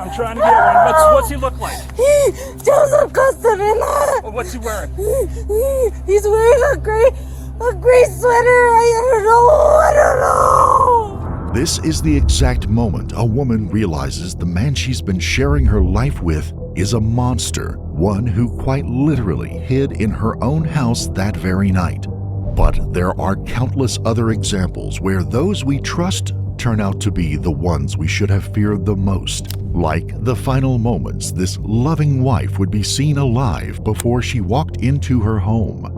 I'm trying to get one. What's he look like? Joseph Costarina. Well, what's he wearing? He's wearing a gray sweater. I don't know. This is the exact moment a woman realizes the man she's been sharing her life with is a monster, one who quite literally hid in her own house that very night. But there are countless other examples where those we trust turn out to be the ones we should have feared the most. Like the final moments this loving wife would be seen alive before she walked into her home.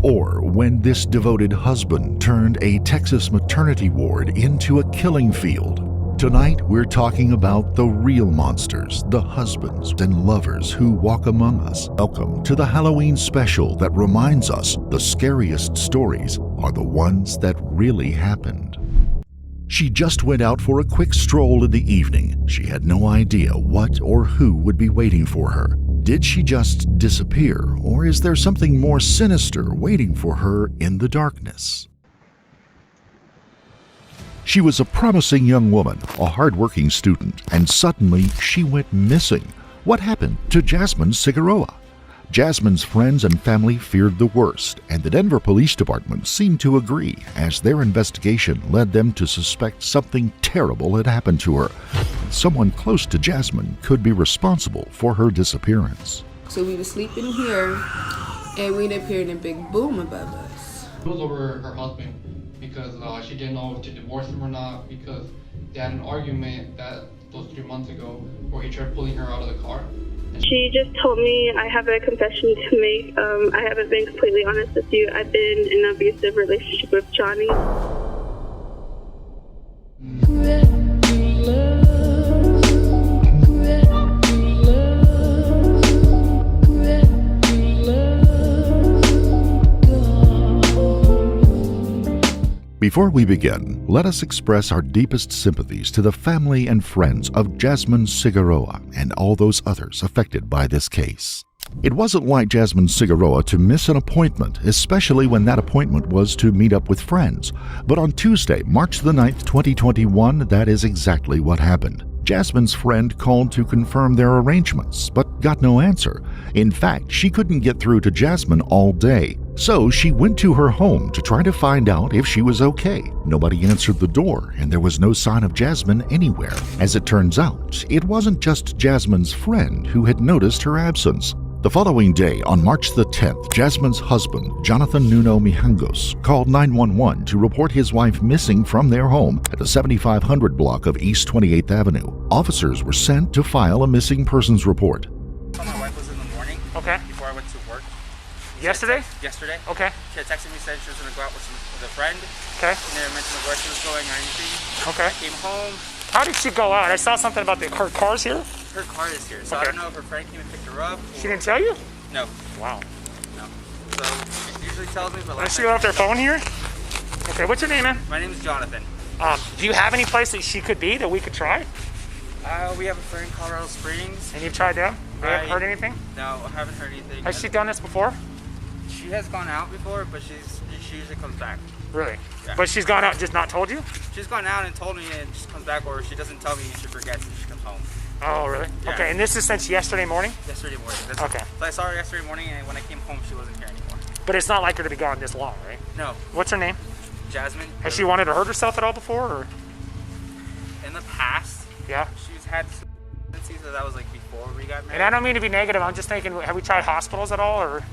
Or when this devoted husband turned a Texas maternity ward into a killing field. Tonight, we're talking about the real monsters, the husbands and lovers who walk among us. Welcome to the Halloween special that reminds us the scariest stories are the ones that really happened. She just went out for a quick stroll in the evening. She had no idea what or who would be waiting for her. Did she just disappear, or is there something more sinister waiting for her in the darkness? She was a promising young woman, a hard-working student, and suddenly she went missing. What happened to Jasmine Cigarroa? Jasmine's friends and family feared the worst, and the Denver Police Department seemed to agree, as their investigation led them to suspect something terrible had happened to her. Someone close to Jasmine could be responsible for her disappearance. So we were sleeping here, and we'd appeared a big boom above us. It was over her husband, because she didn't know if to divorce him or not, because they had an argument those 3 months ago where he tried pulling her out of the car. She just told me I have a confession to make. I haven't been completely honest with you. I've been in an abusive relationship with Johnny. Before we begin, let us express our deepest sympathies to the family and friends of Jasmine Cigarroa and all those others affected by this case. It wasn't like Jasmine Cigarroa to miss an appointment, especially when that appointment was to meet up with friends. But on Tuesday, March the 9th, 2021, that is exactly what happened. Jasmine's friend called to confirm their arrangements, but got no answer. In fact, she couldn't get through to Jasmine all day. So she went to her home to try to find out if she was okay. Nobody answered the door, and there was no sign of Jasmine anywhere. As it turns out, it wasn't just Jasmine's friend who had noticed her absence. The following day, on March the 10th, Jasmine's husband, Jonathan Nuno Mijangos, called 911 to report his wife missing from their home at the 7500 block of East 28th Avenue. Officers were sent to file a missing persons report. My wife was in the morning. Okay. Before I went to work. Yesterday? Yesterday. Okay. She had texted me, said she was going to go out with a friend. Okay. She never mentioned where she was going or anything. Okay. I came home. How did she go out? I saw something about her car's here. Her car is here, so I don't know if her friend came and picked her up. She didn't tell you? No. Wow. No. So she usually tells me, but Does she left her phone here? Okay, what's your name, man? My name is Jonathan. Do you have any place that she could be that we could try? We have a friend in Colorado Springs. And you've tried them? They haven't heard anything? No, I haven't heard anything. Has she done this before? She has gone out before, but she usually comes back. Really? Yeah. But she's gone out and just not told you? She's gone out and told me and just comes back, or she doesn't tell me, she forgets and she comes home. Oh, really? Yeah. Okay, and this is since yesterday morning? Yesterday morning. Okay. So I saw her yesterday morning, and when I came home, she wasn't here anymore. But it's not like her to be gone this long, right? No. What's her name? Jasmine. Has she wanted to hurt herself at all before, or? In the past, Yeah. she's had some tendencies, that was like before we got married. And I don't mean to be negative, I'm just thinking, have we tried hospitals at all, or?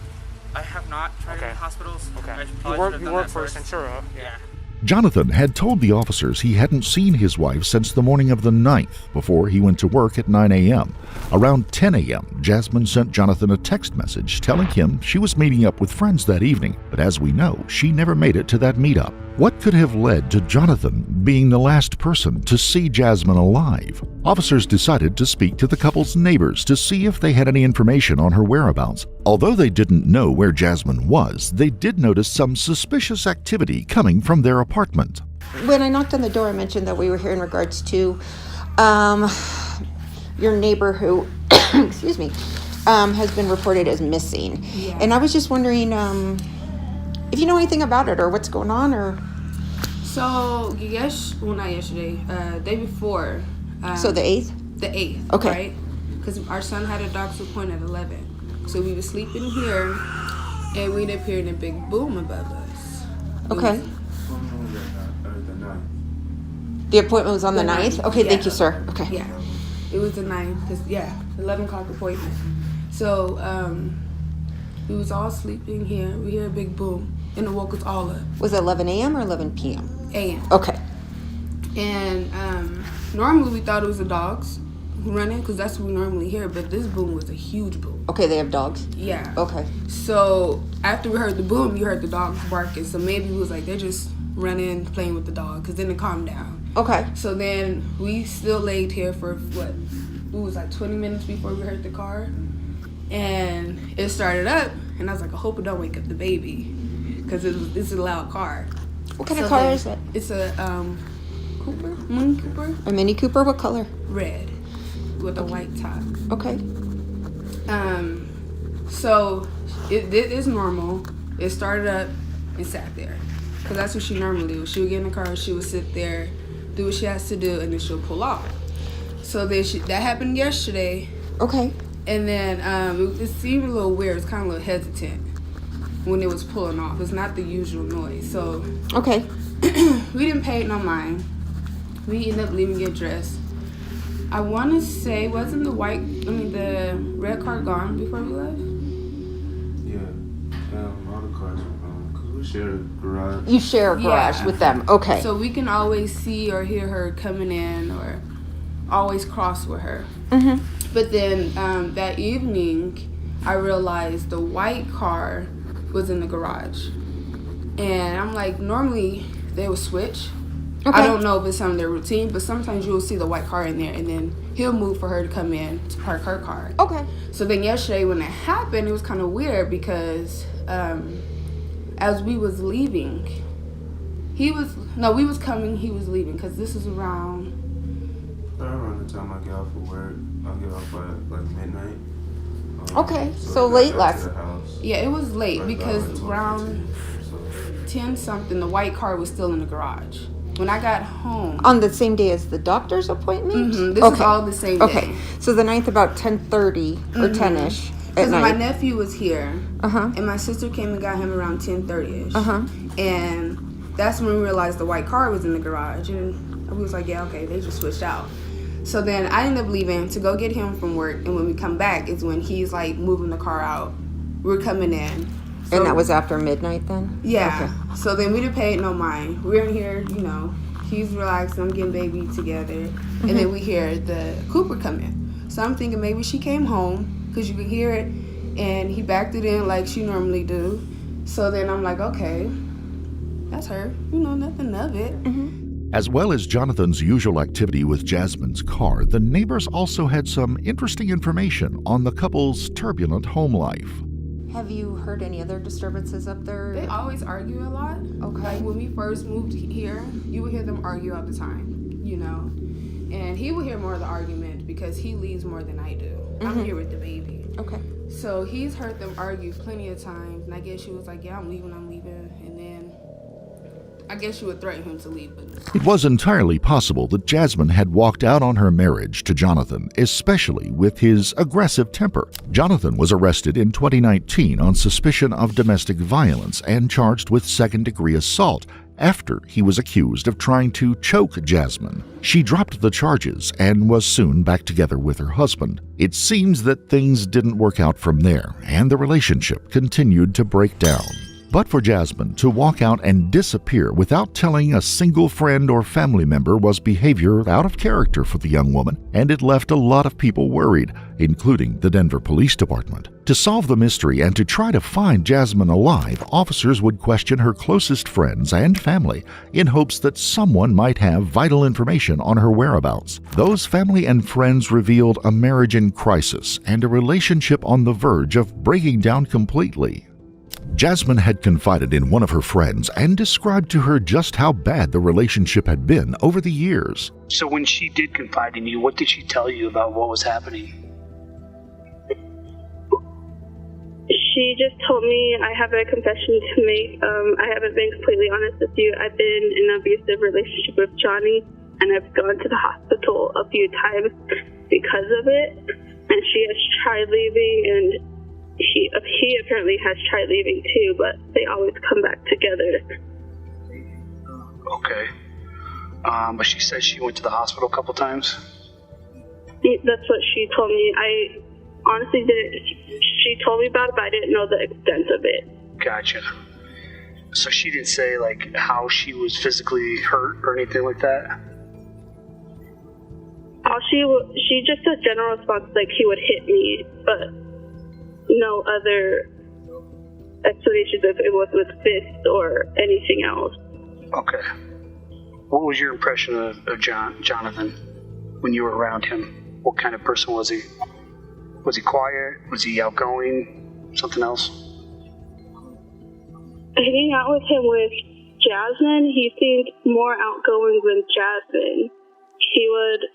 I have not tried Okay. any hospitals. Okay. I You probably work, should have you done work that for first. Centura. Yeah. Jonathan had told the officers he hadn't seen his wife since the morning of the 9th before he went to work at 9 a.m. Around 10 a.m., Jasmine sent Jonathan a text message telling him she was meeting up with friends that evening, but as we know, she never made it to that meetup. What could have led to Jonathan being the last person to see Jasmine alive? Officers decided to speak to the couple's neighbors to see if they had any information on her whereabouts. Although they didn't know where Jasmine was, they did notice some suspicious activity coming from their apartment. When I knocked on the door, I mentioned that we were here in regards to your neighbor who, excuse me, has been reported as missing. Yeah. And I was just wondering if you know anything about it or what's going on, or... So, not yesterday, day before. So the 8th? The 8th, Okay. right? Because our son had a doctor's appointment at 11. So we were sleeping here, and we'd appeared in a big boom above us. Okay. The appointment was on the 9th? Okay, yeah. thank you, sir. Okay. Yeah. It was the 9th, because, 11 o'clock appointment. So, we was all sleeping here. We hear a big boom, and it woke us all up. Was it 11 a.m. or 11 p.m.? A.M. Okay. And normally we thought it was the dogs running, because that's what we normally hear, but this boom was a huge boom. Okay, they have dogs? Yeah. Okay. So after we heard the boom, you heard the dogs barking. So maybe we was like, they're just running, playing with the dog, because then it calmed down. Okay. So then we still laid here for what? It was like 20 minutes before we heard the car. And it started up, and I was like, I hope it don't wake up the baby, because it's a loud car. What kind of car is it? It's a Cooper? Mini Cooper? A Mini Cooper? What color? Red. With a white top. Okay. So it is normal. It started up and sat there, because that's what she normally do. She would get in the car, she would sit there, do what she has to do, and then she'll pull off. So then that happened yesterday, Okay. and then it seemed a little weird. It was kind of a little hesitant when it was pulling off. It's not the usual noise. So Okay. we didn't pay it no mind. We ended up leaving, get dressed. I want to say, wasn't the red car gone before we left? Yeah, all the cars were gone, because we share a garage. You share a garage with them. Okay. So we can always see or hear her coming in, or always cross with her. Mm-hmm. But then that evening, I realized the white car was in the garage. And I'm like, normally they would switch. Okay. I don't know if it's on their routine, but sometimes you'll see the white car in there, and then he'll move for her to come in to park her car. Okay. So then yesterday when it happened, it was kind of weird, because as we was leaving, we was coming, he was leaving, because this is around the time I get off of work. I'll get off at like midnight. Okay, so I got late back last. to the house, Yeah, it was late, like, because about around 12:15, 10 something, the white car was still in the garage. When I got home, On the same day as the doctor's appointment? this is all the same day. Okay. So the 9th about 10:30 or 10-ish at Because my night. nephew was here, Uh-huh. and my sister came and got him around 10:30ish. Uh-huh. And that's when we realized the white car was in the garage, and we was like, yeah, okay, they just switched out. So then I ended up leaving to go get him from work, and when we come back is when he's like moving the car out. We're coming in. So, And that was after midnight then? yeah. Okay. So then we didn't pay it no mind. We're in here, he's relaxed, I'm getting baby together, and then we hear the Cooper come in. So I'm thinking maybe she came home, because you could hear it, and he backed it in like she normally do. So then I'm like, okay, that's her. Nothing of it. As well as Jonathan's usual activity with Jasmine's car, the neighbors also had some interesting information on the couple's turbulent home life. Have you heard any other disturbances up there? They always argue a lot. Okay. Like when we first moved here, you would hear them argue all the time, And he would hear more of the argument because he leaves more than I do. I'm here with the baby. Okay. So he's heard them argue plenty of times. And I guess she was like, yeah, I'm leaving. And then I guess she would threaten him to leave. But It was entirely possible that Jasmine had walked out on her marriage to Jonathan, especially with his aggressive temper. Jonathan was arrested in 2019 on suspicion of domestic violence and charged with second-degree assault after he was accused of trying to choke Jasmine. She dropped the charges and was soon back together with her husband. It seems that things didn't work out from there, and the relationship continued to break down. But for Jasmine to walk out and disappear without telling a single friend or family member was behavior out of character for the young woman, and it left a lot of people worried, including the Denver Police Department. To solve the mystery and to try to find Jasmine alive, officers would question her closest friends and family in hopes that someone might have vital information on her whereabouts. Those family and friends revealed a marriage in crisis and a relationship on the verge of breaking down completely. Jasmine had confided in one of her friends and described to her just how bad the relationship had been over the years. So when she did confide in you, what did she tell you about what was happening? She just told me I have a confession to make. I haven't been completely honest with you. I've been in an abusive relationship with Johnny. and I've gone to the hospital a few times because of it. And she has tried leaving, and he apparently has tried leaving too, but they always come back together. Okay. But she said she went to the hospital a couple times? That's what she told me. I honestly didn't. She told me about it, but I didn't know the extent of it. Gotcha. So she didn't say, like, how she was physically hurt or anything like that? She just said general response, like he would hit me, but no other explanations if it was with fists or anything else. Okay. What was your impression of Jonathan when you were around him? What kind of person was he? Was he quiet? Was he outgoing? Something else? Hanging out with him with Jasmine, he seemed more outgoing than Jasmine. He would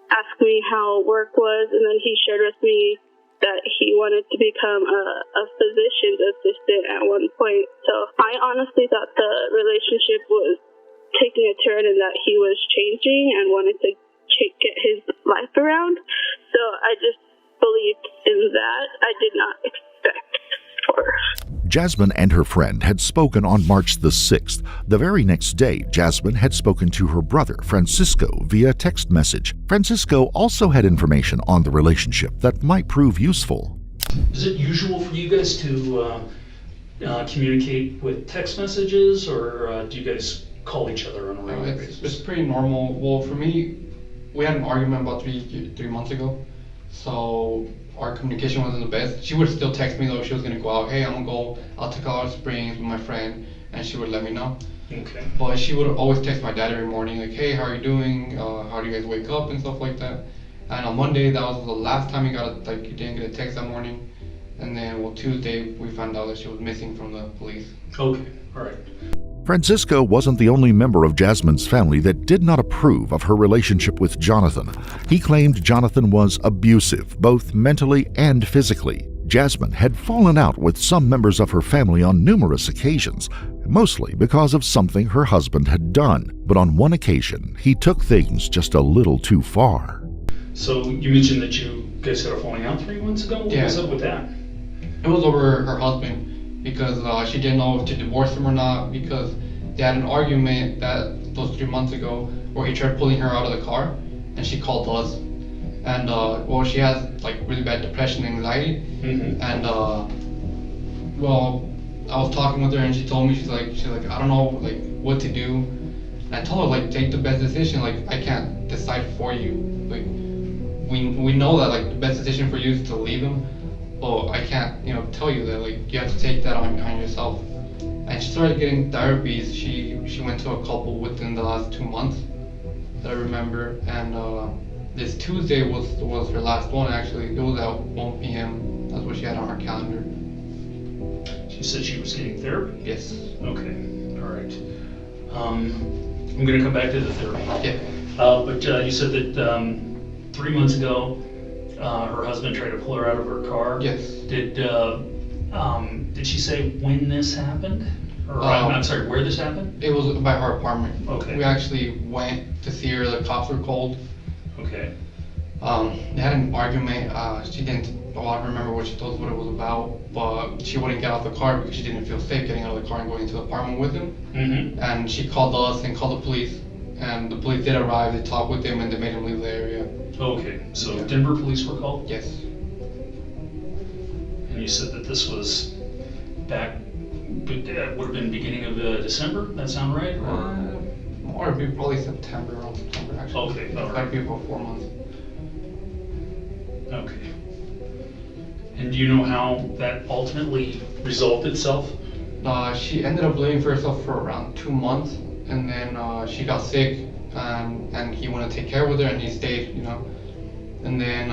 ask me how work was, and then he shared with me that he wanted to become a physician's assistant at one point. So I honestly thought the relationship was taking a turn and that he was changing and wanted to get his life around. So I just believed in that. I did not expect for. Jasmine and her friend had spoken on March the 6th. The very next day, Jasmine had spoken to her brother, Francisco, via text message. Francisco also had information on the relationship that might prove useful. Is it usual for you guys to communicate with text messages, or do you guys call each other on a regular basis? It's pretty normal. Well, for me, we had an argument about three months ago, so our communication wasn't the best. She would still text me though if she was gonna go out. Hey, I'm gonna go out to Colorado Springs with my friend, and she would let me know. Okay. But she would always text my dad every morning, like, hey, how are you doing? How do you guys wake up and stuff like that. And on Monday, that was the last time he didn't get a text that morning. And then, Tuesday, we found out that she was missing from the police. Okay, all right. Francisco wasn't the only member of Jasmine's family that did not approve of her relationship with Jonathan. He claimed Jonathan was abusive, both mentally and physically. Jasmine had fallen out with some members of her family on numerous occasions, mostly because of something her husband had done. But on one occasion, he took things just a little too far. So you mentioned that you guys had a falling out 3 months ago? What was up with that? It was over her husband, because she didn't know if to divorce him or not, because they had an argument those 3 months ago where he tried pulling her out of the car, and she called us. And she has really bad depression and anxiety. Mm-hmm. And I was talking with her, and she told me, she's like, I don't know what to do. And I told her, take the best decision. I can't decide for you. We know that the best decision for you is to leave him. But I can't, tell you that, you have to take that on yourself. And she started getting therapies. She went to a couple within the last 2 months that I remember. And this Tuesday was her last one, actually. It was at 1 p.m. That's what she had on her calendar. She said she was getting therapy? Yes. Okay, all right. I'm going to come back to the therapy. Yeah. But you said that 3 months ago, her husband tried to pull her out of her car. Yes. Did she say when this happened? Or I'm sorry, where this happened? It was by her apartment. Okay. We actually went to see her. The cops were called. Okay. They had an argument. She didn't remember what she told us what it was about, but she wouldn't get out the car because she didn't feel safe getting out of the car and going into the apartment with him. Mm-hmm. And she called us and called the police. And the police did arrive. They talked with him and they made him leave the area. Okay, so Yeah. Denver police were called? Yes. And you said that this was back, would have been beginning of December? That sound right? Or it'd be probably September, around September actually. Okay, It's all right. be about 4 months. Okay. And do you know how that ultimately resolved itself? She ended up living for herself for around 2 months, and then she got sick, and he wanted to take care of her, and he stayed, And then,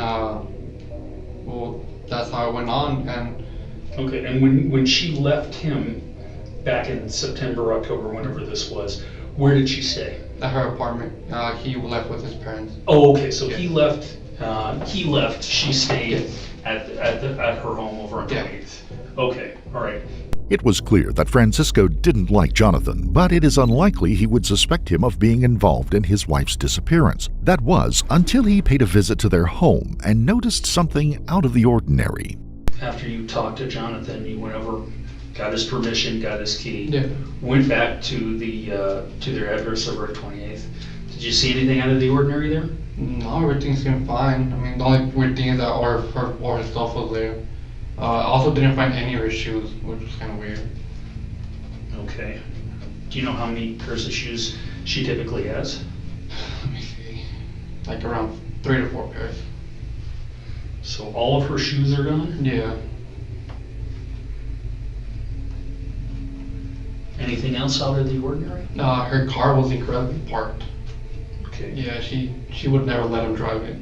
that's how it went on, and. Okay, and when she left him back in September, October, whenever this was, where did she stay? At her apartment. He left with his parents. Oh, okay, so Yes. he left, she stayed Yes. at her home over on 28th. Okay, all right. It was clear that Francisco didn't like Jonathan, but it is unlikely he would suspect him of being involved in his wife's disappearance. That was until he paid a visit to their home and noticed something out of the ordinary. After you talked to Jonathan, you went over, got his permission, got his key, Yeah. went back to their address over at 28th. Did you see anything out of the ordinary there? No, everything seemed fine. I mean, the only weird thing is that her stuff was there. I also didn't find any of her shoes, which was kind of weird. Okay. Do you know how many pairs of shoes she typically has? Let me see. Like around 3 to 4 pairs. So all of her shoes are gone? Yeah. Anything else out of the ordinary? Her car was incorrectly parked. Okay. Yeah, she would never let him drive it.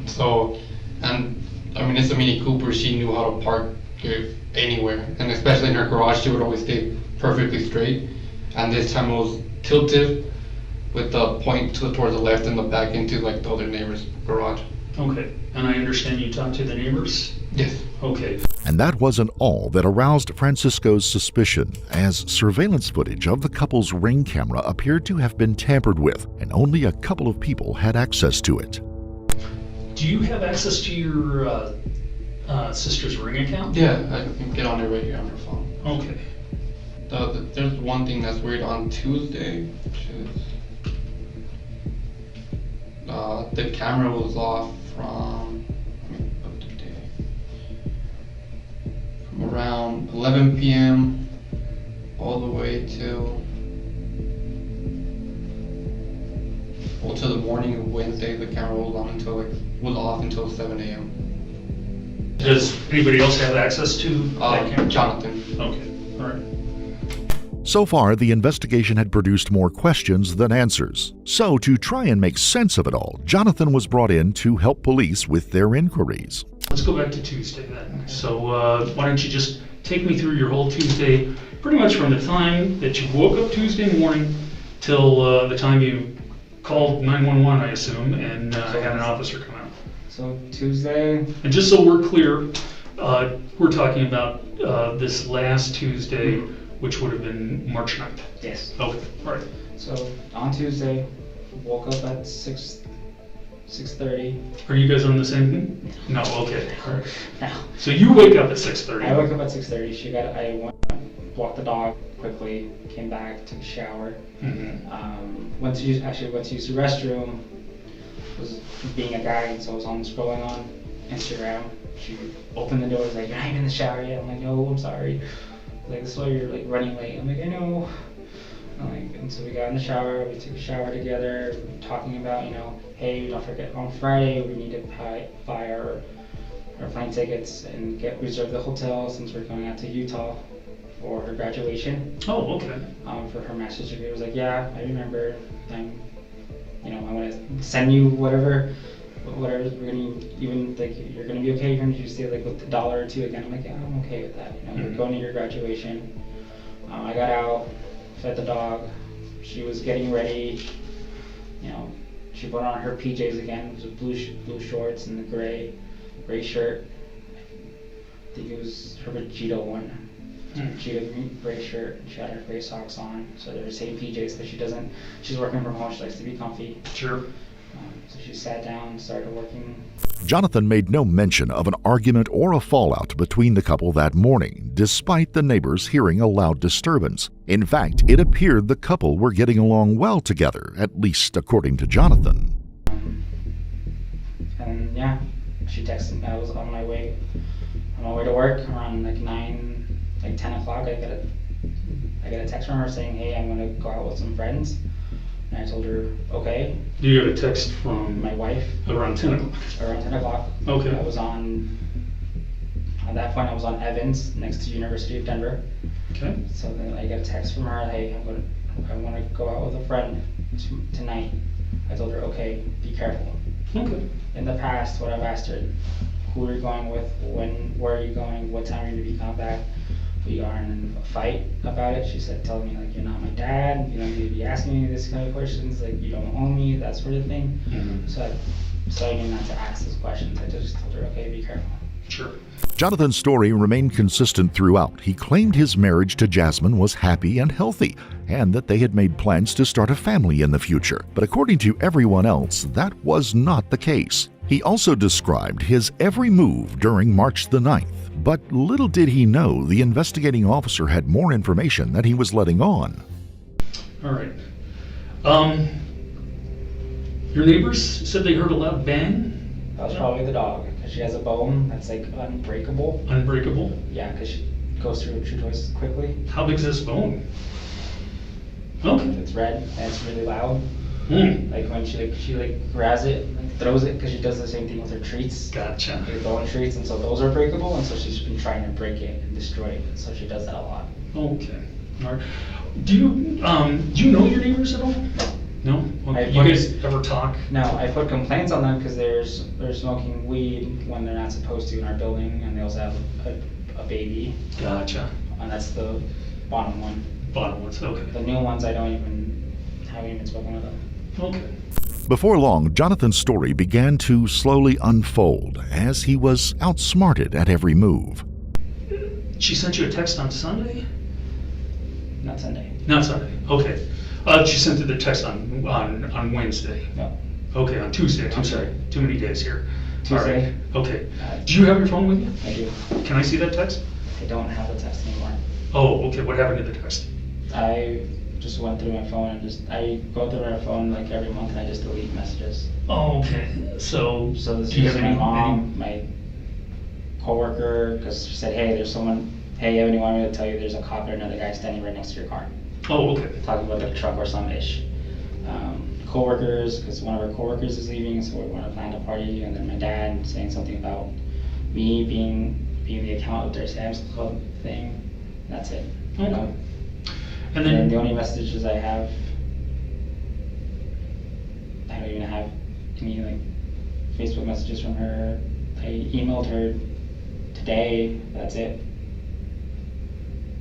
So, and I mean, it's a Mini Cooper. She knew how to park it anywhere, and especially in her garage, she would always stay perfectly straight. And this time it was tilted with the point towards the left and the back into like the other neighbor's garage. Okay. And I understand you talked to the neighbors? Yes. Okay. And that wasn't all that aroused Francisco's suspicion, as surveillance footage of the couple's Ring camera appeared to have been tampered with, and only a couple of people had access to it. Do you have access to your sister's Ring account? Yeah, I can get on it right here on her phone. Okay. There's one thing that's weird on Tuesday, which is the camera was off from, from around 11 p.m. all the way till the morning of Wednesday. The camera was off until 7 a.m. Does anybody else have access to that camera? Jonathan. Okay. All right. So far, the investigation had produced more questions than answers. So, to try and make sense of it all, Jonathan was brought in to help police with their inquiries. Let's go back to Tuesday then. So why don't you just take me through your whole Tuesday, pretty much from the time that you woke up Tuesday morning till the time you called 911, I assume, and had an officer come out. So Tuesday. And just so we're clear, we're talking about this last Tuesday, which would have been March 9th. Yes. Okay, all right. So on Tuesday, woke up at 6:30. Are you guys on the same thing? No, okay. All right. No. So you wake up at 6:30. I woke up at 6:30. I walked the dog quickly, came back, took a shower. Mm-hmm. Went to use the restroom. Was being a guy, so I was scrolling on Instagram. She opened the door, was like, "You're not even in the shower yet." I'm like, "No, I'm sorry." Like, this is why you're like running late. I'm like, "I know." And so we got in the shower, we took a shower together, talking about, hey, don't forget on Friday we need to buy our plane tickets and reserve the hotel since we're going out to Utah for her graduation. Oh, okay. For her master's degree. I was like, yeah, I remember. I'm gonna send you whatever we're gonna, even like, you're gonna be okay. You're gonna just stay like with $1 or $2 again. I'm like, yeah, I'm okay with that. We're going to your graduation. I got out, fed the dog. She was getting ready. She put on her PJs again. It was blue shorts and the gray shirt. I think it was her Vegeta one. Vegeta gray shirt. And she had her gray socks on. So they're the same PJs because she's working from home. She likes to be comfy. Sure. So she sat down, started working. Jonathan made no mention of an argument or a fallout between the couple that morning, despite the neighbors hearing a loud disturbance. In fact, it appeared the couple were getting along well together, at least according to Jonathan. And yeah, she texted me. I was on my way to work around like 10 o'clock. I got a text from her saying, "Hey, I'm gonna go out with some friends." And I told her, okay. You got a text from my wife around 10 o'clock. Around 10 o'clock. Okay. I was at that point I was on Evans next to University of Denver. Okay. So then I got a text from her, hey, I want to go out with a friend tonight. I told her, okay, be careful. Okay. In the past, what I've asked her, who are you going with, where are you going, what time are you going to be coming back? We are in a fight about it. She said, telling me like, you're not my dad, you don't need to be asking me this kind of questions, like you don't own me, that sort of thing. Mm-hmm. So I knew not to ask those questions. I just told her, okay, be careful. Sure. Jonathan's story remained consistent throughout. He claimed his marriage to Jasmine was happy and healthy, and that they had made plans to start a family in the future. But according to everyone else, that was not the case. He also described his every move during March the 9th, but little did he know the investigating officer had more information that he was letting on. All right. Your neighbors said they heard a loud bang? That was probably the dog, because she has a bone that's like unbreakable. Unbreakable? Yeah, because she goes through true toys quickly. How big is this bone? Okay. It's red and it's really loud. Hmm. Like when she grabs it, like throws it, because she does the same thing with her treats. Gotcha. Her bone treats, and so those are breakable, and so she's been trying to break it and destroy it. So she does that a lot. Okay. All right. Do you know your neighbors at all? No? Okay. You guys ever talk? No, I put complaints on them because they're smoking weed when they're not supposed to in our building, and they also have a baby. Gotcha. And that's the bottom one. Bottom ones, okay. The new ones I haven't even spoken with them. Okay. Before long, Jonathan's story began to slowly unfold as he was outsmarted at every move. She sent you a text on Sunday? Not Sunday. Not Sunday, okay. She sent you the text on Wednesday? No. Okay, on Tuesday, I'm sorry. Too many days here. Tuesday. All right. Okay. Do you have your phone with you? I do. Can I see that text? I don't have the text anymore. Oh, okay. What happened to the text? I just went through my phone and I go through my phone like every month and I just delete messages. Oh, okay. So this do you is have my mom, my coworker, because she said, hey, there's someone, hey, Evan, you want me to tell you there's a cop or another guy standing right next to your car. Oh, okay. Talking about the truck or some ish. Coworkers, because one of our coworkers is leaving, so we want to plan a party, and then my dad saying something about me being the account of their Sam's Club thing. That's it. Okay. And then the only messages I have, I don't even have any like Facebook messages from her. I emailed her today. That's it.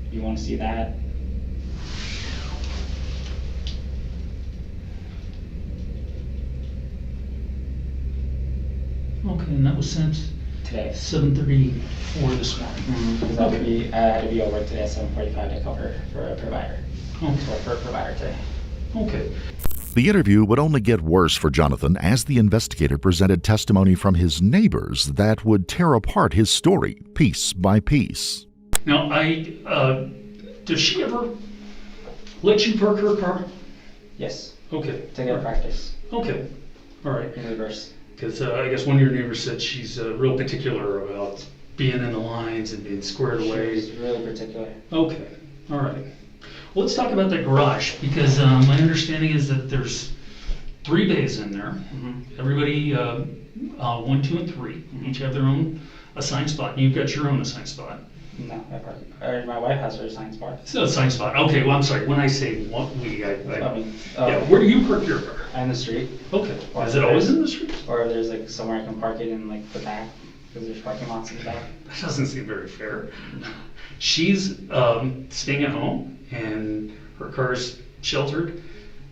If you want to see that. Okay, and that was sent today. 7:34 this morning. Because I had to be at work today at 7:45 to cover for a provider. Okay. For a provider today. Okay. The interview would only get worse for Jonathan as the investigator presented testimony from his neighbors that would tear apart his story piece by piece. Now, does she ever let you park her car? Yes. Okay. To get practice. Okay. All right. In reverse. Because I guess one of your neighbors said she's real particular about being in the lines and being squared away. She's really particular. Okay. All right. Well, let's talk about that garage, because my understanding is that there's 3 bays in there. Mm-hmm. Everybody, 1, 2, and 3, each have their own assigned spot. You've got your own assigned spot. No, my wife has her assigned spot. So assigned spot. Okay. Well, I'm sorry. When I say where do you park your car? On the street. Okay. Is it always in the street? Or if there's like somewhere I can park it in like the back, because there's parking lots in the back. That doesn't seem very fair. She's staying at home and her car's sheltered,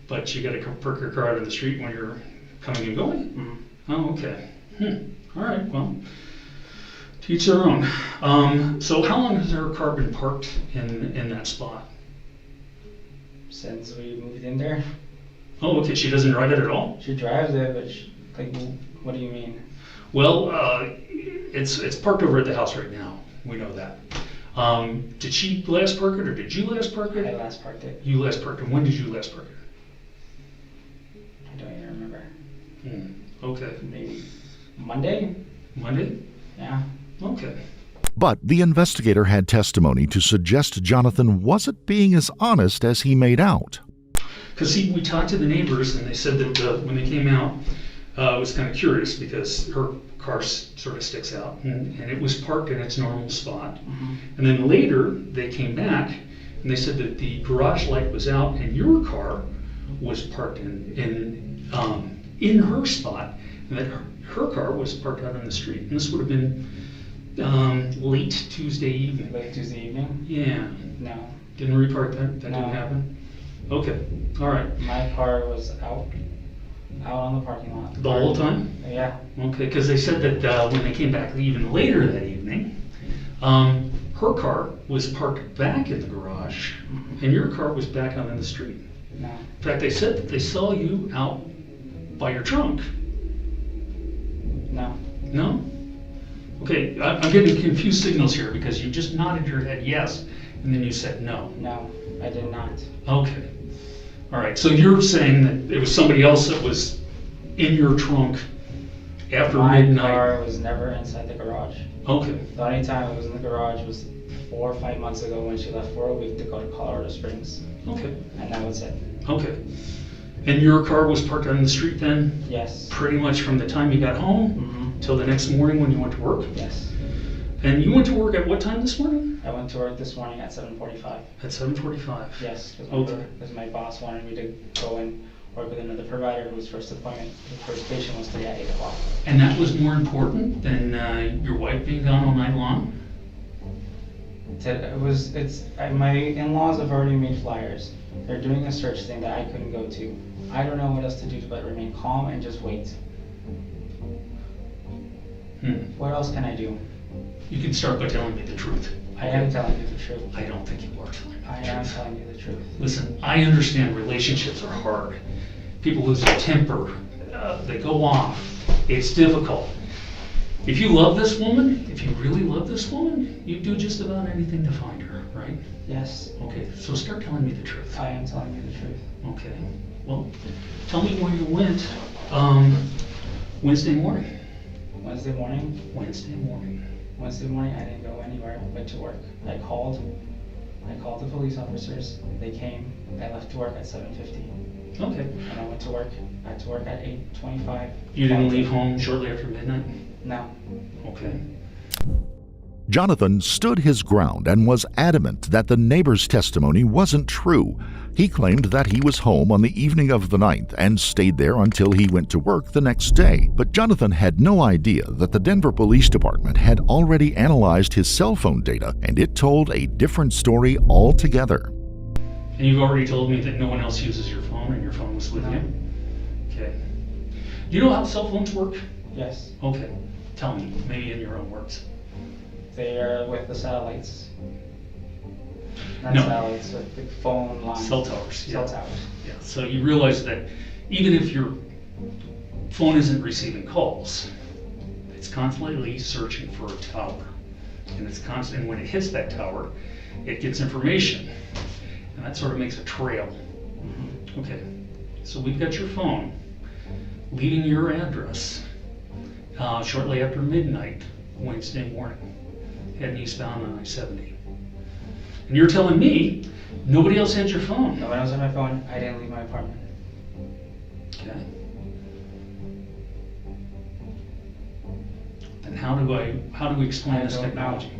but you got to park your car out in the street when you're coming and going? Mm-hmm. Oh, okay. All right, well, to each their own. So how long has her car been parked in that spot? Since we moved in there. Oh, okay, she doesn't drive it at all? She drives it, but what do you mean? Well, it's parked over at the house right now. We know that. Did she last park it, or did you last park it? I last parked it. You last parked it. When did you last park it? I don't even remember. Okay. Maybe Monday? Monday? Yeah. Okay. But the investigator had testimony to suggest Jonathan wasn't being as honest as he made out. Because we talked to the neighbors, and they said that when they came out, it was kind of curious because her car sort of sticks out, and it was parked in its normal spot. Mm-hmm. And then later, they came back, and they said that the garage light was out, and your car was parked in her spot, and that her car was parked out on the street. And this would have been late Tuesday evening. Late Tuesday evening? Yeah. No. Didn't repark that? That No. didn't happen? Okay. All right. My car was out on the parking lot. The whole time? Yeah. Okay, because they said that when they came back even later that evening, Her car was parked back in the garage, and your car was back out in the street. No. In fact, they said that they saw you out by your trunk. No. No? Okay, I'm getting confused signals here because you just nodded your head yes, and then you said no. No, I did not. Okay. All right, so you're saying that it was somebody else that was in your trunk after midnight? My car was never inside the garage. Okay. The only time it was in the garage was 4 or 5 months ago when she left for a week to go to Colorado Springs. Okay. And that was it. Okay. And your car was parked on the street then? Yes. Pretty much from the time you got home till the next morning when you went to work? Yes. And you went to work at what time this morning? I went to work this morning at 7:45. At 7:45? Yes, Okay. because my boss wanted me to go and work with another provider whose first appointment, his first patient was today at 8 o'clock. And that was more important than your wife being gone all night long? My in-laws have already made flyers. They're doing a search thing that I couldn't go to. I don't know what else to do but remain calm and just wait. What else can I do? You can start by telling me the truth. I am telling you the truth. I don't think you are telling me the truth. I am telling you the truth. Listen, I understand relationships are hard. People lose their temper. They go off. It's difficult. If you love this woman, if you really love this woman, you'd do just about anything to find her, right? Yes. Okay, so start telling me the truth. I am telling you the truth. Okay. Well, tell me where you went Wednesday morning. Wednesday morning? Wednesday morning. Wednesday morning, I didn't go anywhere. I went to work. I called the police officers. They came. I left to work at 7:50. Okay. And I went to work. Back to work at 8:25. You didn't leave home shortly after midnight? No. Okay. Jonathan stood his ground and was adamant that the neighbor's testimony wasn't true. He claimed that he was home on the evening of the 9th and stayed there until he went to work the next day. But Jonathan had no idea that the Denver Police Department had already analyzed his cell phone data, and it told a different story altogether. And you've already told me that no one else uses your phone and your phone was with you? Okay. Do you know how cell phones work? Yes. Okay. Tell me, maybe in your own words. They are with the satellites. Not No. satellites, with the phone lines. Cell towers. Cell towers. Yeah. So you realize that even if your phone isn't receiving calls, it's constantly searching for a tower. And it's constant. And when it hits that tower, it gets information. And that sort of makes a trail. Okay. So we've got your phone leaving your address shortly after midnight Wednesday morning, heading eastbound on I-70. And you're telling me nobody else had your phone? No one else had my phone. I didn't leave my apartment. Okay. And how do we explain this technology?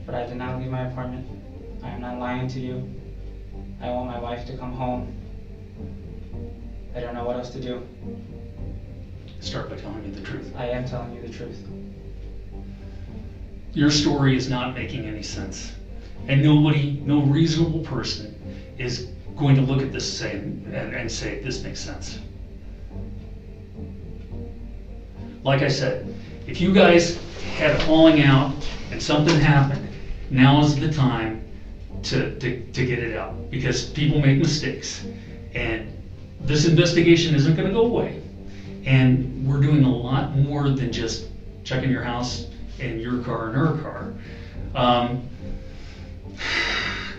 But I did not leave my apartment. I am not lying to you. I want my wife to come home. I don't know what else to do. Start by telling me the truth. I am telling you the truth. Your story is not making any sense. And no reasonable person is going to look at this and say, this makes sense. Like I said, if you guys had a falling out and something happened, now is the time to get it out. Because people make mistakes. And this investigation isn't going to go away. And we're doing a lot more than just checking your house and your car and her car.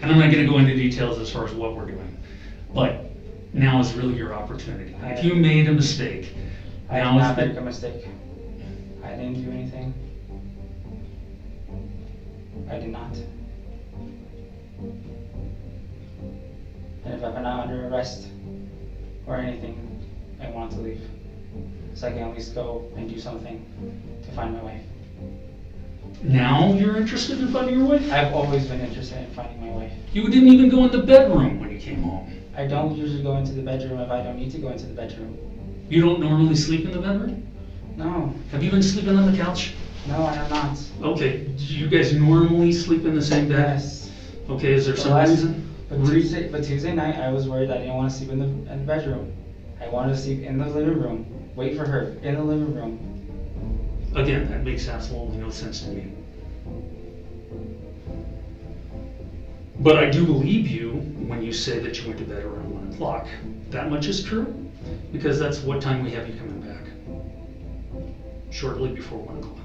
And I'm not going to go into details as far as what we're doing. But now is really your opportunity. If you made a mistake, I now did is not the... make a mistake. I didn't do anything. I did not. And if I'm not under arrest or anything, I want to leave. So I can at least go and do something to find my wife. Now you're interested in finding your wife? I've always been interested in finding my wife. You didn't even go in the bedroom when you came home. I don't usually go into the bedroom if I don't need to go into the bedroom. You don't normally sleep in the bedroom? No. Have you been sleeping on the couch? No, I have not. Okay, do you guys normally sleep in the same bed? Yes. Okay, is there some reason? But Tuesday night, I was worried I didn't want to sleep in the bedroom. I wanted to sleep in the living room. Wait for her in the living room. Again, that makes absolutely no sense to me. But I do believe you when you say that you went to bed around 1 o'clock. That much is true, because that's what time we have you coming back. Shortly before 1 o'clock.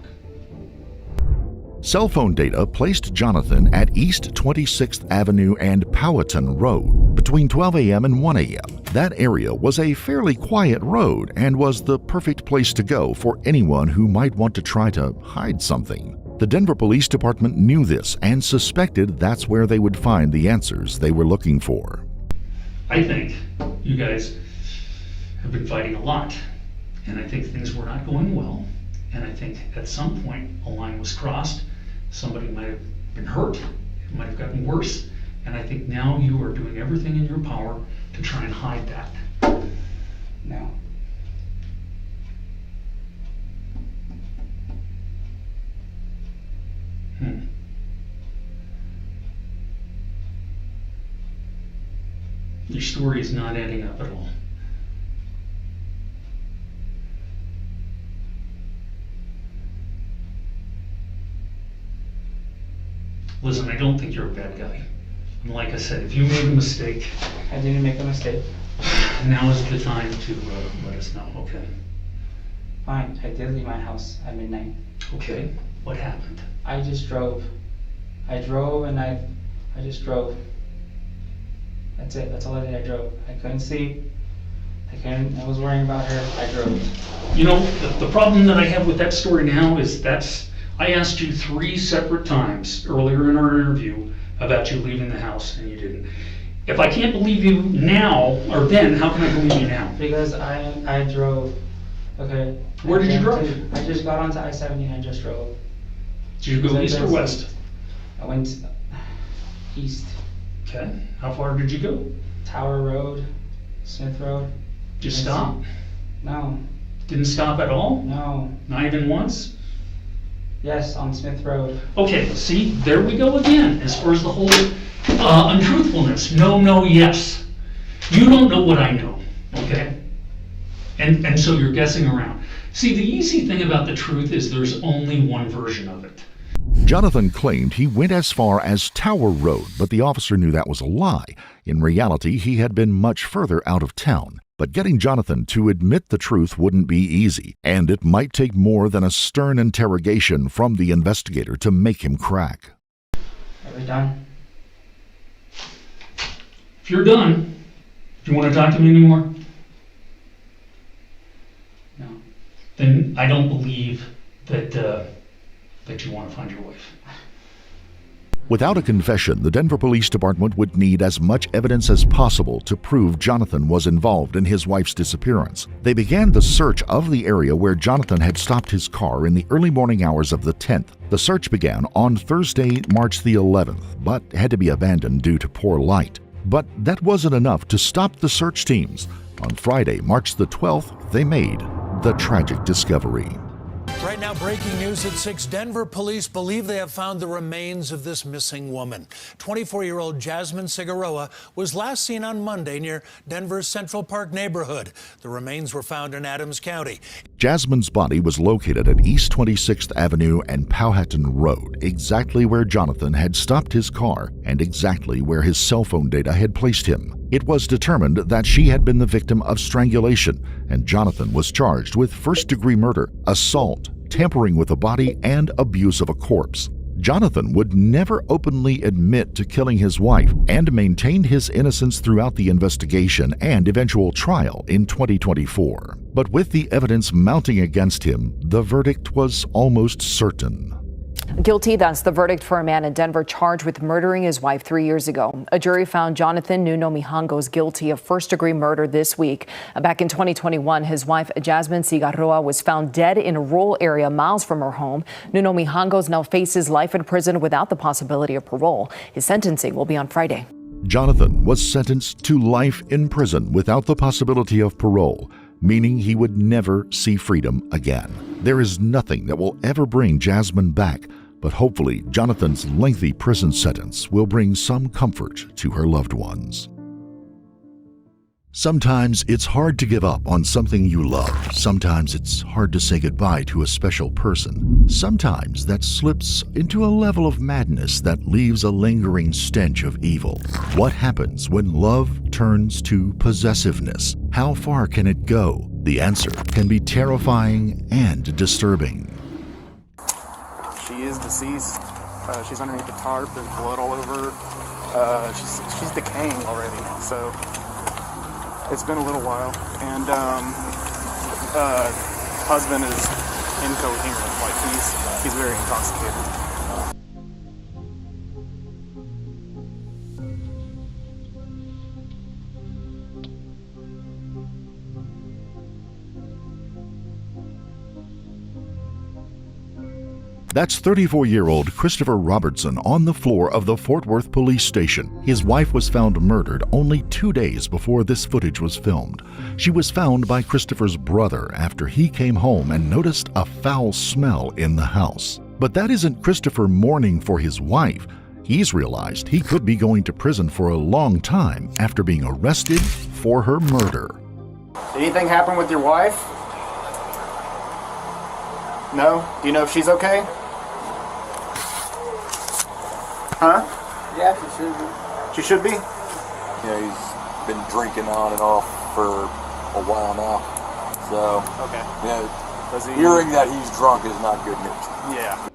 Cell phone data placed Jonathan at East 26th Avenue and Powhatan Road between 12 a.m. and 1 a.m. That area was a fairly quiet road and was the perfect place to go for anyone who might want to try to hide something. The Denver Police Department knew this and suspected that's where they would find the answers they were looking for. I think you guys have been fighting a lot, and I think things were not going well, and I think at some point a line was crossed. Somebody might have been hurt, it might have gotten worse, and I think now you are doing everything in your power to try and hide that. No. Your story is not adding up at all. Listen, I don't think you're a bad guy. And like I said, if you made a mistake, I didn't make a mistake. now is the time to let us know, okay? Fine, I did leave my house at midnight. Okay, what happened? I just drove. I drove and I just drove. That's it, that's all I did, I drove. I couldn't see. I was worrying about her, I drove. You know, the problem that I have with that story now is I asked you 3 separate times earlier in our interview about you leaving the house, and you didn't. If I can't believe you now, or then, how can I believe you now? Because I drove. Okay. Where did you drive? I just got onto I-70 and I just drove. Did you go east or west? I went east. Okay. How far did you go? Tower Road, Smith Road. Did you stop? No. Didn't stop at all? No. Not even once? Yes, on Smith Road. Okay, see, there we go again, as far as the whole untruthfulness. No, yes. You don't know what I know, okay? And so you're guessing around. See, the easy thing about the truth is there's only one version of it. Jonathan claimed he went as far as Tower Road, but the officer knew that was a lie. In reality, he had been much further out of town. But getting Jonathan to admit the truth wouldn't be easy, and it might take more than a stern interrogation from the investigator to make him crack. Are we done? If you're done, do you want to talk to me anymore? No. Then I don't believe that you want to find your wife. Without a confession, the Denver Police Department would need as much evidence as possible to prove Jonathan was involved in his wife's disappearance. They began the search of the area where Jonathan had stopped his car in the early morning hours of the 10th. The search began on Thursday, March the 11th, but had to be abandoned due to poor light. But that wasn't enough to stop the search teams. On Friday, March the 12th, they made the tragic discovery. Right now, breaking news at 6. Denver police believe they have found the remains of this missing woman. 24-year-old Jasmine Cigarroa was last seen on Monday near Denver's Central Park neighborhood. The remains were found in Adams County. Jasmine's body was located at East 26th Avenue and Powhatan Road, exactly where Jonathan had stopped his car and exactly where his cell phone data had placed him. It was determined that she had been the victim of strangulation, and Jonathan was charged with first-degree murder, assault, tampering with a body, and abuse of a corpse. Jonathan would never openly admit to killing his wife and maintained his innocence throughout the investigation and eventual trial in 2024. But with the evidence mounting against him, the verdict was almost certain. Guilty, that's the verdict for a man in Denver charged with murdering his wife 3 years ago. A jury found Jonathan Nuno Mijangos guilty of first-degree murder this week. Back in 2021, his wife Jasmine Cigarroa was found dead in a rural area miles from her home. Nuno Mijangos now faces life in prison without the possibility of parole. His sentencing will be on Friday. Jonathan was sentenced to life in prison without the possibility of parole, meaning he would never see freedom again. There is nothing that will ever bring Jasmine back, but hopefully Jonathan's lengthy prison sentence will bring some comfort to her loved ones. Sometimes it's hard to give up on something you love. Sometimes it's hard to say goodbye to a special person. Sometimes that slips into a level of madness that leaves a lingering stench of evil. What happens when love turns to possessiveness? How far can it go? The answer can be terrifying and disturbing. She is deceased. She's underneath the tarp. There's blood all over her. She's decaying already. So it's been a little while, and husband is incoherent. Like he's very intoxicated. That's 34-year-old Christopher Robertson on the floor of the Fort Worth police station. His wife was found murdered only 2 days before this footage was filmed. She was found by Christopher's brother after he came home and noticed a foul smell in the house. But that isn't Christopher mourning for his wife. He's realized he could be going to prison for a long time after being arrested for her murder. Did anything happen with your wife? No? Do you know if she's okay? Huh? Yeah, she should be. She should be? Yeah, he's been drinking on and off for a while now. So, okay. Yeah, hearing that he's drunk is not good news. Yeah.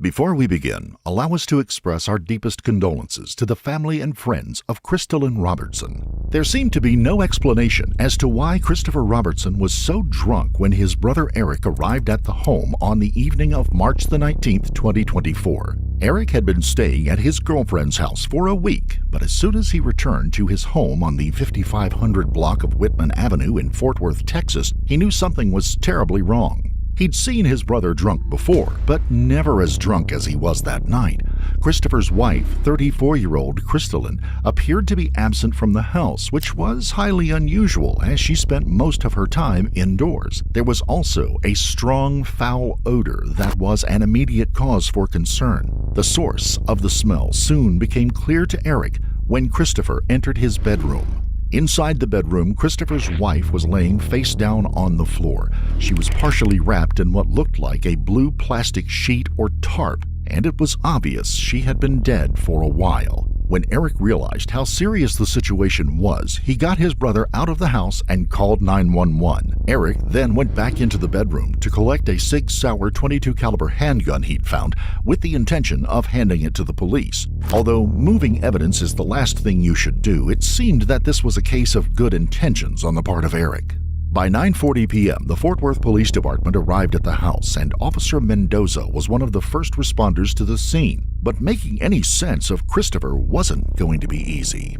Before we begin, allow us to express our deepest condolences to the family and friends of Crystalline Robertson. There seemed to be no explanation as to why Christopher Robertson was so drunk when his brother Eric arrived at the home on the evening of March the 19th, 2024. Eric had been staying at his girlfriend's house for a week, but as soon as he returned to his home on the 5500 block of Whitman Avenue in Fort Worth, Texas, he knew something was terribly wrong. He'd seen his brother drunk before, but never as drunk as he was that night. Christopher's wife, 34-year-old Crystalline, appeared to be absent from the house, which was highly unusual as she spent most of her time indoors. There was also a strong, foul odor that was an immediate cause for concern. The source of the smell soon became clear to Eric when Christopher entered his bedroom. Inside the bedroom, Christopher's wife was laying face down on the floor. She was partially wrapped in what looked like a blue plastic sheet or tarp, and it was obvious she had been dead for a while. When Eric realized how serious the situation was, he got his brother out of the house and called 911. Eric then went back into the bedroom to collect a Sig Sauer .22 caliber handgun he'd found with the intention of handing it to the police. Although moving evidence is the last thing you should do, it seemed that this was a case of good intentions on the part of Eric. By 9:40 p.m., the Fort Worth Police Department arrived at the house, and Officer Mendoza was one of the first responders to the scene. But making any sense of Christopher wasn't going to be easy.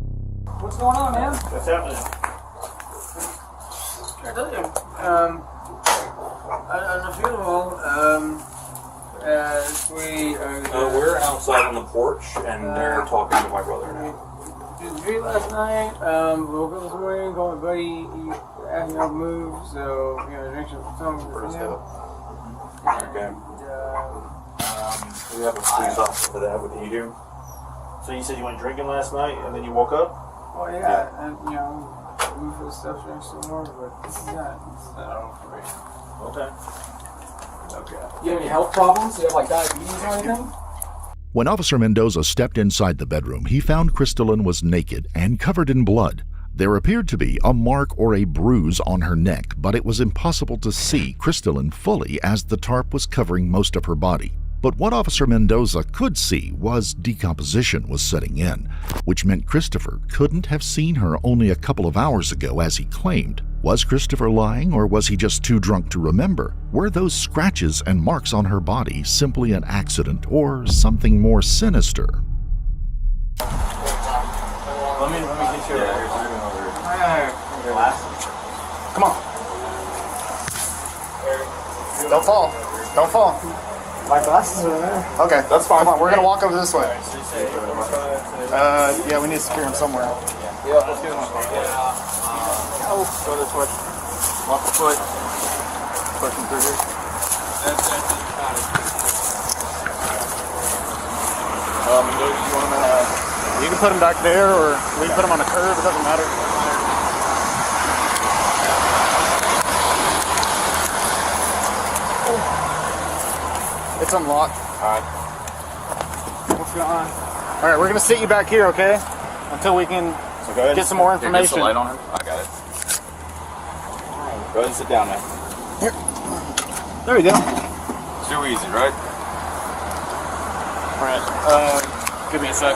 What's going on, man? What's happening? I tell you, at the funeral, we're outside on the porch, and they're talking to my brother now. Did you drink last night? Woke up this morning, called my buddy, he asked me to move, so, drink some for him. Okay. We have a police officer for that. What do you do? So you said you went drinking last night and then you woke up? Oh yeah, and move for the stuff drink some more, but it's not all for me. Okay. You have any health problems? Do you have like diabetes or anything? When Officer Mendoza stepped inside the bedroom, he found Crystalline was naked and covered in blood. There appeared to be a mark or a bruise on her neck, but it was impossible to see Crystalline fully as the tarp was covering most of her body. But what Officer Mendoza could see was decomposition was setting in, which meant Christopher couldn't have seen her only a couple of hours ago as he claimed. Was Christopher lying, or was he just too drunk to remember? Were those scratches and marks on her body simply an accident or something more sinister? Let me get you Come on. Don't fall. Don't fall. My glasses are there. Okay, that's fine. Come on, we're gonna walk over this way. Yeah, we need to secure him somewhere. Yeah, let's get him. Go this way. Left foot. Pushing through here. You can put him back there, or we can put him on a curb. It doesn't matter. It's unlocked. Alright. What's going on? Alright, we're gonna sit you back here, okay? Until we can get some more information. Get the light on her? I got it. Go ahead and sit down now. Here. There we go. It's too easy, right? Alright, give me a sec.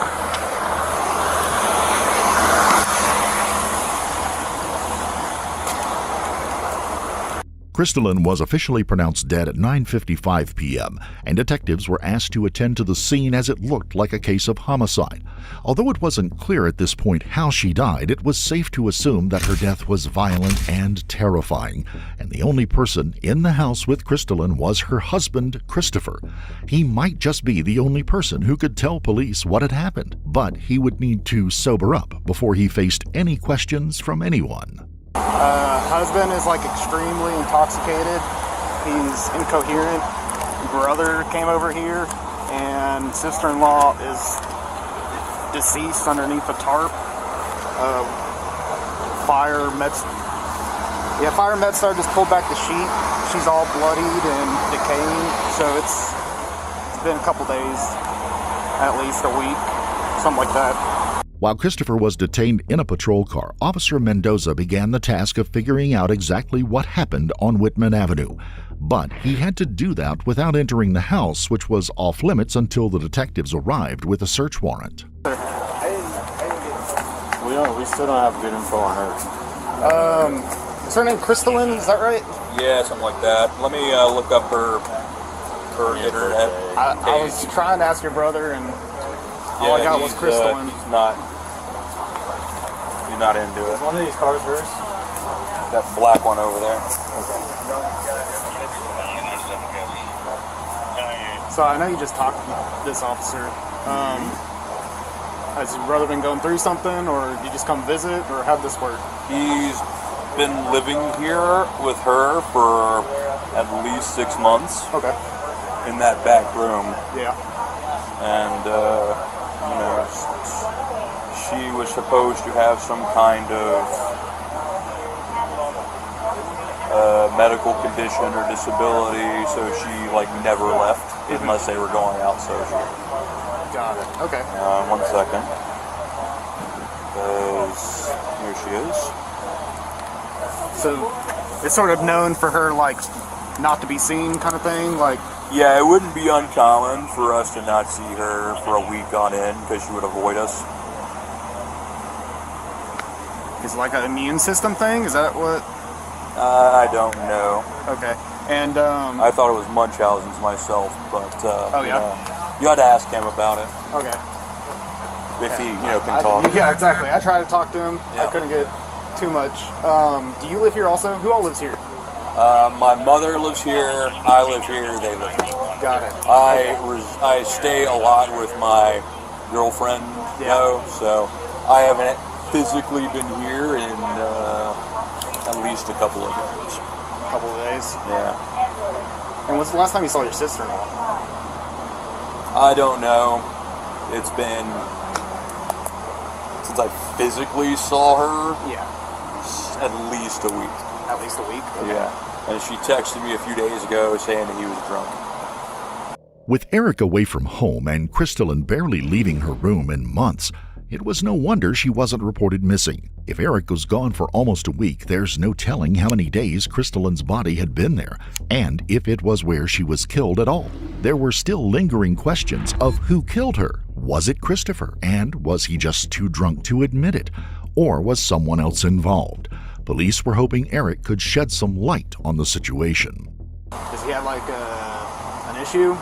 Crystalline was officially pronounced dead at 9:55 p.m., and detectives were asked to attend to the scene as it looked like a case of homicide. Although it wasn't clear at this point how she died, it was safe to assume that her death was violent and terrifying, and the only person in the house with Crystalline was her husband, Christopher. He might just be the only person who could tell police what had happened, but he would need to sober up before he faced any questions from anyone. Husband is like extremely intoxicated. He's incoherent. Brother came over here, and sister-in-law is deceased underneath a tarp. Fire med star just pulled back the sheet. She's all bloodied and decaying, so it's been a couple days, at least a week, something like that. While Christopher was detained in a patrol car, Officer Mendoza began the task of figuring out exactly what happened on Whitman Avenue. But he had to do that without entering the house, which was off limits until the detectives arrived with a search warrant. We still don't have good info on her. Is her name Crystalline? Is that right? Yeah, something like that. Let me look up her internet. I was trying to ask your brother, and all I got was Crystalline. He's not into it. Is one of these cars hers? That black one over there. Okay. So I know you just talked to this officer. Has your brother been going through something, or did you just come visit, or how'd this work? He's been living here with her for at least 6 months. Okay. In that back room. Yeah. And, she was supposed to have some kind of medical condition or disability, so she never left unless they were going out social. Got it. Okay. 1 second. Here she is. So it's sort of known for her not to be seen kind of thing, Yeah, it wouldn't be uncommon for us to not see her for a week on end because she would avoid us. Is it like an immune system thing? Is that what? I don't know. Okay. And I thought it was Munchausen's myself, but you had to ask him about it. Okay. If he, can talk. Yeah, exactly. I tried to talk to him. Yeah. I couldn't get too much. Do you live here also? Who all lives here? My mother lives here. I live here. They live here. Got it. I stay a lot with my girlfriend, so I haven't physically been here in at least a couple of days. A couple of days? Yeah. And when's the last time you saw your sister-in-law? I don't know. It's been since I physically saw her. Yeah. At least a week. At least a week? Okay. Yeah. And she texted me a few days ago saying that he was drunk. With Eric away from home and Crystalline barely leaving her room in months, it was no wonder she wasn't reported missing. If Eric was gone for almost a week, there's no telling how many days Crystalline's body had been there, and if it was where she was killed at all. There were still lingering questions of who killed her. Was it Christopher, and was he just too drunk to admit it? Or was someone else involved? Police were hoping Eric could shed some light on the situation. Does he have an issue?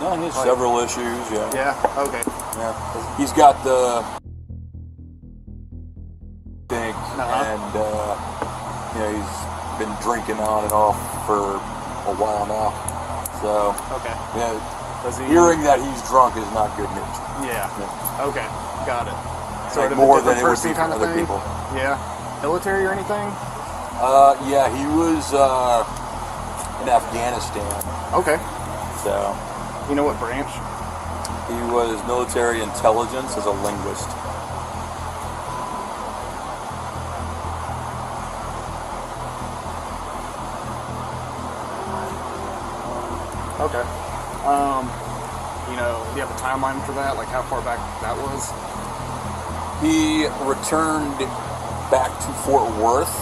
No, he has several issues, yeah. Yeah, okay. Yeah. He's got the thing, and he's been drinking on and off for a while now. So, yeah, hearing that he's drunk is not good news. Yeah. Okay, got it. Sort of more than it would be for other people. Yeah. Military or anything? Yeah, he was in Afghanistan. Okay. So. You know what branch? He was military intelligence as a linguist. Okay. You know, do you have a timeline for that? Like how far back that was? He returned back to Fort Worth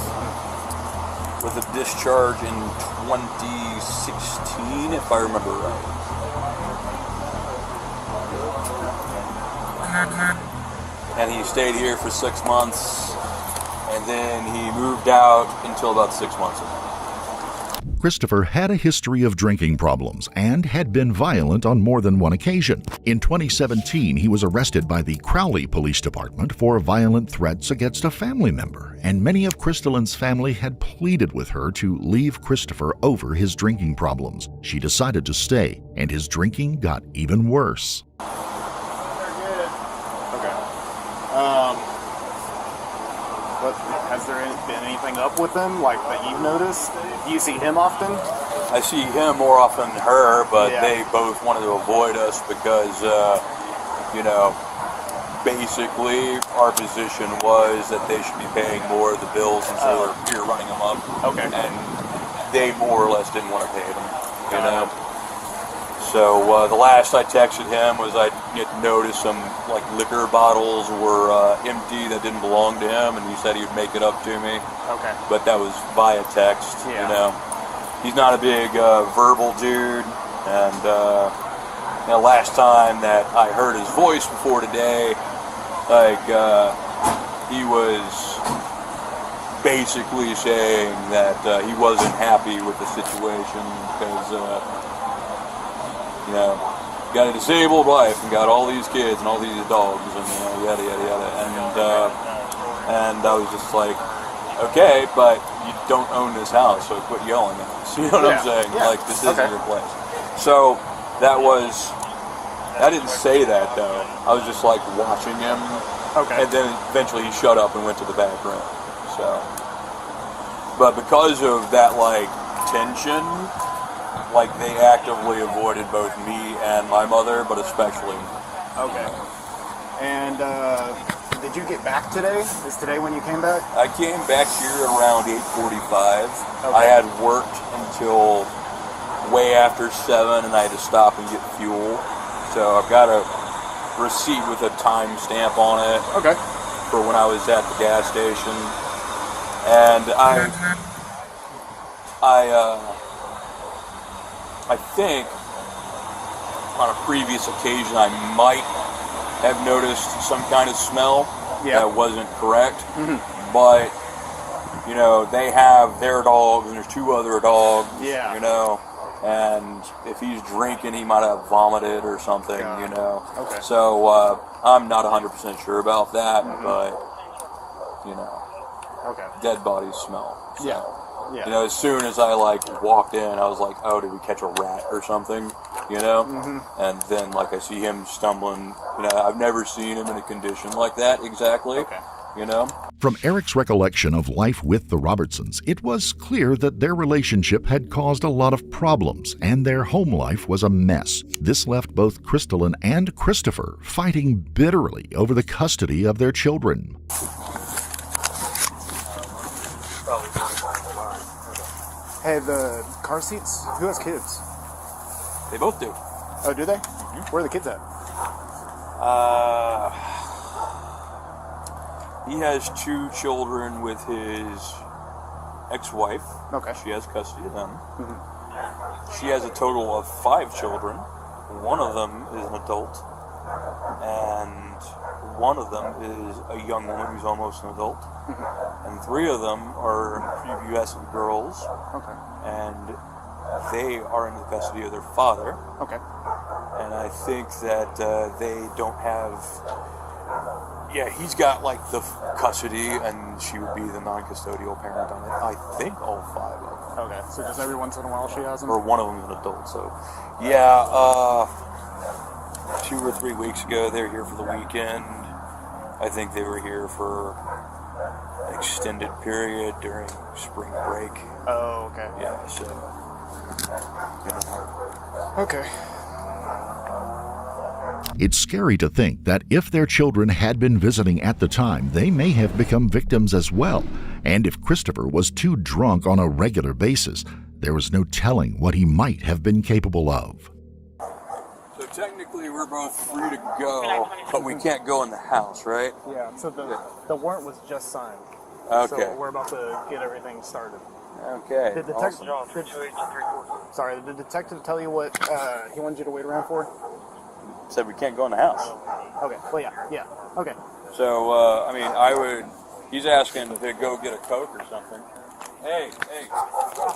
with a discharge in 2016, if I remember right. And he stayed here for 6 months, and then he moved out until about 6 months ago. Christopher had a history of drinking problems and had been violent on more than one occasion. In 2017, he was arrested by the Crowley Police Department for violent threats against a family member, and many of Crystalline's family had pleaded with her to leave Christopher over his drinking problems. She decided to stay, and his drinking got even worse. But has there been anything up with him, like that you've noticed? Do you see him often? I see him more often than her, but they both wanted to avoid us because, you know, basically our position was that they should be paying more of the bills, and so we're running them up. Okay. And they more or less didn't want to pay them, you know. So the last I texted him was I noticed some like liquor bottles were empty that didn't belong to him, and he said he would make it up to me. Okay. But that was via text, you know. He's not a big verbal dude, and you know, last time that I heard his voice before today, like he was basically saying that he wasn't happy with the situation because. You know, got a disabled wife and got all these kids and all these dogs and yada yada yada, and I was just like, okay, but you don't own this house, so quit yelling at us. You know what I'm saying? Like this isn't your place. So that was. I didn't say that though. I was just like watching him, and then eventually he shut up and went to the back room. So, but because of that like tension. Like they actively avoided both me and my mother, but especially. Okay. And did you get back today? Is today when you came back? I came back here around 8:45. I had worked until way after 7, and I had to stop and get fuel. So I've got a receipt with a time stamp on it. Okay. For when I was at the gas station, and I think on a previous occasion I might have noticed some kind of smell that wasn't correct. But, you know, they have their dogs and there's 2 other dogs, you know, and if he's drinking he might have vomited or something, you know. Okay. So I'm not 100% sure about that, but, you know, dead bodies smell. So. You know, as soon as I like walked in, I was like, "Oh, did we catch a rat or something?" You know, and then like I see him stumbling. You know, I've never seen him in a condition like that exactly. You know. From Eric's recollection of life with the Robertsons, it was clear that their relationship had caused a lot of problems, and their home life was a mess. This left both Crystalline and Christopher fighting bitterly over the custody of their children. Hey, the car seats, who has kids? They both do. Oh, do they? Where are the kids at? He has 2 children with his ex-wife. Okay. She has custody of them. She has a total of 5 children. One of them is an adult, and one of them is a young woman who's almost an adult, and 3 of them are prepubescent girls. Okay. And they are in the custody of their father. Okay. And I think that they don't have. Yeah, he's got like the custody, and she would be the non-custodial parent on it. I think all 5 of them. Okay, so just every once in a while she has them? Or one of them is an adult, so. Yeah, 2 or 3 weeks ago, they were here for the weekend. I think they were here for like extended period during spring break. Oh, okay. Yeah, so. Okay. It's scary to think that if their children had been visiting at the time, they may have become victims as well. And if Christopher was too drunk on a regular basis, there was no telling what he might have been capable of. So technically we're both free to go, but we can't go in the house, right? Yeah, so the warrant was just signed. Okay. So we're about to get everything started. Okay, Did the Sorry, did the detective tell you what he wanted you to wait around for? Said we can't go in the house. Okay, well, yeah, okay. So, he's asking to go get a Coke or something. Hey,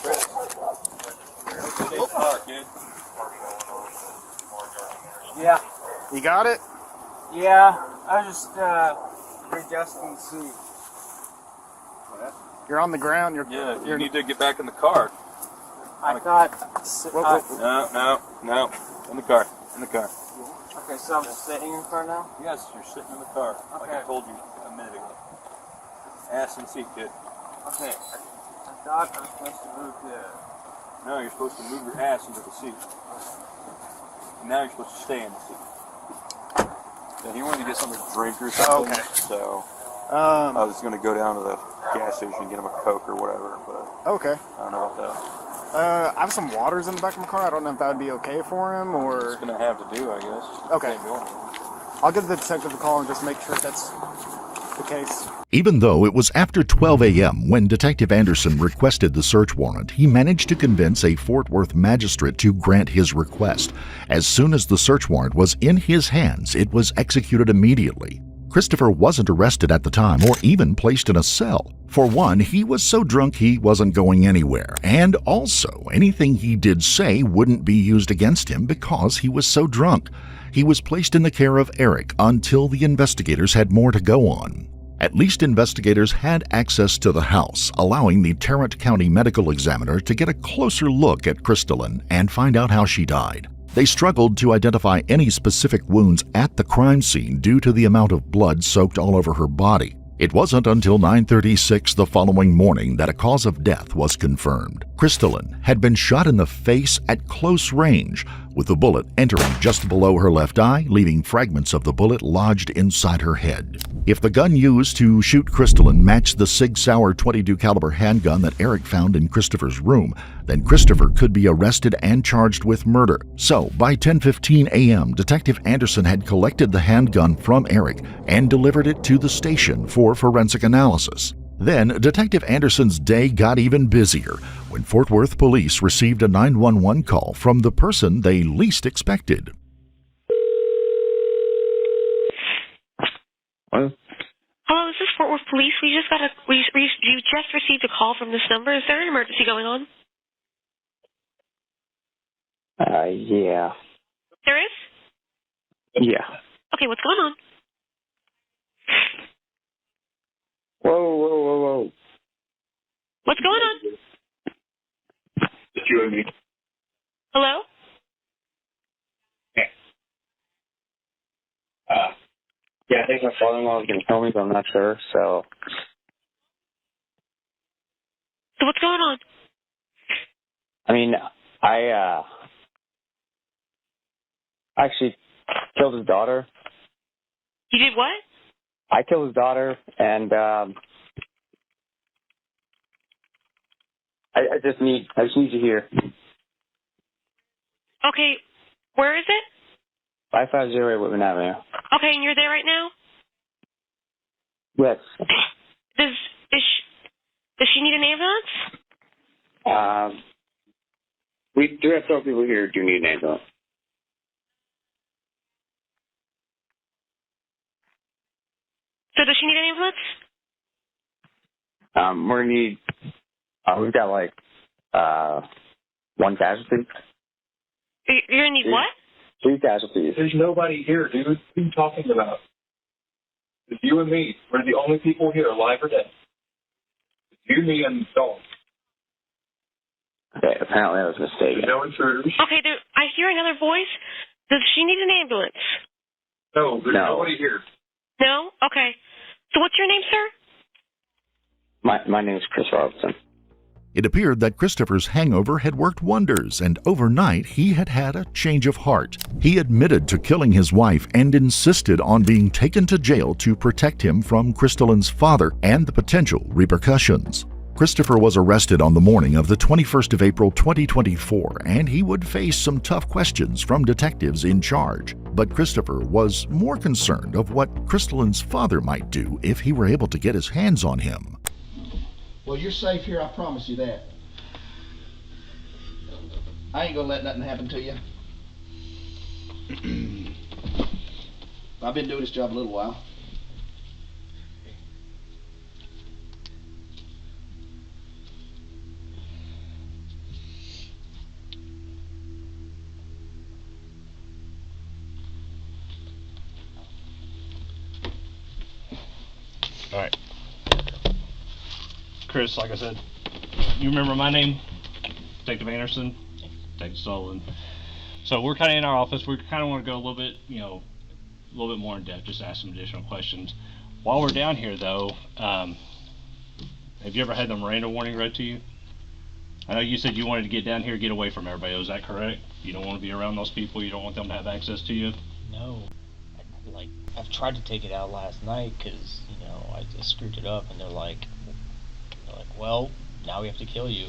Chris. Stay car, kid. Yeah. You got it? Yeah, I was just readjusting the seat. You're on the ground. You need to get back in the car. I thought... No. In the car. Okay, so I'm just sitting in the car now? Yes, you're sitting in the car, like I told you a minute ago. Ass in the seat, kid. Okay, I thought I was supposed to move the... No, you're supposed to move your ass into the seat. And now you're supposed to stay in the seat. Yeah, he wanted to get something to drink or something, so I was going to go down to the gas station and get him a Coke or whatever, but okay. I don't know about that. I have some waters in the back of my car. I don't know if that would be okay for him, or... It's going to have to do, I guess. Okay. I'll give the detective a call and just make sure that's the case. Even though it was after 12 a.m. when Detective Anderson requested the search warrant, he managed to convince a Fort Worth magistrate to grant his request. As soon as the search warrant was in his hands, it was executed immediately. Christopher wasn't arrested at the time or even placed in a cell. For one, he was so drunk he wasn't going anywhere, and also anything he did say wouldn't be used against him because he was so drunk. He was placed in the care of Eric until the investigators had more to go on. At least investigators had access to the house, allowing the Tarrant County medical examiner to get a closer look at Crystalline and find out how she died. They struggled to identify any specific wounds at the crime scene due to the amount of blood soaked all over her body. It wasn't until 9:36 the following morning that a cause of death was confirmed. Crystalline had been shot in the face at close range, with the bullet entering just below her left eye, leaving fragments of the bullet lodged inside her head. If the gun used to shoot Crystalline matched the Sig Sauer .22 caliber handgun that Eric found in Christopher's room, then Christopher could be arrested and charged with murder. So, by 10:15 a.m., Detective Anderson had collected the handgun from Eric and delivered it to the station for forensic analysis. Then, Detective Anderson's day got even busier when Fort Worth police received a 911 call from the person they least expected. Hello, this is Fort Worth Police. You just received a call from this number. Is there an emergency going on? Yeah. There is? Yeah. Okay, what's going on? Whoa. What's going on? It's you and me. Hello? Yeah, I think my father-in-law was going to tell me, but I'm not sure, so... So what's going on? I mean, I actually killed his daughter. You did what? I killed his daughter, and I just need you here. Okay, where is it? 550 Whitman Avenue. Okay, and you're there right now? Yes. Does she need an ambulance? We do have several people here who do need an ambulance. So does she need an ambulance? We're gonna need. We've got like one casualty. You're gonna need what? 3 casualties. There's nobody here, dude. What are you talking about? It's you and me. We're the only people here, alive or dead. It's you, me, and the dog. Okay, apparently I was mistaken. There's no intruders. Okay, I hear another voice. Does she need an ambulance? No, there's nobody here. No? Okay. So what's your name, sir? My name is Chris Robinson. It appeared that Christopher's hangover had worked wonders, and overnight he had had a change of heart. He admitted to killing his wife and insisted on being taken to jail to protect him from Crystalline's father and the potential repercussions. Christopher was arrested on the morning of the 21st of April 2024, and he would face some tough questions from detectives in charge. But Christopher was more concerned of what Crystalline's father might do if he were able to get his hands on him. Well, you're safe here, I promise you that. I ain't gonna let nothing happen to you. I've been doing this job a little while. All right. Chris, like I said, you remember my name? Detective Anderson, Detective Sullivan. So we're kind of in our office. We kind of want to go a little bit, a little bit more in depth, just ask some additional questions. While we're down here, though, have you ever had the Miranda warning read to you? I know you said you wanted to get down here, get away from everybody. Is that correct? You don't want to be around those people. You don't want them to have access to you. No, I've tried to take it out last night because I just screwed it up, and they're like, well, now we have to kill you.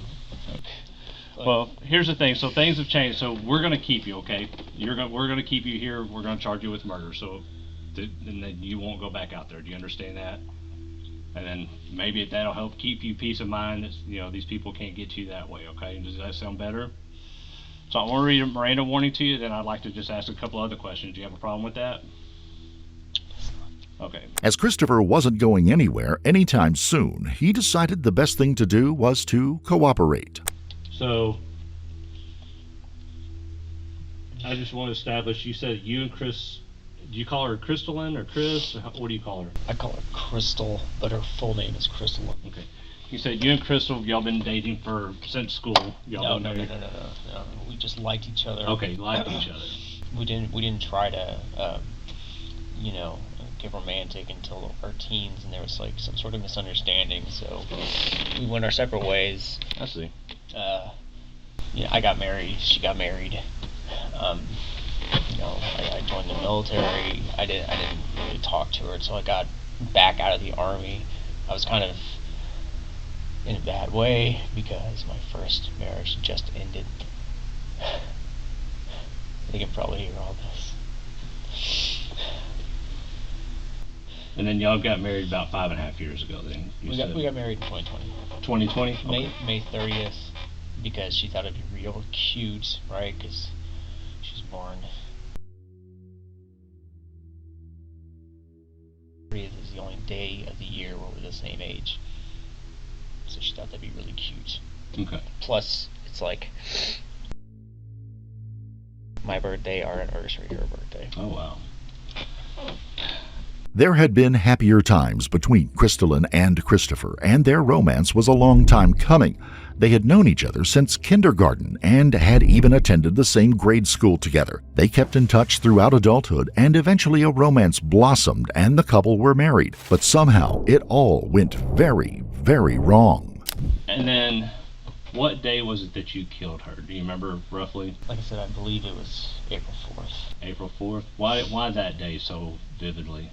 Well, here's the thing. So things have changed. So we're going to keep you, okay? We're going to keep you here. We're going to charge you with murder. So, and then you won't go back out there. Do you understand that? And then maybe that'll help keep you peace of mind that these people can't get to you that way, okay? Does that sound better? So I want to read a Miranda warning to you. Then I'd like to just ask a couple other questions. Do you have a problem with that? Okay. As Christopher wasn't going anywhere anytime soon, he decided the best thing to do was to cooperate. So, I just want to establish, you said you and Chris, do you call her Crystalline or Chris? Or what do you call her? I call her Crystal, but her full name is Crystalline. Okay. You said you and Crystal, y'all been dating since school. No. We just liked each other. Okay, liked each other. We didn't try to, get romantic until our teens, and there was some sort of misunderstanding, so we went our separate ways. I see. I got married, she got married. I joined the military. I didn't really talk to her, so I got back out of the Army. I was kind of in a bad way because my first marriage just ended. You can probably hear all this. And then y'all got married about 5.5 years ago then? We got married in 2020. 2020? Okay. May 30th, because she thought it'd be real cute, right? Because she was born. 30th is the only day of the year where we're the same age. So she thought that'd be really cute. Okay. Plus, it's my birthday, our anniversary, her birthday. Oh, wow. There had been happier times between Crystalline and Christopher, and their romance was a long time coming. They had known each other since kindergarten and had even attended the same grade school together. They kept in touch throughout adulthood, and eventually a romance blossomed and the couple were married. But somehow it all went very, very wrong. And then, what day was it that you killed her? Do you remember roughly? Like I said, I believe it was April 4th. April 4th? Why that day so vividly?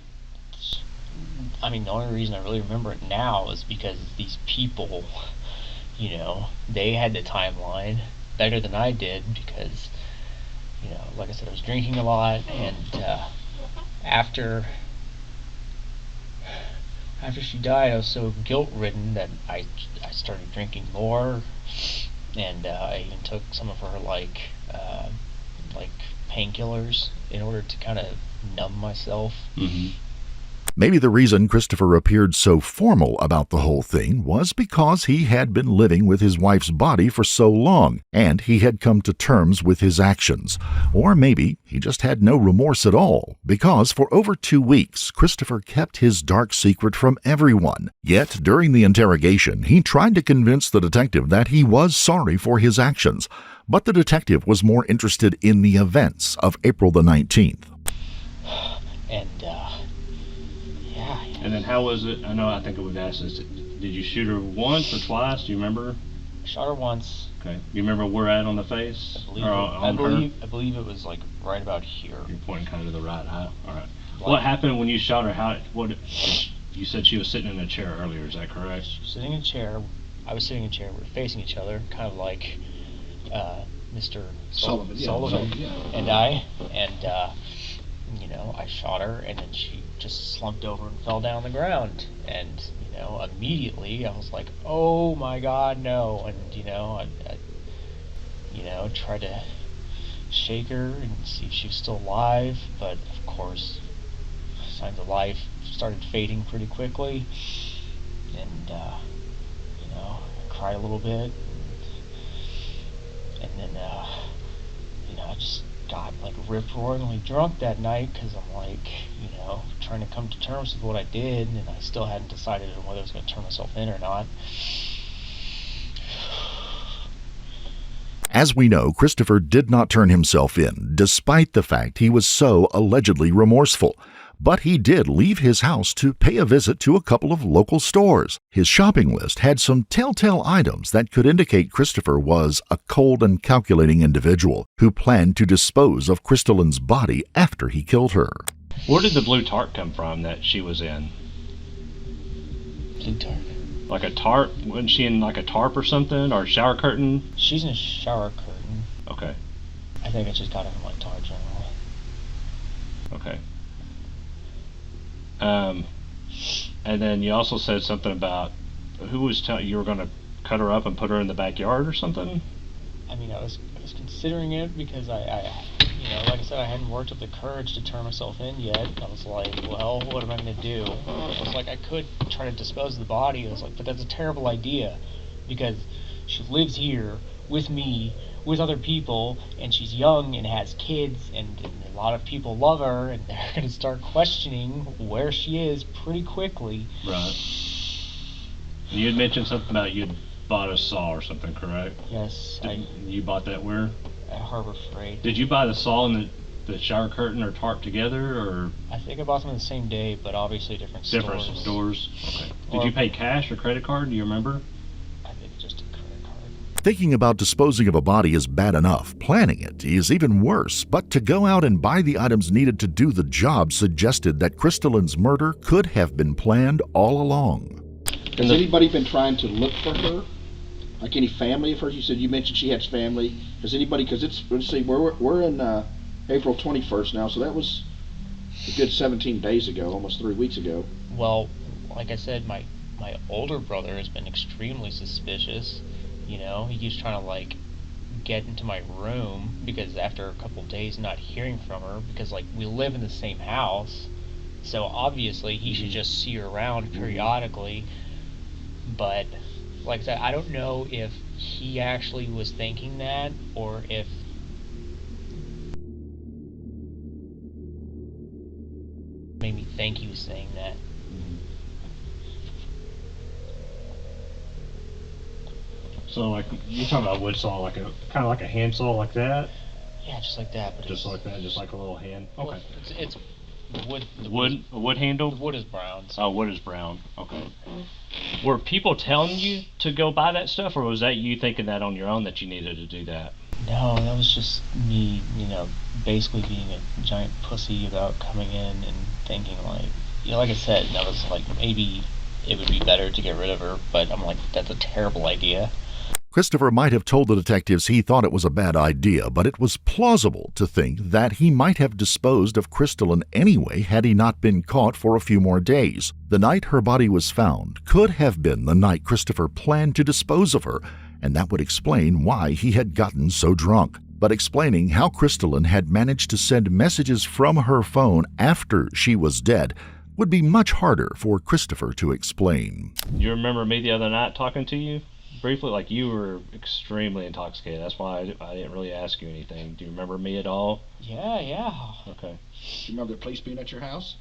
The only reason I really remember it now is because these people, they had the timeline better than I did because, like I said, I was drinking a lot, and after she died, I was so guilt-ridden that I started drinking more, and I even took some of her painkillers in order to kind of numb myself. Mm-hmm. Maybe the reason Christopher appeared so formal about the whole thing was because he had been living with his wife's body for so long, and he had come to terms with his actions. Or maybe he just had no remorse at all, because for over 2 weeks, Christopher kept his dark secret from everyone. Yet, during the interrogation, he tried to convince the detective that he was sorry for his actions. But the detective was more interested in the events of April the 19th. And then how was it? I think we've asked this. Did Did you shoot her once or twice? Do you remember? I shot her once. Okay. Do you remember where at on the face? I believe it was like right about here. You're pointing kind of to the right eye. All right. What happened when you shot her? You said she was sitting in a chair earlier. Is that correct? She was sitting in a chair. I was sitting in a chair. We were facing each other, kind of like Mr. Sullivan and I. And you know, I shot her, and then she just slumped over and fell down on the ground. And you know, immediately I was like, "Oh my God, no!" And you know, I tried to shake her and see if she was still alive, but of course, signs of life started fading pretty quickly. And you know, I cried a little bit, and then you know, I just got like rip-roaringly drunk that night because I'm like, you know, trying to come to terms with what I did, and I still hadn't decided on whether I was going to turn myself in or not. As we know, Christopher did not turn himself in, despite the fact he was so allegedly remorseful. But he did leave his house to pay a visit to a couple of local stores. His shopping list had some telltale items that could indicate Christopher was a cold and calculating individual who planned to dispose of Crystalline's body after he killed her. Where did the blue tarp come from that she was in? Blue tarp? Like a tarp? Wasn't she in like a tarp or something? Or a shower curtain? She's in a shower curtain. Okay. I think I just got it from like Dollar General. Okay. And then you also said something about who was telling you were going to cut her up and put her in the backyard or something? I mean, I was considering it because I you know, like I said, I hadn't worked up the courage to turn myself in yet. I was like, well, what am I going to do? I was like, I could try to dispose of the body. I was like, but that's a terrible idea because she lives here with me, with other people, and she's young and has kids, and a lot of people love her, and they're going to start questioning where she is pretty quickly. Right. You had mentioned something about you'd bought a saw or something, correct? Yes. You bought that where? At Harbor Freight. Did you buy the saw and the shower curtain or tarp together, or? I think I bought them the same day, but obviously different stores. Different stores. Okay. Did you pay cash or credit card? Do you remember? I think just a credit card. Thinking about disposing of a body is bad enough. Planning it is even worse. But to go out and buy the items needed to do the job suggested that Crystalline's murder could have been planned all along. Has anybody been trying to look for her? Like any family of hers? You mentioned she has family. Has anybody? Because let's see, we're in April 21st now, so that was a good 17 days ago, almost 3 weeks ago. Well, like I said, my older brother has been extremely suspicious. You know, he keeps trying to like get into my room because after a couple of days not hearing from her, because like we live in the same house, so obviously he should just see her around periodically. But like I said, I don't know if he actually was thinking that or if made me think he was saying that. So like you're talking about a wood saw, like a kind of like a hand saw like that? Yeah, just like that. But just like that, just like a little hand. Okay. Well, it's wood. A wood handle? The wood is brown. So. Oh, wood is brown. Okay. Were people telling you to go buy that stuff, or was that you thinking that on your own that you needed to do that? No, that was just me, you know, basically being a giant pussy about coming in and thinking like, you know, like I said, that was like maybe it would be better to get rid of her, but I'm like, that's a terrible idea. Christopher might have told the detectives he thought it was a bad idea, but it was plausible to think that he might have disposed of Crystalline anyway had he not been caught for a few more days. The night her body was found could have been the night Christopher planned to dispose of her, and that would explain why he had gotten so drunk. But explaining how Crystalline had managed to send messages from her phone after she was dead would be much harder for Christopher to explain. You remember me the other night talking to you? Briefly, like you were extremely intoxicated. That's why I didn't really ask you anything. Do you remember me at all? Yeah. Okay. Do you remember the police being at your house?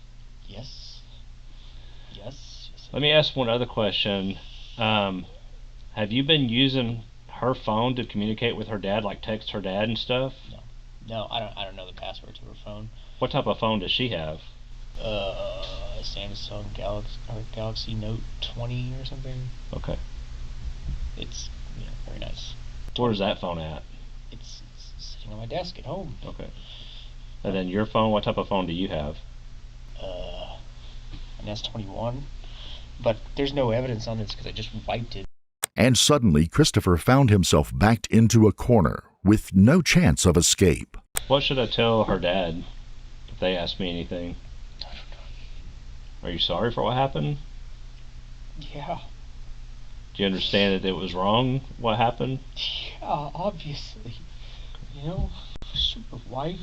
Yes. Let me ask one other question. Have you been using her phone to communicate with her dad, like text her dad and stuff? No, I don't know the password to her phone. What type of phone does she have? Samsung Galaxy Note 20 or something. Okay. It's very nice. Where's that phone at? It's sitting on my desk at home. Okay. And then your phone, what type of phone do you have? An S21. But there's no evidence on this because I just wiped it. And suddenly, Christopher found himself backed into a corner with no chance of escape. What should I tell her dad if they ask me anything? I don't know. Are you sorry for what happened? Yeah. Do you understand that it was wrong, what happened? Yeah, obviously. Super wife.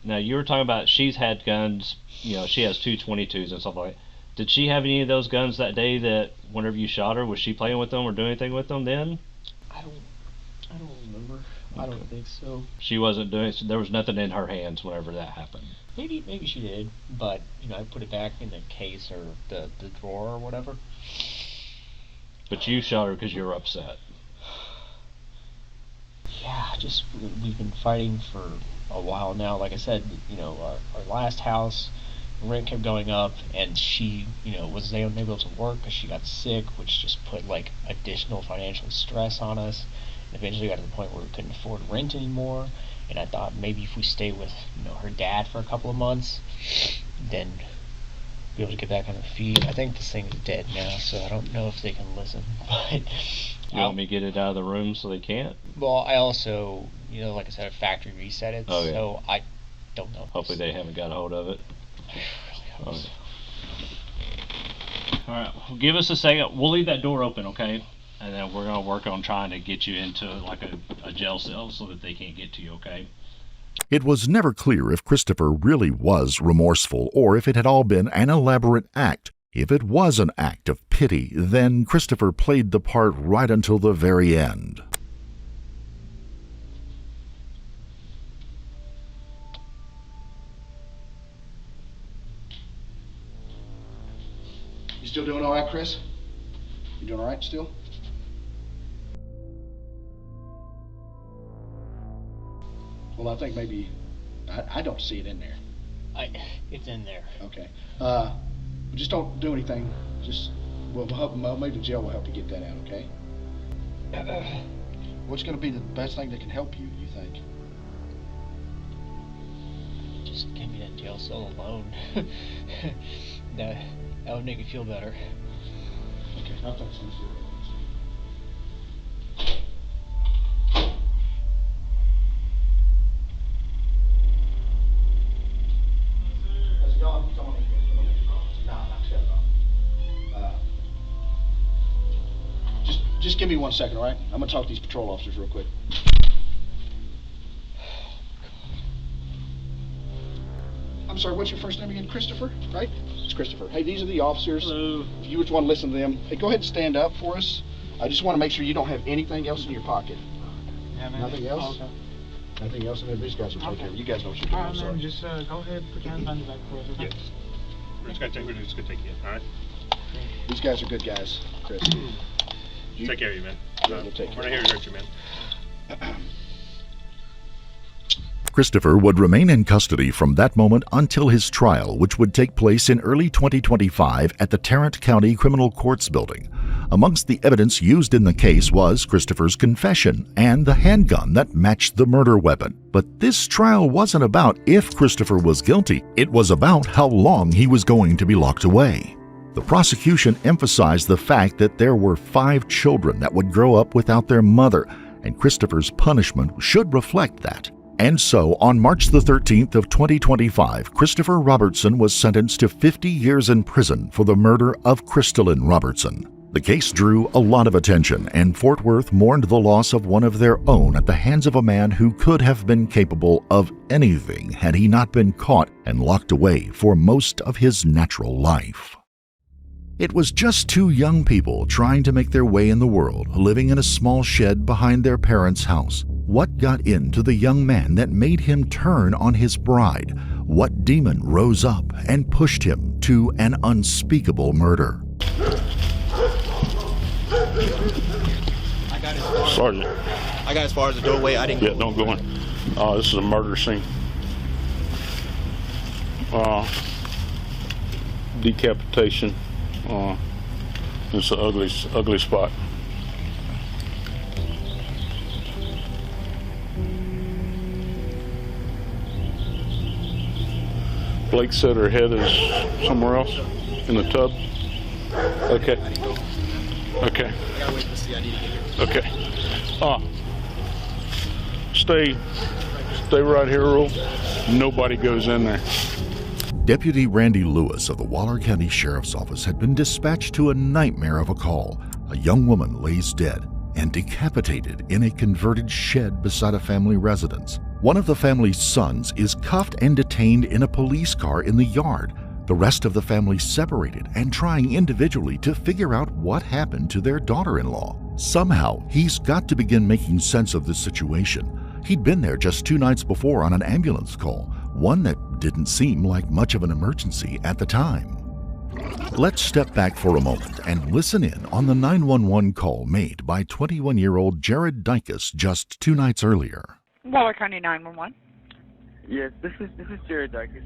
Now, you were talking about she's had guns, she has 222s and stuff like that. Did she have any of those guns that day that whenever you shot her, was she playing with them or doing anything with them then? I don't remember. Okay. I don't think so. She wasn't doing, so there was nothing in her hands whenever that happened. Maybe she did, but I put it back in the case or the drawer or whatever. But you shot her because you were upset. Yeah, just we've been fighting for a while now. Like I said, our last house, rent kept going up, and she, was unable to work because she got sick, which just put additional financial stress on us. And eventually got to the point where we couldn't afford rent anymore. And I thought maybe if we stay with, her dad for a couple of months, then be able to get back on her feet. I think this thing is dead now, so I don't know if they can listen. But you want me to get it out of the room so they can't? Well, I also, like I said, a factory reset it, okay. So I don't know. Hopefully they haven't got a hold of it. I really hope so. All right, well, give us a second. We'll leave that door open, okay? And then we're going to work on trying to get you into a jail cell so that they can't get to you, okay? It was never clear if Christopher really was remorseful or if it had all been an elaborate act. If it was an act of pity, then Christopher played the part right until the very end. You still doing all right, Chris? You doing all right still? Well, I think maybe I don't see it in there. It's in there. Okay. Just don't do anything. Just we'll help. Maybe the jail will help you get that out. Okay. What's going to be the best thing that can help you? You think? Just give me that jail cell alone. that would make me feel better. Okay. I'll talk to you. Just give me 1 second, all right? I'm going to talk to these patrol officers real quick. I'm sorry, what's your first name again? Christopher, right? It's Christopher. Hey, these are the officers. Hello. If you just want to listen to them, hey, go ahead and stand up for us. I just want to make sure you don't have anything else in your pocket. Yeah, man. Nothing else? Oh, okay. Nothing else in there? These guys will take care of it. You guys know what you're doing. I'm sorry. Just go ahead, put your hands on your back for us, okay? Yes. We're just gonna take you, all right? These guys are good guys, Chris. Take care of you, man. We'll take we're not here to hurt you, man. Christopher would remain in custody from that moment until his trial, which would take place in early 2025 at the Tarrant County Criminal Courts Building. Amongst the evidence used in the case was Christopher's confession and the handgun that matched the murder weapon. But this trial wasn't about if Christopher was guilty. It was about how long he was going to be locked away. The prosecution emphasized the fact that there were 5 children that would grow up without their mother, and Christopher's punishment should reflect that. And so, on March the 13th of 2025, Christopher Robertson was sentenced to 50 years in prison for the murder of Crystalline Robertson. The case drew a lot of attention, and Fort Worth mourned the loss of one of their own at the hands of a man who could have been capable of anything had he not been caught and locked away for most of his natural life. It was just 2 young people trying to make their way in the world, living in a small shed behind their parents' house. What got into the young man that made him turn on his bride? What demon rose up and pushed him to an unspeakable murder? Sergeant. I got as far as the doorway. I didn't. Yeah, don't go in. This is a murder scene. Decapitation. It's an ugly spot. Blake said her head is somewhere else in the tub. Okay. Okay. Okay. Stay right here, Earl. Nobody goes in there. Deputy Randy Lewis of the Waller County Sheriff's Office had been dispatched to a nightmare of a call. A young woman lays dead and decapitated in a converted shed beside a family residence. One of the family's sons is cuffed and detained in a police car in the yard. The rest of the family separated and trying individually to figure out what happened to their daughter-in-law. Somehow, he's got to begin making sense of this situation. He'd been there just 2 nights before on an ambulance call, one that didn't seem like much of an emergency at the time. Let's step back for a moment and listen in on the 911 call made by 21-year-old Jared Dykus just 2 nights earlier. Waller County 911. Yes, this is Jared Dykus.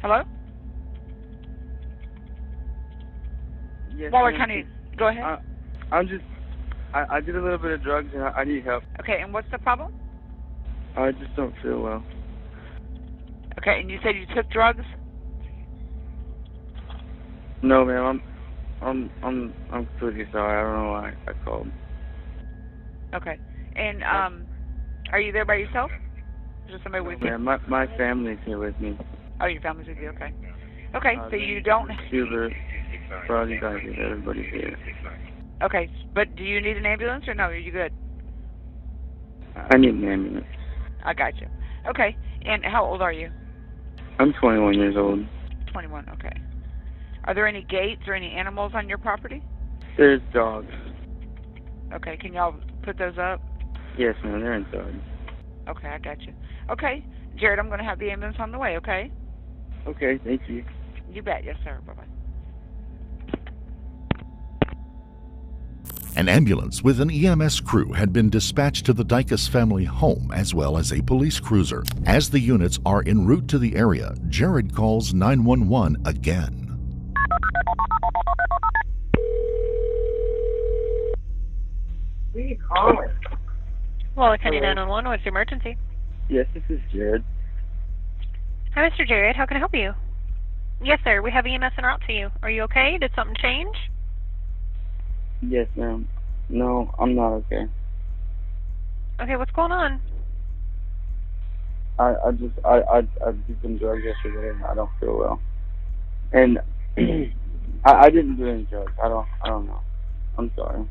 Hello? Yes, Waller County, go ahead. I did a little bit of drugs and I need help. Okay, and what's the problem? I just don't feel well. Okay, and you said you took drugs? No, ma'am. I'm completely sorry. I don't know why I called. Okay, and are you there by yourself? Is there somebody with you? Yeah, my family's here with me. Oh, your family's with you. Okay. Okay, so you don't. Hubert, Brody, everybody's here. Okay, but do you need an ambulance or no? Are you good? I need an ambulance. I got you. Okay, and how old are you? I'm 21 years old. 21. Okay. Are there any gates or any animals on your property? There's dogs. Okay, can y'all put those up? Yes, ma'am. They're inside. Okay, I got you. Okay, Jared, I'm going to have the ambulance on the way, okay? Okay, thank you. You bet. Yes, sir. Bye-bye. An ambulance with an EMS crew had been dispatched to the Dykus family home as well as a police cruiser. As the units are en route to the area, Jared calls 911 again. Who are you calling? Waller County 911, what's your emergency? Yes, this is Jared. Hi, Mr. Jared. How can I help you? Yes, sir. We have EMS en route to you. Are you okay? Did something change? Yes, ma'am. No, I'm not okay. Okay, what's going on? I did some drugs yesterday and I don't feel well. And I didn't do any drugs. I don't know. I'm sorry.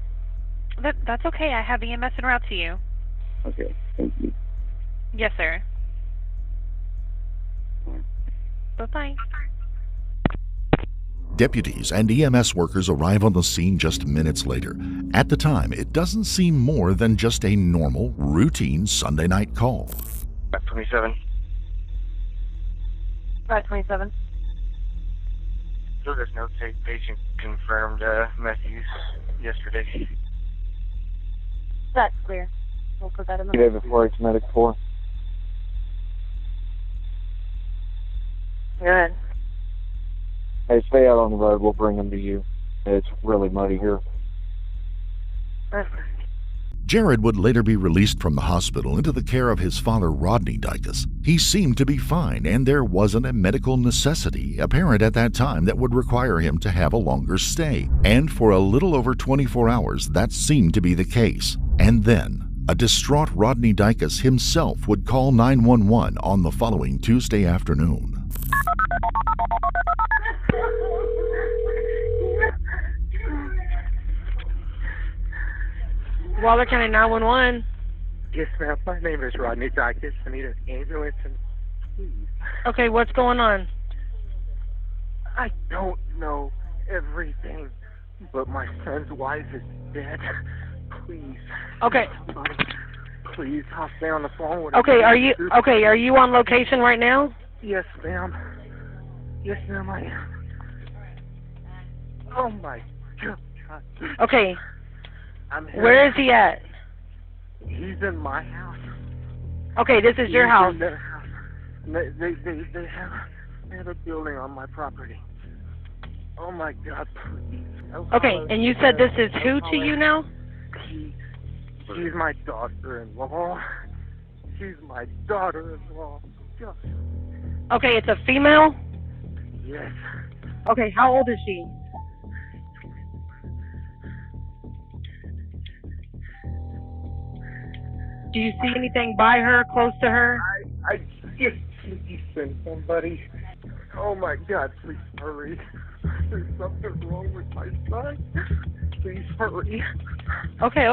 That's okay. I have EMS en route to you. Okay, thank you. Yes, sir. Bye-bye. Deputies and EMS workers arrive on the scene just minutes later. At the time, it doesn't seem more than just a normal, routine Sunday night call. 27. 527. So there's no patient confirmed messages yesterday. That's clear. We'll put that in the... Day before it's medic 4. Go ahead. Hey, stay out on the road. We'll bring them to you. It's really muddy here. Jared would later be released from the hospital into the care of his father, Rodney Dykus. He seemed to be fine, and there wasn't a medical necessity apparent at that time that would require him to have a longer stay. And for a little over 24 hours, that seemed to be the case. And then, a distraught Rodney Dykus himself would call 911 on the following Tuesday afternoon. Waller County 911. Yes, ma'am. My name is Rodney Dykus. I need an ambulance, and please. Okay, what's going on? I don't know everything, but my son's wife is dead. Please. Okay. Please, I'll stay on the phone with Okay, are you on location right now? Yes, ma'am. Yes, ma'am, I am. Oh my God. Okay. I'm here. Where is he at? He's in my house. Okay, this is your He's house. in their house. They have a building on my property. Oh my God, please. Okay, and you said this is who to you now? She's my daughter-in-law. She's my daughter-in-law. Just, Okay, it's a female? yes. Okay, how old is she? Do you see anything by her, close to her? I just need you send somebody. Oh my God, please hurry. There's something wrong with my son. Please hurry. Okay.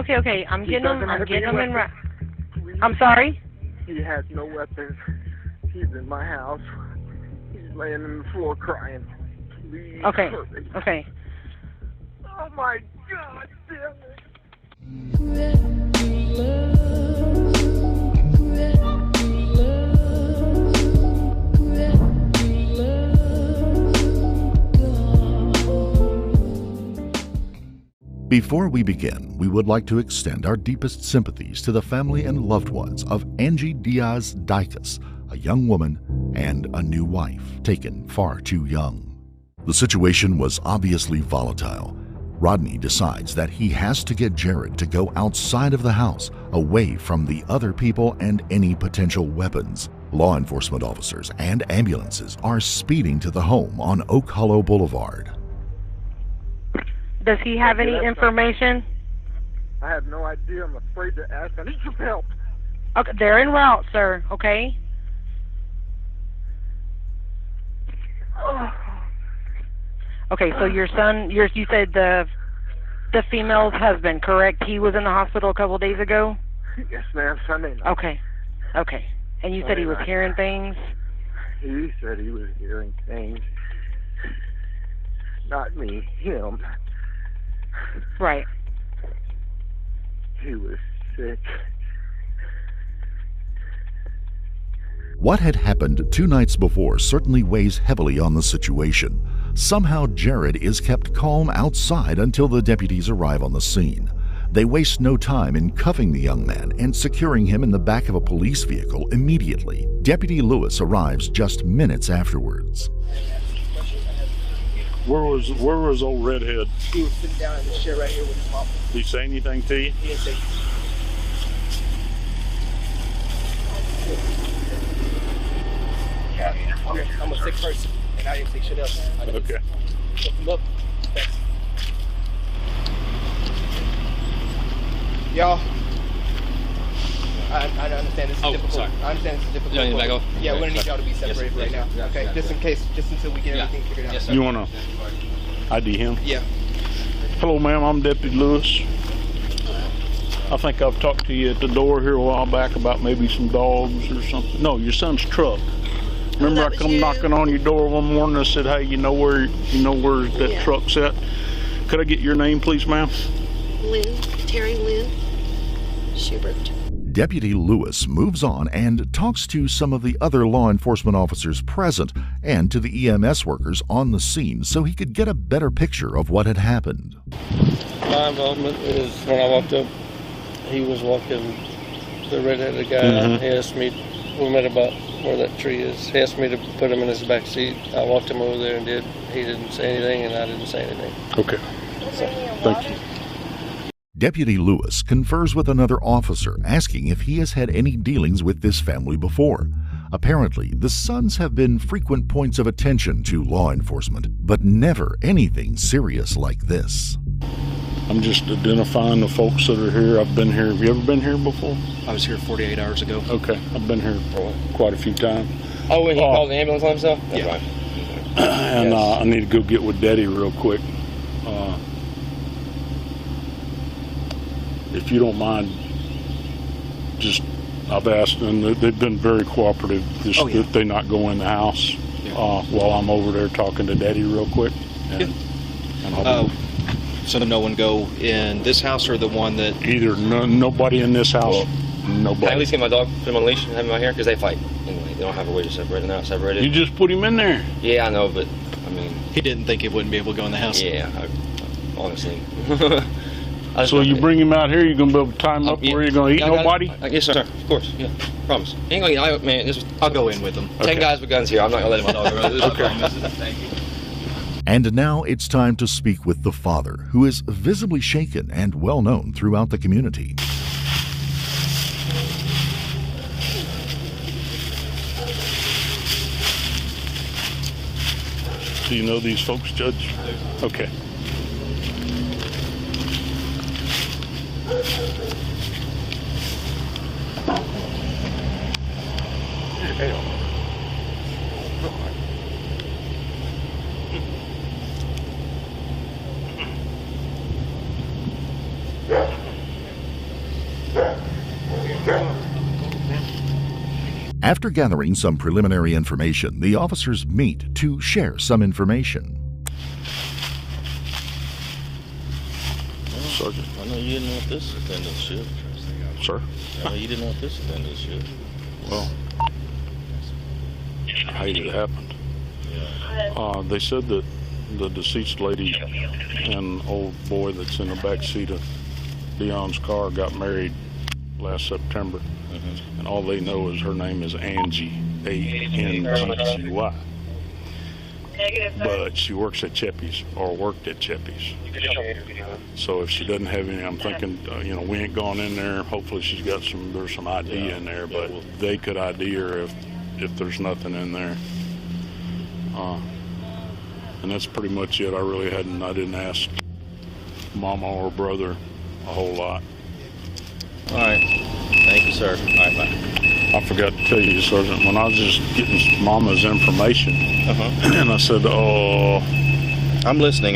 I'm He getting them. doesn't I'm have getting any them in. weapons. Please. I'm sorry. He has no weapons. He's in my house. He's laying on the floor crying. Please Okay. hurry. Okay. Oh my God, damn it. Before we begin, we would like to extend our deepest sympathies to the family and loved ones of Angie Diaz-Dicas, a young woman and a new wife taken far too young. The situation was obviously volatile. Rodney decides that he has to get Jared to go outside of the house, away from the other people and any potential weapons. Law enforcement officers and ambulances are speeding to the home on Oak Hollow Boulevard. Does he have any information? I have no idea. I'm afraid to ask. I need some help. Okay, they're en route, sir. Okay. Okay, so your son, you said the female's husband, correct? He was in the hospital a couple days ago? Yes, ma'am. Sunday night. Okay. And you said he was hearing things? He said he was hearing things. Not me, him. Right. He was sick. What had happened 2 nights before certainly weighs heavily on the situation. Somehow Jared is kept calm outside until the deputies arrive on the scene. They waste no time in cuffing the young man and securing him in the back of a police vehicle immediately. Deputy Lewis arrives just minutes afterwards. Where was old redhead? He was sitting down in this chair right here with his mom. Did he say anything to you? He didn't say. Yeah, I'm a sick person, and I didn't say shit else. Okay. Look. Thanks. Y'all, I understand this is difficult. Sorry. I understand this is difficult. You want me to back off? Yeah, we're gonna need y'all to be separated right now. Okay, just in case, just until we get everything figured out. Yes, sir. You want to ID him? Yeah. Hello, ma'am. I'm Deputy Lewis. I think I've talked to you at the door here a while back about maybe some dogs or something. No, your son's truck. Remember I come knocking on your door one morning and I said, hey, you know where that truck's at? Could I get your name, please, ma'am? Terry Lynn Schubert. Deputy Lewis moves on and talks to some of the other law enforcement officers present and to the EMS workers on the scene so he could get a better picture of what had happened. My involvement is when I walked up, he was walking the red-headed guy. He asked me, we met about where that tree is. He asked me to put him in his back seat. I walked him over there and did. He didn't say anything and I didn't say anything. Okay. So, thank you. Deputy Lewis confers with another officer, asking if he has had any dealings with this family before. Apparently, the sons have been frequent points of attention to law enforcement, but never anything serious like this. I'm just identifying the folks that are here. I've been here. Have you ever been here before? I was here 48 hours ago. Okay. I've been here quite a few times. Oh, when he called the ambulance on himself? Yeah. Right. And I need to go get with Daddy real quick. If you don't mind, just I've asked, and they've been very cooperative. Just that they not go in the house while I'm over there talking to Daddy real quick. And So no one go in this house or the one that... Either nobody in this house. Nobody. Can I at least get my dog, put him on a leash and have him out here? Because they fight. Anyway, they don't have a way to separate them out. Separated. You just put him in there. Yeah, I know, but I mean... He didn't think he wouldn't be able to go in the house. Yeah. honestly. So you bring him out here, you're going to be able to tie him up where you're going to eat nobody? Yes, sir. Of course. Yeah. Promise. He ain't gonna eat. Man, I'll go in with him. Okay. 10 guys with guns here. I'm not going to let my dog run. Okay. Thank you. And now it's time to speak with the father, who is visibly shaken and well known throughout the community. Do you know these folks, Judge? Okay. After gathering some preliminary information, the officers meet to share some information. Sergeant, I know you didn't want this at the end of the shift. Sir? I know you didn't want this at the end of the shift. Well, I hate it happened. They said that the deceased lady and old boy that's in the back seat of Dion's car got married last September. And all they know is her name is Angie, A-N-G-G-Y. But she works at Cheppy's, or worked at Cheppy's. So if she doesn't have any, I'm thinking, we ain't gone in there. Hopefully there's some ID in there, but they could ID her if there's nothing in there. And that's pretty much it. I didn't ask Mama or brother a whole lot. All right. Thank you, sir. All right, bye. I forgot to tell you, Sergeant, when I was just getting Mama's information, and I said, "Oh, I'm listening.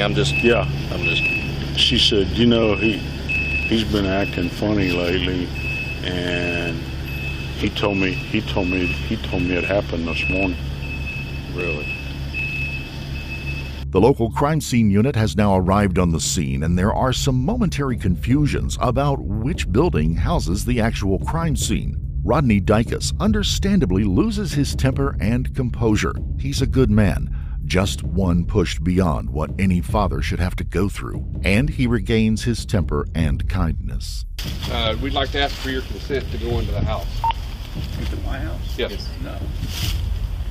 She said, he's been acting funny lately, and he told me it happened this morning." Really? The local crime scene unit has now arrived on the scene, and there are some momentary confusions about which building houses the actual crime scene. Rodney Dykus understandably loses his temper and composure. He's a good man, just one pushed beyond what any father should have to go through, and he regains his temper and kindness. We'd like to ask for your consent to go into the house. Into my house? Yes. No.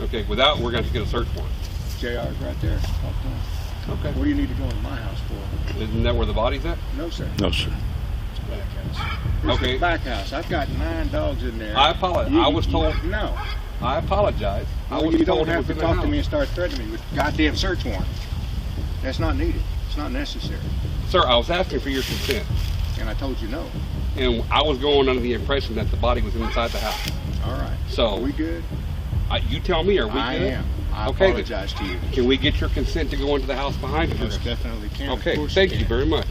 Okay, without, we're going to get a search warrant. JR's right there. Talk to him. Okay. What do you need to go into my house for? Isn't that where the body's at? No, sir. No, sir. It's a back house. This Okay. is the back house. I've got 9 dogs in there. I apologize. I was told. No. I apologize. You don't have to talk to me and start threatening me with a goddamn search warrant. That's not needed. It's not necessary. Sir, I was asking for your consent. And I told you no. And I was going under the impression that the body was inside the house. All right. So. Are we good? You tell me, are we good? I am. I apologize to you. Can we get your consent to go into the house behind you? Most definitely can. Okay, thank you very much.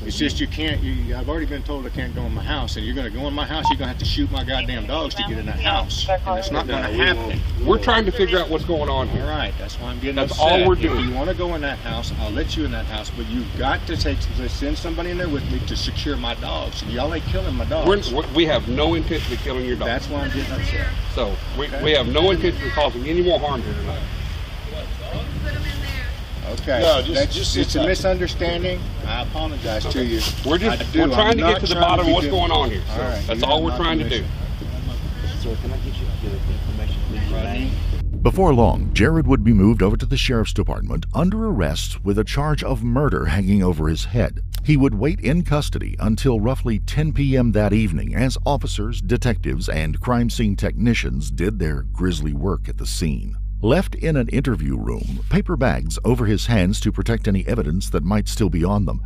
It's just you can't, I've already been told I can't go in my house, and you're going to go in my house, you're going to have to shoot my goddamn dogs to get in that house. And it's not going to happen. We're trying to figure out what's going on here. All right, that's why I'm getting upset. That's all we're doing. If you want to go in that house, I'll let you in that house, but you've got to send somebody in there with me to secure my dogs. Y'all ain't killing my dogs. We have no intention of killing your dogs. That's why I'm getting upset. So, we have no intention of causing any more harm here tonight. Okay, no, it's a misunderstanding. I apologize to you. We're trying to get to the bottom of what's going on here. So that's all we're trying to do. Sir, can I get you the information? Before long, Jared would be moved over to the sheriff's department under arrest with a charge of murder hanging over his head. He would wait in custody until roughly 10 p.m. that evening as officers, detectives, and crime scene technicians did their grisly work at the scene. Left in an interview room, paper bags over his hands to protect any evidence that might still be on them.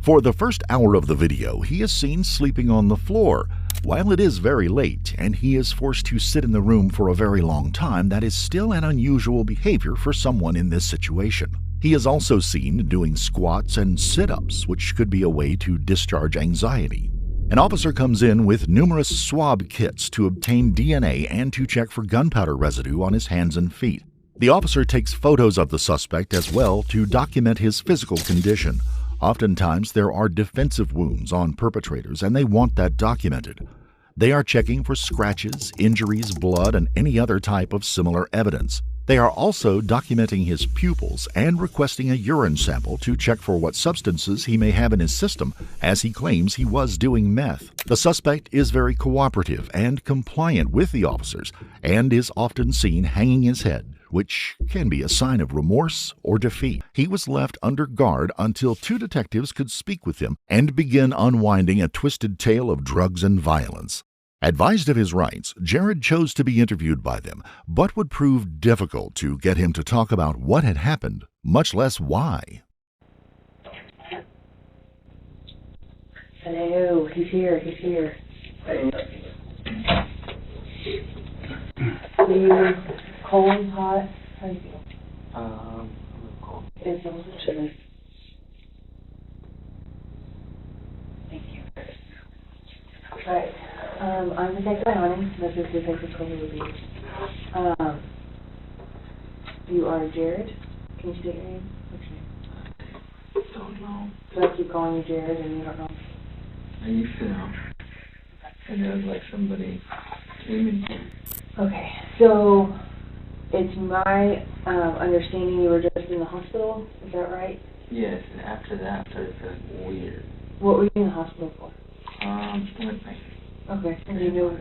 For the first hour of the video, he is seen sleeping on the floor. While it is very late and he is forced to sit in the room for a very long time, that is still an unusual behavior for someone in this situation. He is also seen doing squats and sit-ups, which could be a way to discharge anxiety. An officer comes in with numerous swab kits to obtain DNA and to check for gunpowder residue on his hands and feet. The officer takes photos of the suspect as well to document his physical condition. Oftentimes, there are defensive wounds on perpetrators, and they want that documented. They are checking for scratches, injuries, blood, and any other type of similar evidence. They are also documenting his pupils and requesting a urine sample to check for what substances he may have in his system, as he claims he was doing meth. The suspect is very cooperative and compliant with the officers and is often seen hanging his head, which can be a sign of remorse or defeat. He was left under guard until 2 detectives could speak with him and begin unwinding a twisted tale of drugs and violence. Advised of his rights, Jared chose to be interviewed by them, but would prove difficult to get him to talk about what had happened, much less why. Hello, he's here. Are you cold, hot? How do you feel? Cold. It's a little chilly. Thank you. Right. I'm Detective Honey. This is Detective Colby with you. You are Jared. Can you state your name? What's your name? Don't know. So I keep calling you Jared and you don't know? I used to know. And it was like somebody came in here. Okay, so it's my understanding you were just in the hospital. Is that right? Yes, and after that I started feeling weird. What were you in the hospital for? Stomach pain. Okay, and you know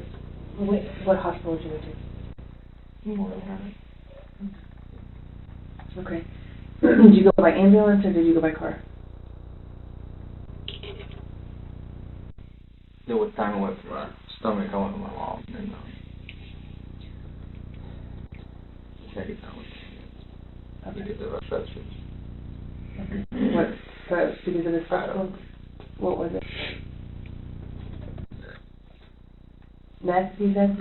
what hospital did you go to? Moreland. Okay. Did you go by ambulance or did you go by car? There was time I went for my stomach, I went with my mom, and second time we did the reception. What? Because of the hospital? What was it? Meth, you said?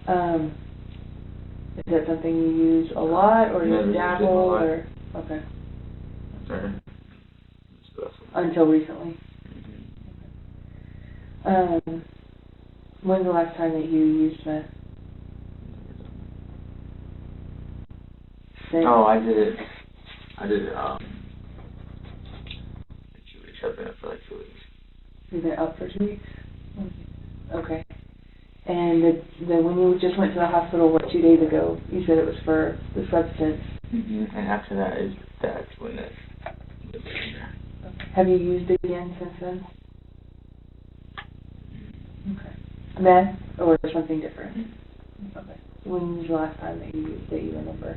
Oh. Is that something you use a lot, or you dabble, or? Okay. Until recently? When's the last time that you used meth? No, I did it, 2 weeks, I've been up for like 2 weeks. You've been up for 2 weeks? Okay. And when you just went to the hospital, 2 days ago, you said it was for the substance. And after that's when it. Have you used it again since then? Okay. Meth or something different? Okay. When was the last time that you used it, you remember?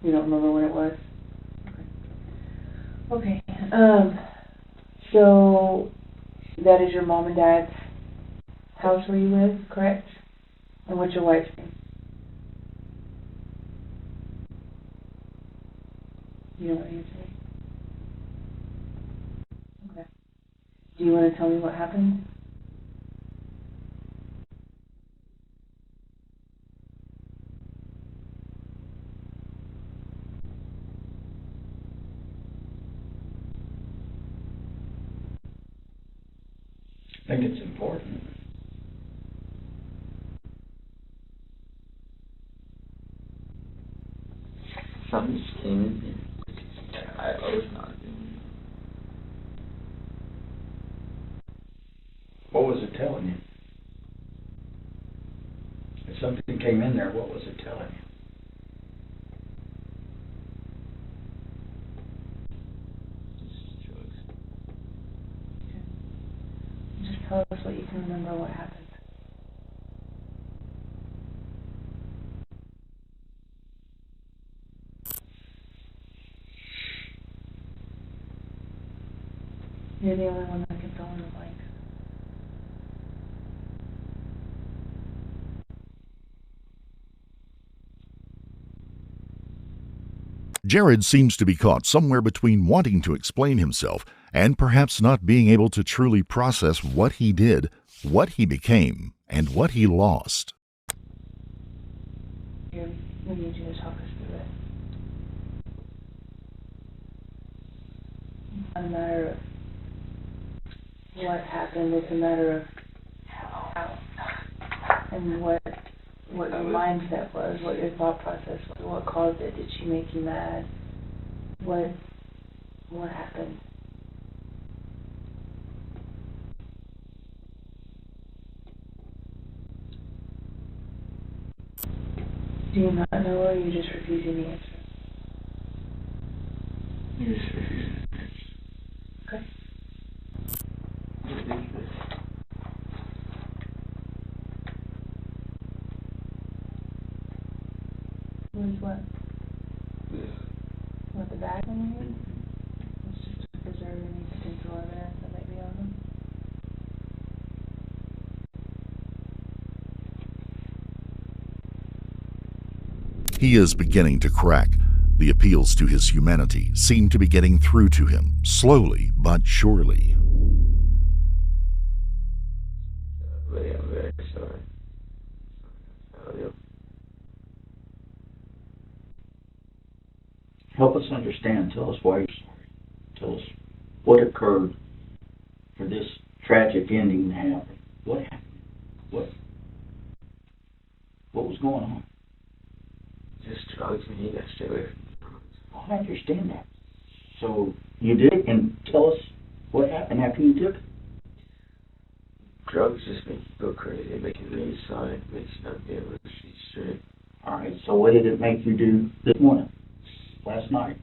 You don't remember when it was? Okay. Okay. So that is your mom and dad's house where you live, correct? And what's your wife's name? You don't want to answer me? Okay. Do you want to tell me what happened? I think it's important. Something just came in here. I was not doing it. What was it telling you? If something came in there, what was it telling you? Just tell us what you can remember what happened. You're the only one that can fill in the blanks. Jared seems to be caught somewhere between wanting to explain himself and perhaps not being able to truly process what he did, what he became, and what he lost. Here, we need you to talk us through it. It's not a matter of what happened, it's a matter of how and what your mindset was, what your thought process was, what caused it. Did she make you mad? What happened? Do you not know, or are you just refusing the answer? You're just refusing. Okay. What is this? Where's what? This. What, the bag on your head? It's just to preserve any potential evidence that might be on them. He is beginning to crack. The appeals to his humanity seem to be getting through to him, slowly but surely. Really, I'm very sorry. Help us understand. Tell us why you're sorry. Tell us what occurred for this tragic ending to happen. What happened? What was going on? Just drugs, and you got to stay away from drugs. Well, I understand that. So you did it, and tell us what happened after you took it. Drugs just make you go crazy. They make you lose sight, makes you not be able to see straight. All right, so what did it make you do this morning, last night?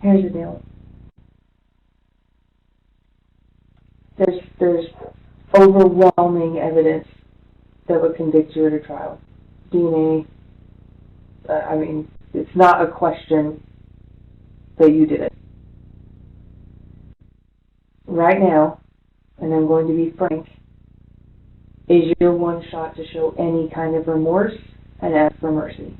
Here's the deal. There's overwhelming evidence that would convict you at a trial. DNA, I mean, it's not a question that you did it. Right now, and I'm going to be frank, is your one shot to show any kind of remorse and ask for mercy.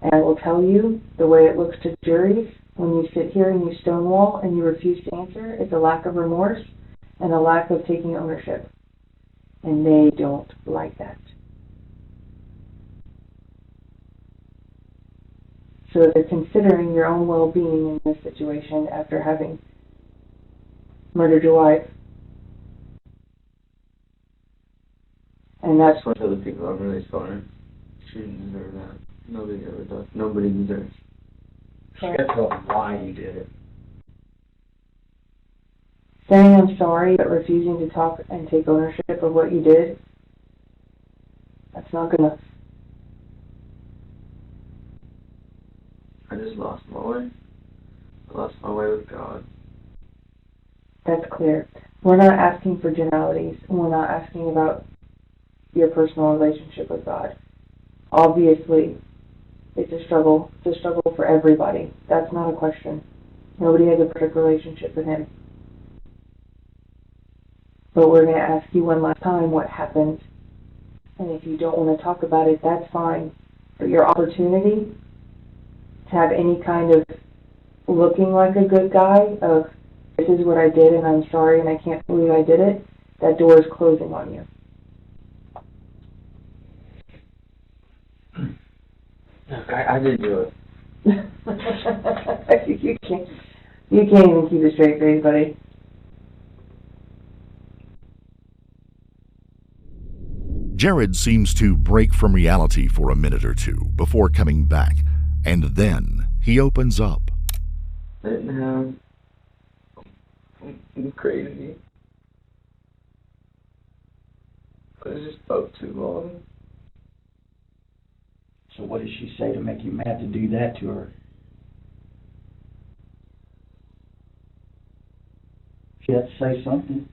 And I will tell you, the way it looks to juries, when you sit here and you stonewall and you refuse to answer, it's a lack of remorse and a lack of taking ownership. And they don't like that. So they're considering your own well-being in this situation after having murdered your wife. And that's what other people are really sorry. She didn't deserve that. Nobody ever does. Nobody deserves. You got to tell them why you did it. saying I'm sorry but refusing to talk and take ownership of what you did, that's not good enough. I just lost my way. I lost my way with God. That's clear. We're not asking for generalities. We're not asking about your personal relationship with God. Obviously, it's a struggle. It's a struggle for everybody. That's not a question. Nobody has a perfect relationship with Him. But we're going to ask you one last time what happened. And if you don't want to talk about it, that's fine. But your opportunity to have any kind of looking like a good guy of, this is what I did and I'm sorry and I can't believe I did it, that door is closing on you. Look, I didn't do it. you can't even keep a straight face, buddy. Jared seems to break from reality for a minute or two before coming back, and then he opens up. I didn't have... I'm crazy. I just spoke too long. So what did she say to make you mad to do that to her? She had to say something.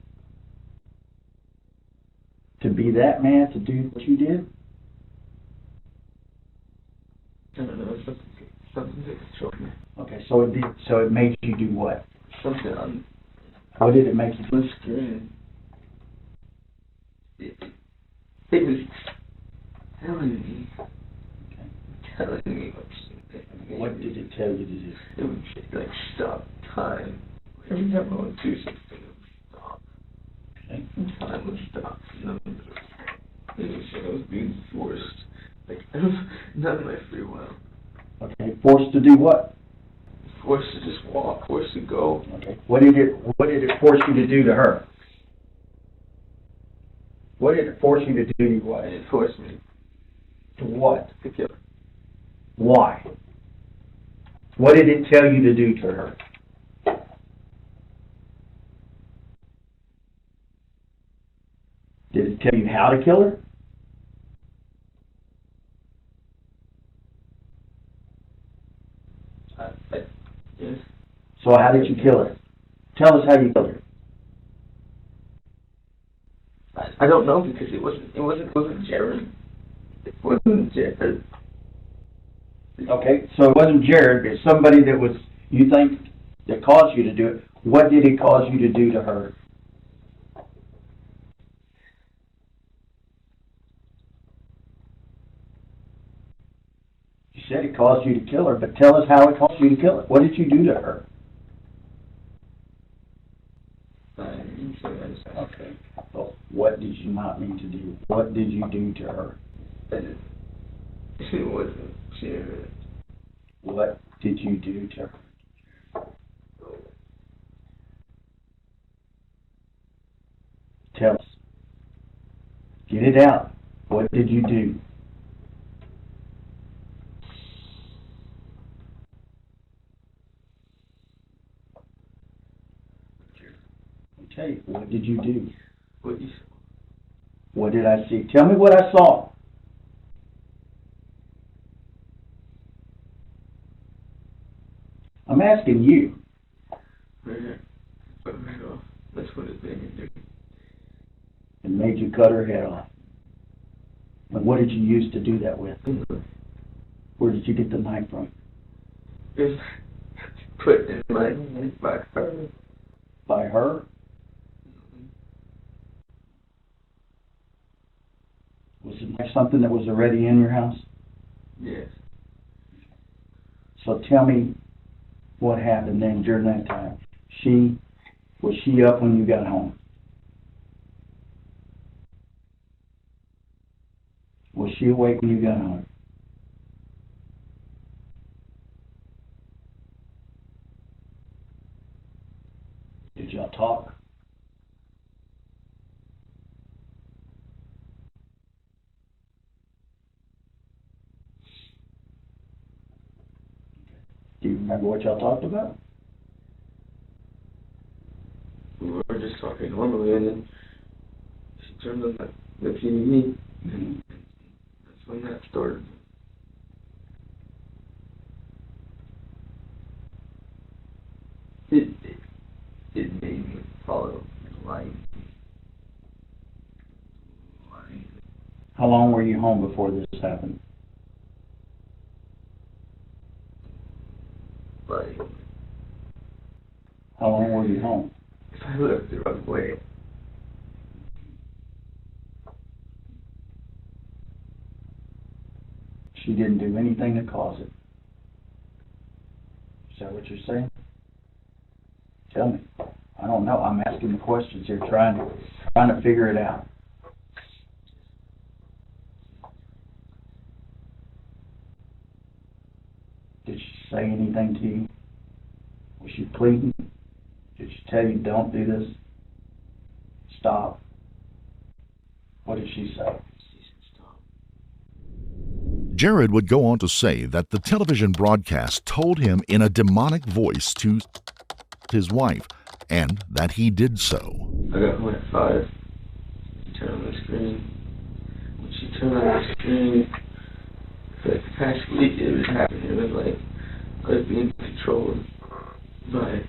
To be that mad to do what you did? I don't know, something that controlled me. Okay, so it did. So it made you do what? Something on... What did it make you do? Screen. It was telling me. Telling me what did it tell you to do? It would like stop time. Every time I would do something, it would stop. Okay. Time would stop. I was being forced. Like, it was not my free will. Okay, forced to do what? Forced to just walk, forced to go. Okay. What did it force you to do to her? What did it force you to do to you? What? It forced me. To what? To kill her. Why? What did it tell you to do to her? Did it tell you how to kill her? Yes. So how did you kill her? Tell us how you killed her. I don't know, because it wasn't Jared. It wasn't Jared. Okay, so it wasn't Jared. It's somebody that was, you think, that caused you to do it. What did it cause you to do to her? You said it caused you to kill her, but tell us how it caused you to kill her. What did you do to her? Okay. Well, what did you not mean to do? What did you do to her? It wasn't Jared. What did you do to her? Tell us. Get it out. What did you do? Okay, what did you do? What did I see? Tell me what I saw. I'm asking you. That's what it did. It made you cut her head off. And what did you use to do that with? Where did you get the knife from? Just put in my hand by her. By her? Was it like something that was already in your house? Yes. So tell me what happened then during that time. Was she up when you got home? Was she awake when you got home? Did y'all talk? Do you remember what y'all talked about? We were just talking normally, and then she turned on the TV, and that's when that started. It made me follow the light. How long were you home before this happened? Like, how long were you home? If I left the wrong way. She didn't do anything to cause it. Is that what you're saying? Tell me. I don't know. I'm asking the questions here, trying to figure it out. Did she say anything to you? Was she pleading? Did she tell you, don't do this? Stop. What did she say? Jared would go on to say that the television broadcast told him in a demonic voice to his wife, and that he did so. I got home at 5. She turned on the screen. When she turned on the screen, like the past week it was happening. It was like I was being controlled by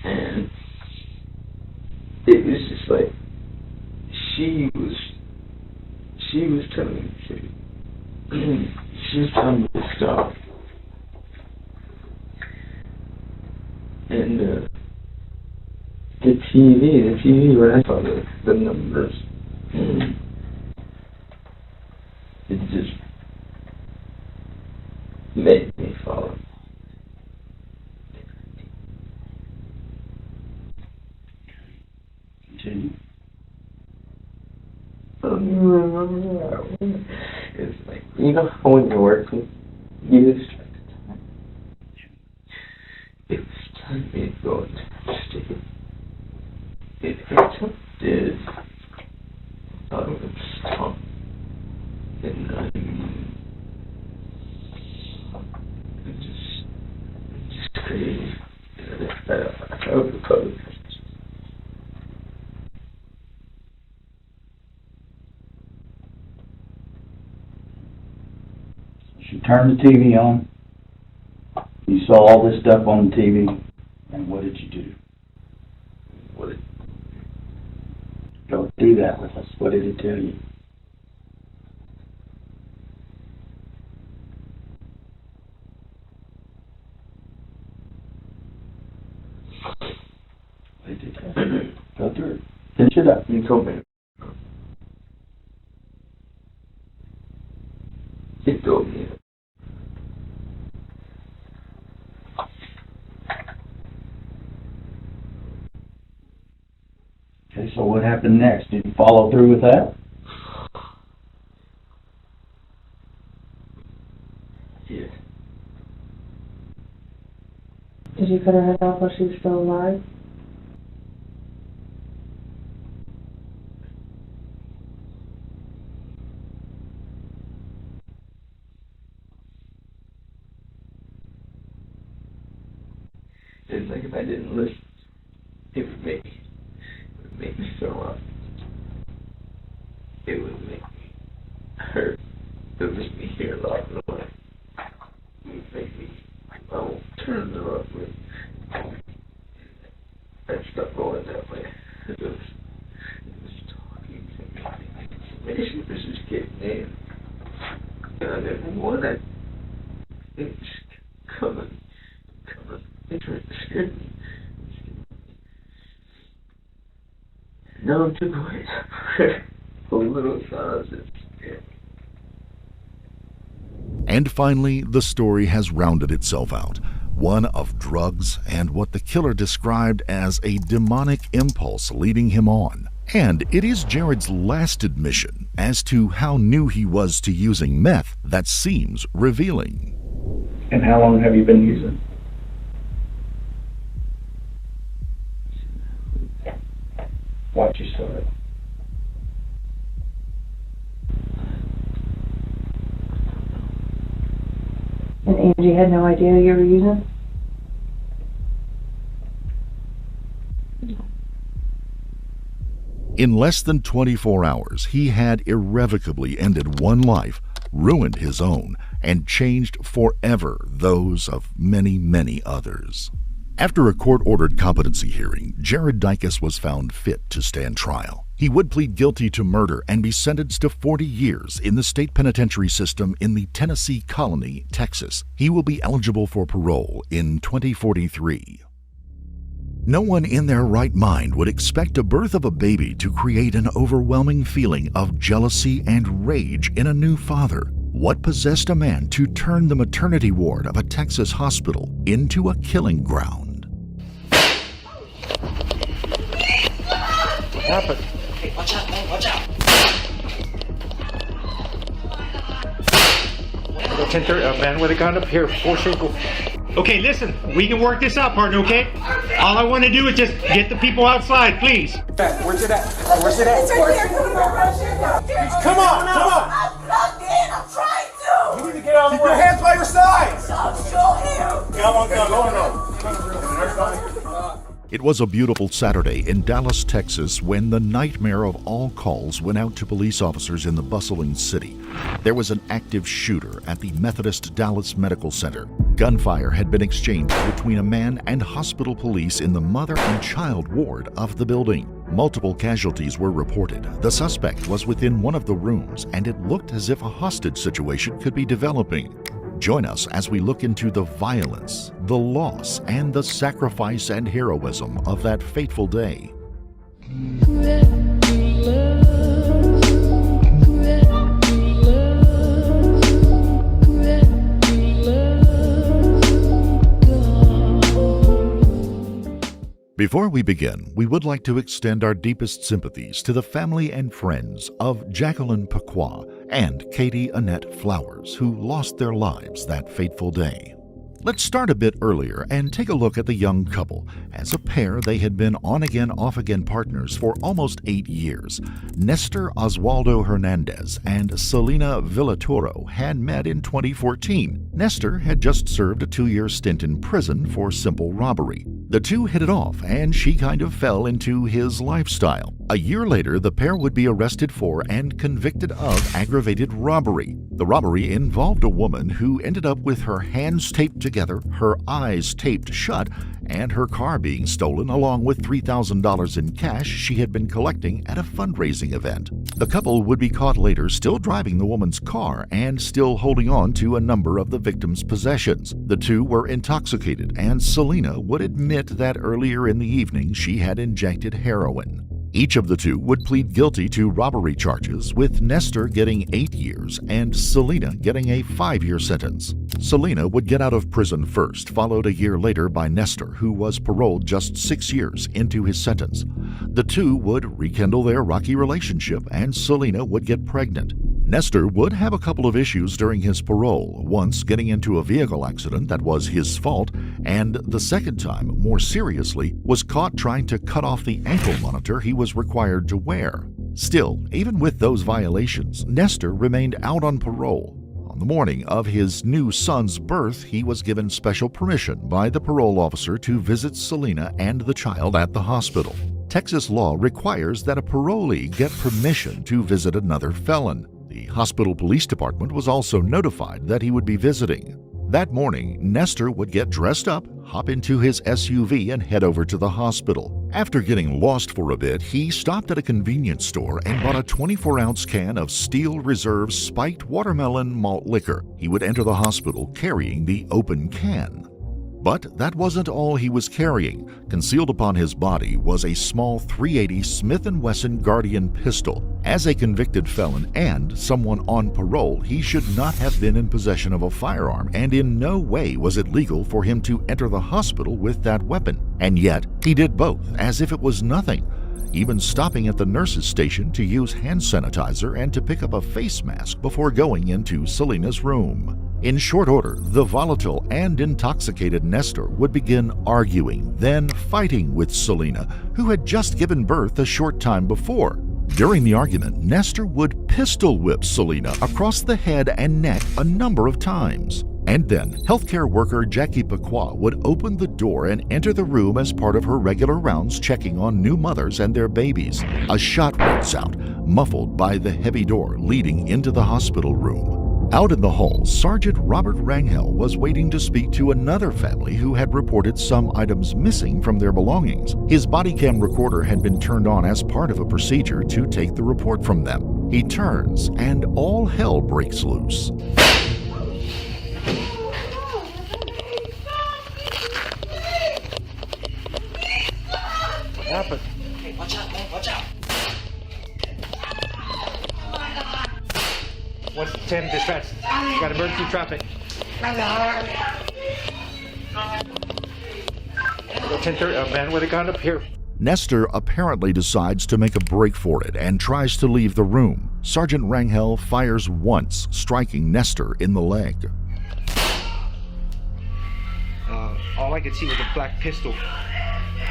and it was just like she was telling me to she was telling me to stop. And the TV when I saw the numbers, it just made me follow. Continue. It's like, you know how when you're working, you lose track of time. It was time for me to go and stick it. It attempted. I thought it would stop. And crazy. I hope the public. She turned the TV on. You saw all this stuff on the TV, and what did you do? Go through that with us. What did it tell you? What did it tell you? Go through it. Finish it up. You told me. He told me. Okay, so what happened next? Did you follow through with that? Yeah. Did you cut her head off while she was still alive? It's like if I didn't listen, it would make me throw up. It would make me hurt. It would make me hear a lot of noise. It would make me, I won't turn the rough way. I stopped going that way. It was talking to me. Information was just getting in. And I didn't want it. It was coming. It scared me. No, it took away a little silence. And finally, the story has rounded itself out. One of drugs and what the killer described as a demonic impulse leading him on. And it is Jared's last admission as to how new he was to using meth that seems revealing. And how long have you been using? Watch your story. And Angie had no idea you were using? In less than 24 hours, he had irrevocably ended one life, ruined his own, and changed forever those of many, many others. After a court-ordered competency hearing, Jared Dicus was found fit to stand trial. He would plead guilty to murder and be sentenced to 40 years in the state penitentiary system in the Tennessee Colony, Texas. He will be eligible for parole in 2043. No one in their right mind would expect a birth of a baby to create an overwhelming feeling of jealousy and rage in a new father. What possessed a man to turn the maternity ward of a Texas hospital into a killing ground? What happened? Hey, watch out, man, watch out. A man with a gun up here, 4 single. Okay, listen, we can work this out, partner, okay? All I want to do is just get the people outside, please. Where's it at? Where's it at? It's right here. Come on, come on. I'm plugged in. I'm trying to. You need to get out of the way. Keep your hands by your sides. I'm still here. Come on, go. It was a beautiful Saturday in Dallas, Texas, when the nightmare of all calls went out to police officers in the bustling city. There was an active shooter at the Methodist Dallas Medical Center. Gunfire had been exchanged between a man and hospital police in the mother and child ward of the building. Multiple casualties were reported. The suspect was within one of the rooms, and it looked as if a hostage situation could be developing. Join us as we look into the violence, the loss, and the sacrifice and heroism of that fateful day. Before we begin, we would like to extend our deepest sympathies to the family and friends of Jacqueline Paqua and Katie Annette Flowers, who lost their lives that fateful day. Let's start a bit earlier and take a look at the young couple. As a pair, they had been on-again, off-again partners for almost 8 years. Nestor Oswaldo Hernandez and Selena Villatoro had met in 2014. Nestor had just served a 2-year stint in prison for simple robbery. The two hit it off, and she kind of fell into his lifestyle. A year later, the pair would be arrested for and convicted of aggravated robbery. The robbery involved a woman who ended up with her hands taped together, her eyes taped shut, and her car being stolen along with $3,000 in cash she had been collecting at a fundraising event. The couple would be caught later still driving the woman's car and still holding on to a number of the victim's possessions. The two were intoxicated, and Selena would admit that earlier in the evening she had injected heroin. Each of the two would plead guilty to robbery charges, with Nestor getting 8 years and Selena getting a 5-year sentence. Selena would get out of prison first, followed a year later by Nestor, who was paroled just 6 years into his sentence. The two would rekindle their rocky relationship, and Selena would get pregnant. Nestor would have a couple of issues during his parole, once getting into a vehicle accident that was his fault, and the second time, more seriously, was caught trying to cut off the ankle monitor he was required to wear. Still, even with those violations, Nestor remained out on parole. On the morning of his new son's birth, he was given special permission by the parole officer to visit Selena and the child at the hospital. Texas law requires that a parolee get permission to visit another felon. The hospital police department was also notified that he would be visiting. That morning, Nestor would get dressed up, hop into his SUV, and head over to the hospital. After getting lost for a bit, he stopped at a convenience store and bought a 24-ounce can of Steel Reserve spiked watermelon malt liquor. He would enter the hospital carrying the open can. But that wasn't all he was carrying. Concealed upon his body was a small .380 Smith & Wesson Guardian pistol. As a convicted felon and someone on parole, he should not have been in possession of a firearm, and in no way was it legal for him to enter the hospital with that weapon. And yet, he did both, as if it was nothing, even stopping at the nurse's station to use hand sanitizer and to pick up a face mask before going into Selena's room. In short order, the volatile and intoxicated Nestor would begin arguing, then fighting with Selena, who had just given birth a short time before. During the argument, Nestor would pistol whip Selena across the head and neck a number of times. And then, healthcare worker Jackie Paqua would open the door and enter the room as part of her regular rounds checking on new mothers and their babies. A shot rings out, muffled by the heavy door leading into the hospital room. Out in the hall, Sergeant Robert Rangel was waiting to speak to another family who had reported some items missing from their belongings. His bodycam recorder had been turned on as part of a procedure to take the report from them. He turns, and all hell breaks loose. What happened? Hey, watch out, man, watch out. 110 dispatch. Got emergency traffic. Go 1030, a man with a gun up here. Nestor apparently decides to make a break for it and tries to leave the room. Sergeant Rangel fires once, striking Nestor in the leg. All I could see was a black pistol.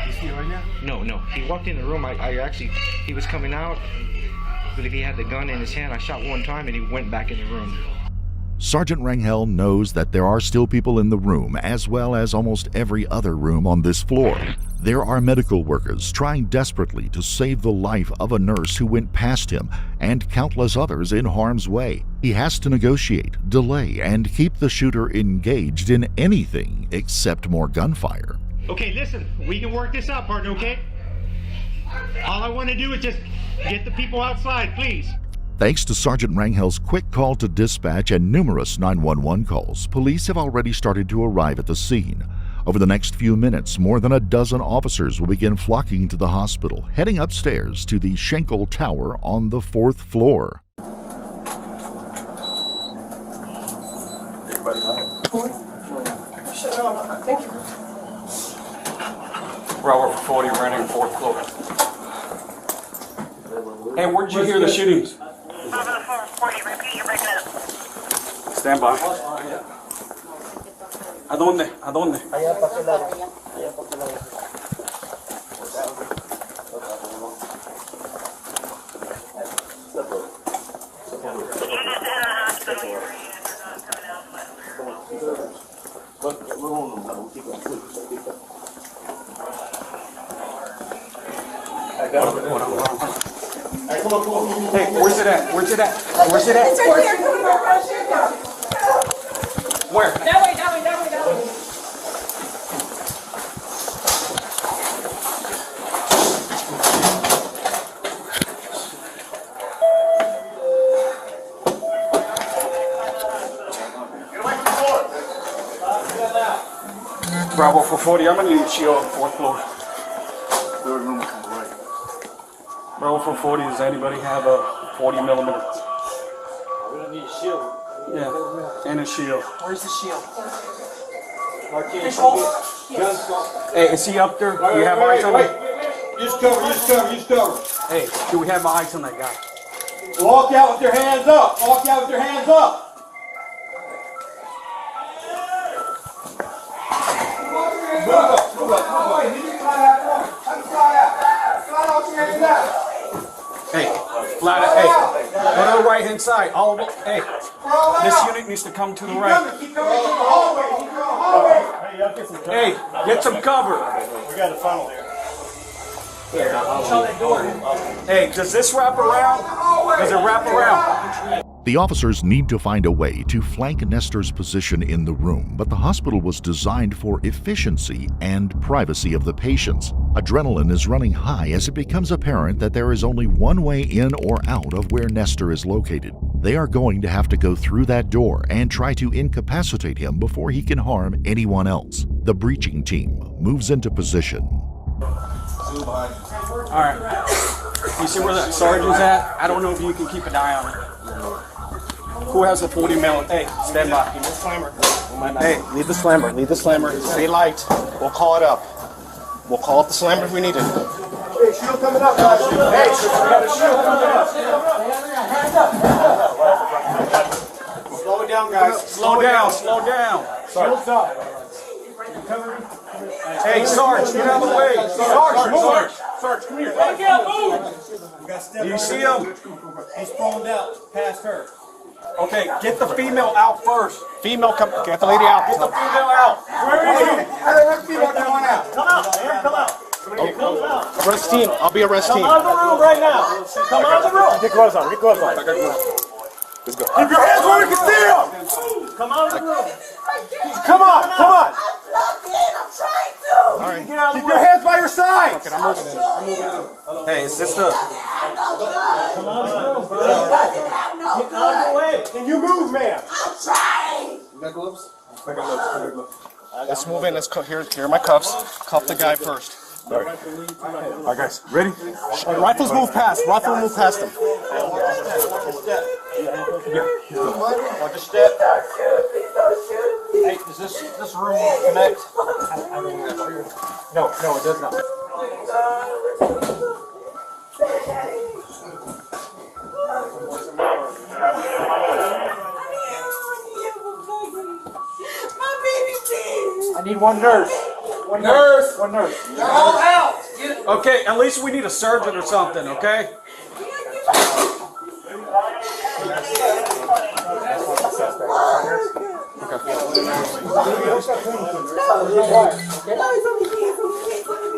You see it right now? No. He walked in the room. He was coming out. I believe he had the gun in his hand. I shot one time and he went back in the room. Sergeant Rangel knows that there are still people in the room, as well as almost every other room on this floor. There are medical workers trying desperately to save the life of a nurse who went past him, and countless others in harm's way. He has to negotiate, delay, and keep the shooter engaged in anything except more gunfire. Okay, listen, we can work this out, partner, okay? All I want to do is just get the people outside, please. Thanks to Sergeant Rangel's quick call to dispatch and numerous 911 calls, police have already started to arrive at the scene. Over the next few minutes, more than a dozen officers will begin flocking to the hospital, heading upstairs to the Schenkel Tower on the 4th floor. Thank you. Robert 40 running 4th floor. Hey, where did you hear the shootings? Stand by. Are dónde? ¿A dónde? Allá para aquel lado. Allá para aquel lado. Hey, where's it at? Where's it at? Where's it at? It's right here. Come on, right here. Where? That way, that way, that way, that way. Bravo 440, I'm gonna need a shield on the 4th floor. Bravo 440, does anybody have a 40 millimeter? We don't need a shield. Yeah, and a shield. Where's the shield? Hey, is he up there? Do you have eyes on him? Use cover, use cover, use cover. Hey, do we have eyes on that guy? Walk out with your hands up. Walk out with your hands up. Move up, move up, move up. Hey, flat out. Hey, go to the right hand side. All of it. Hey, this unit needs to come to the right. Keep coming to the hallway. Keep going hallway. Hey, get some cover. We got a funnel there. Hey, does this wrap around? Does it wrap around? The officers need to find a way to flank Nestor's position in the room, but the hospital was designed for efficiency and privacy of the patients. Adrenaline is running high as it becomes apparent that there is only one way in or out of where Nestor is located. They are going to have to go through that door and try to incapacitate him before he can harm anyone else. The breaching team moves into position. All right. You see where that sergeant's at? I don't know if you can keep an eye on it. Who has a 40 mil? Hey, stand by. Leave the slammer. Hey, Leave the slammer. Leave the slammer. Stay light. We'll call it up. We'll call up the slammer if we need it. Hey, shield coming up, guys. Hey, we got a shield coming up. Slow it down, guys. slow down, slow down. Shield's up. Hey, Sarge, get out of the way. Sarge, move. Sarge, come here. Do you see him? He's spawned out past her. Okay, get the female out first. Female, come. Get the lady out. Get the female out. Where is he? Let the female come on out. Come out, man. Come out. Arrest team. I'll be arrest team. Come out of the room right now. Come out of the room. Get gloves on. Get gloves on. Let's go. Keep your hands where we can see them. Come out of the room. Come on. Come on. I'm trying to. All right. Keep your hands by your sides. Okay, I'm moving in. Hey, is this the... Come out of the room, bro. Get out of the way. Can you move, man? I'm trying. You got gloves? I got gloves. Let's move in. Let's here are my cuffs. Cuff the guy first. All right. All right, guys. Ready? Rifles move past. Rifle move past them. Watch a step. Hey, does this room connect? No, it does not. I need one nurse. One nurse. One nurse. They're all out. Okay, at least we need a surgeon or something, okay?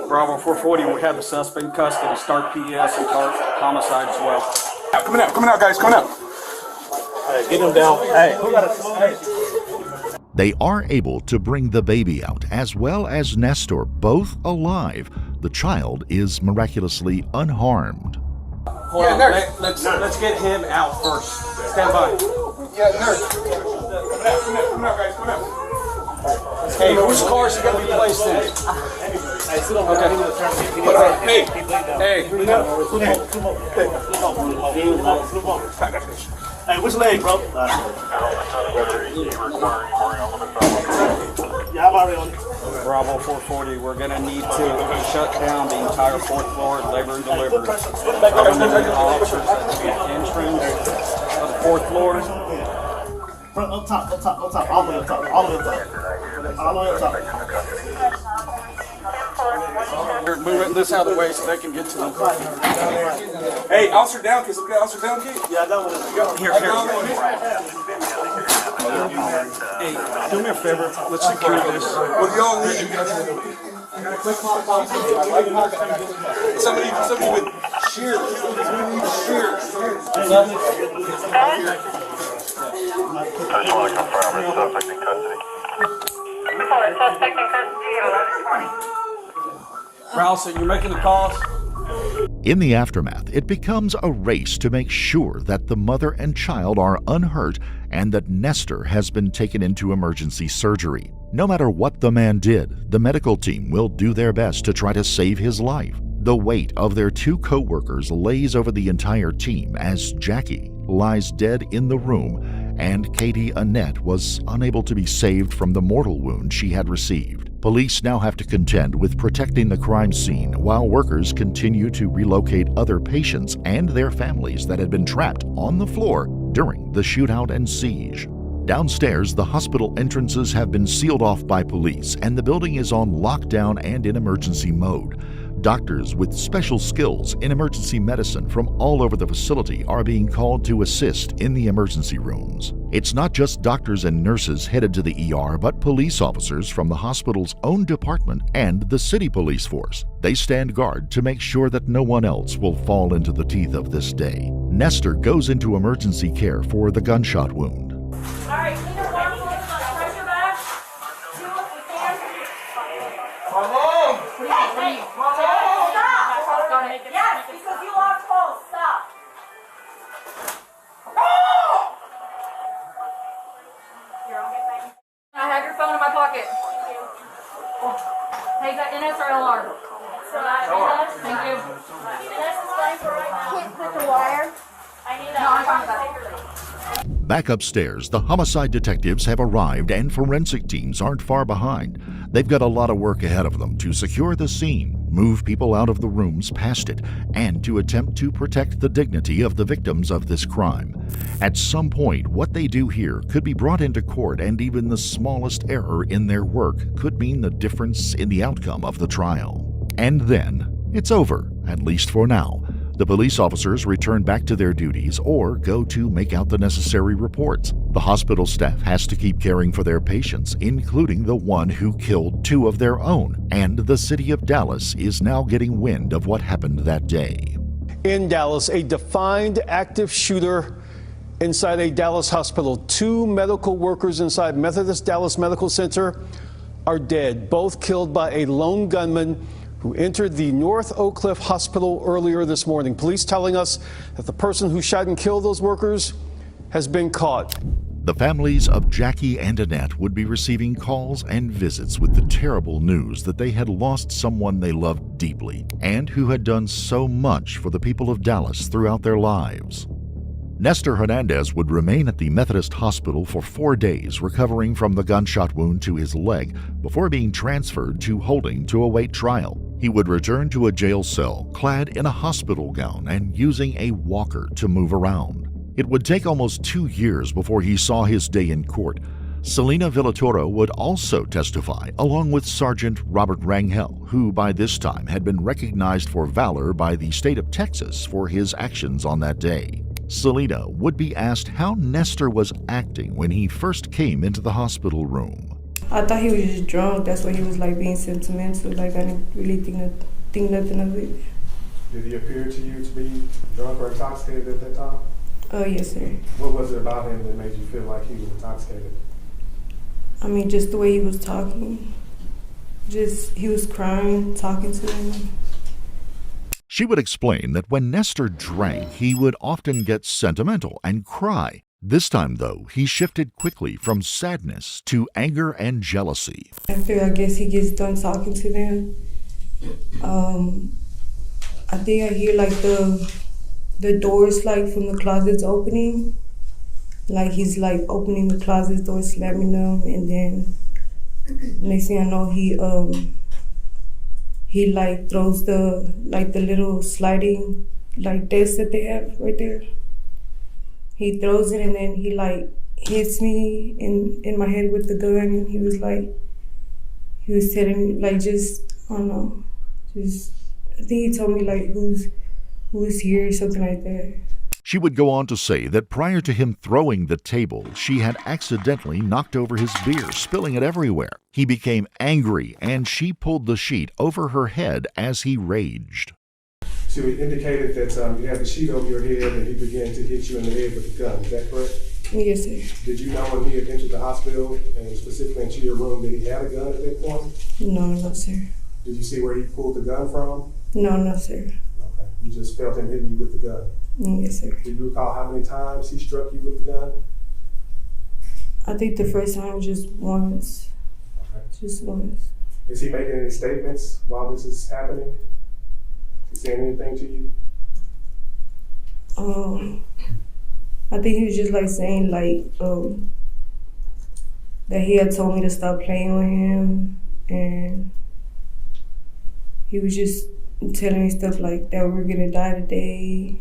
Bravo 440, we have the suspect in custody. Start PS and homicide as well. Coming out, guys. Coming out. Hey, get him down. Hey, who got a... Hey. They are able to bring the baby out, as well as Nestor, both alive. The child is miraculously unharmed. Hold on, let's get him out first. Stand by. Yeah, nurse. Come out, guys. Come out. Hey, whose car is going to be placed in? Okay. Hey. Hey, which leg, bro? Yeah, I'm already on it. Bravo 440, we're going to need to shut down the entire 4th floor, labor and delivery. Officers at the entrance of the 4th floor. Up top, all the way up top. Move this out of the way so they can get to them. Hey, officer down kit. Okay, officer down kit? Yeah, that one. Here. Hey, do me a favor. Let's secure this. What do y'all need? Somebody with shears. I just want to confirm it's suspect in custody. Suspect in custody at 11:20. Ralston, you're making the calls? In the aftermath, it becomes a race to make sure that the mother and child are unhurt and that Nestor has been taken into emergency surgery. No matter what the man did, the medical team will do their best to try to save his life. The weight of their two co-workers lays over the entire team as Jackie lies dead in the room and Katie Annette was unable to be saved from the mortal wound she had received. Police now have to contend with protecting the crime scene while workers continue to relocate other patients and their families that had been trapped on the floor during the shootout and siege. Downstairs, the hospital entrances have been sealed off by police and the building is on lockdown and in emergency mode. Doctors with special skills in emergency medicine from all over the facility are being called to assist in the emergency rooms. It's not just doctors and nurses headed to the ER, but police officers from the hospital's own department and the city police force. They stand guard to make sure that no one else will fall into the teeth of this day. Nestor goes into emergency care for the gunshot wound. All right, clean up one foot, pressure back. Two if we can. Hey, stop! Yes, because you lost pulse. Stop. Here, I'll get back. I have your phone in my pocket. Hey, is that NS or LR? Thank you. NS is fine for right now. Can't put the wire. I need that. No, I'm fine with that. Back upstairs, the homicide detectives have arrived and forensic teams aren't far behind. They've got a lot of work ahead of them to secure the scene, move people out of the rooms past it, and to attempt to protect the dignity of the victims of this crime. At some point, what they do here could be brought into court, and even the smallest error in their work could mean the difference in the outcome of the trial. And then, it's over, at least for now. The police officers return back to their duties or go to make out the necessary reports. The hospital staff has to keep caring for their patients, including the one who killed two of their own, and the city of Dallas is now getting wind of what happened that day. In Dallas, a defined active shooter inside a Dallas hospital. Two medical workers inside Methodist Dallas Medical Center are dead, both killed by a lone gunman who entered the North Oak Cliff Hospital earlier this morning. Police telling us that the person who shot and killed those workers has been caught. The families of Jackie and Annette would be receiving calls and visits with the terrible news that they had lost someone they loved deeply and who had done so much for the people of Dallas throughout their lives. Nestor Hernandez would remain at the Methodist Hospital for 4 days, recovering from the gunshot wound to his leg before being transferred to Holding to await trial. He would return to a jail cell clad in a hospital gown and using a walker to move around. It would take almost 2 years before he saw his day in court. Selena Villatoro would also testify, along with Sergeant Robert Rangel, who by this time had been recognized for valor by the state of Texas for his actions on that day. Selena would be asked how Nestor was acting when he first came into the hospital room. I thought he was just drunk. That's why he was like being sentimental. Like I didn't really think nothing of it. Did he appear to you to be drunk or intoxicated at that time? Oh yes, sir. What was it about him that made you feel like he was intoxicated? I mean, just the way he was talking. Just he was crying, talking to him. She would explain that when Nestor drank, he would often get sentimental and cry. This time, though, he shifted quickly from sadness to anger and jealousy. After, I guess, he gets done talking to them, I think I hear, like, the doors, like, from the closets opening. Like, he's, like, opening the closet door, slamming them, and then next thing I know, he like, throws the little sliding, like, desk that they have right there. He throws it and then he like hits me in my head with the gun and he was like, he was telling me, like, just, I don't know, just, I think he told me, like, who's here or something like that. She would go on to say that prior to him throwing the table, she had accidentally knocked over his beer, spilling it everywhere. He became angry, and she pulled the sheet over her head as he raged. So he indicated that you had the sheet over your head and he began to hit you in the head with the gun. Is that correct? Yes, sir. Did you know when he had entered the hospital and specifically into your room that he had a gun at that point? No, sir. Did you see where he pulled the gun from? No, sir. Okay. You just felt him hitting you with the gun? Yes, sir. Did you recall how many times he struck you with the gun? I think the first time just once. Okay. Just once. Is he making any statements while this is happening? Is he saying anything to you? I think he was just like saying like that he had told me to stop playing with him, and he was just telling me stuff like that we're gonna die today.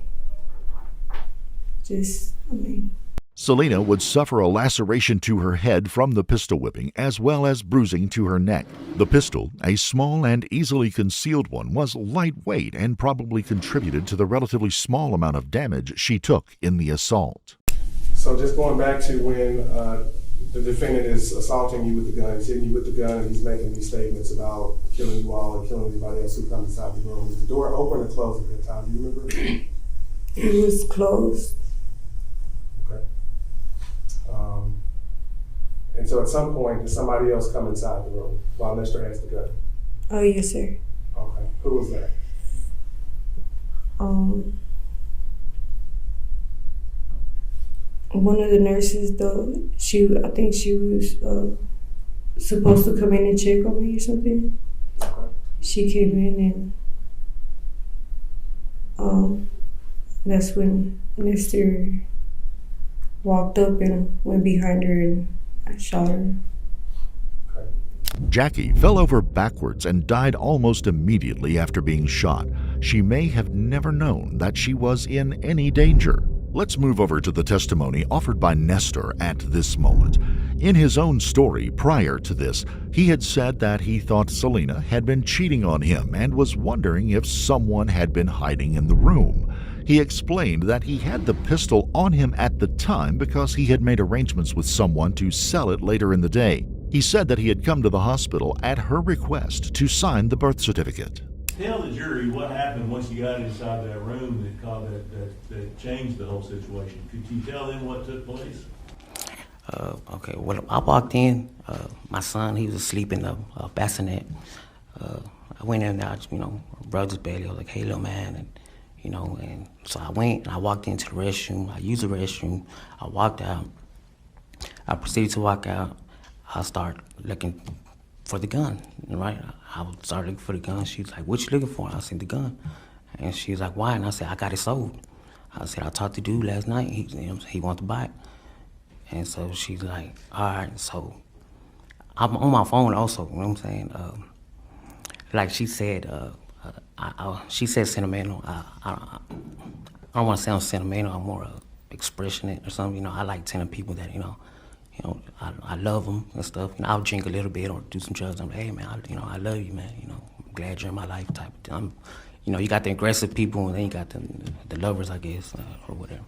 Selena would suffer a laceration to her head from the pistol whipping, as well as bruising to her neck. The pistol, a small and easily concealed one, was lightweight and probably contributed to the relatively small amount of damage she took in the assault. So just going back to when the defendant is assaulting you with the gun, he's hitting you with the gun, and he's making these statements about killing you all and killing anybody else who comes inside the room. Was the door open or closed at that time? Do you remember? It was closed. Okay. And so at some point, did somebody else come inside the room while Lester has the gun? Oh, yes, sir. Okay. Who was that? One of the nurses, though, I think she was supposed to come in and check on me or something. Okay. She came in and that's when Lester walked up and went behind her and I shot her. Jackie fell over backwards and died almost immediately after being shot. She may have never known that she was in any danger. Let's move over to the testimony offered by Nestor at this moment. In his own story prior to this, he had said that he thought Selena had been cheating on him and was wondering if someone had been hiding in the room. He explained that he had the pistol on him at the time because he had made arrangements with someone to sell it later in the day. He said that he had come to the hospital at her request to sign the birth certificate. Tell the jury what happened once you got inside that room that changed the whole situation. Could you tell them what took place? Okay, well, I walked in. My son, he was asleep in the bassinet. I went in there, rubbed his belly. I was like, "Hey, little man," and so I went and I walked into the restroom. I used the restroom. I walked out. I proceeded to walk out. I started looking for the gun, right? I started looking for the gun. She was like, "What you looking for?" I said, "The gun." And she was like, "Why?" And I said, "I got it sold." I said, "I talked to dude last night. He wanted to buy it." And so she's like, "All right." So I'm on my phone also, you know what I'm saying? Like she said, she said sentimental. I don't want to sound sentimental. I'm more expressionate or something. I like telling people that, I love them and stuff. I'll drink a little bit or do some drugs. I'm like, "Hey, man, I love you, man. I'm glad you're in my life," type of thing. You got the aggressive people and then you got the lovers, I guess, or whatever.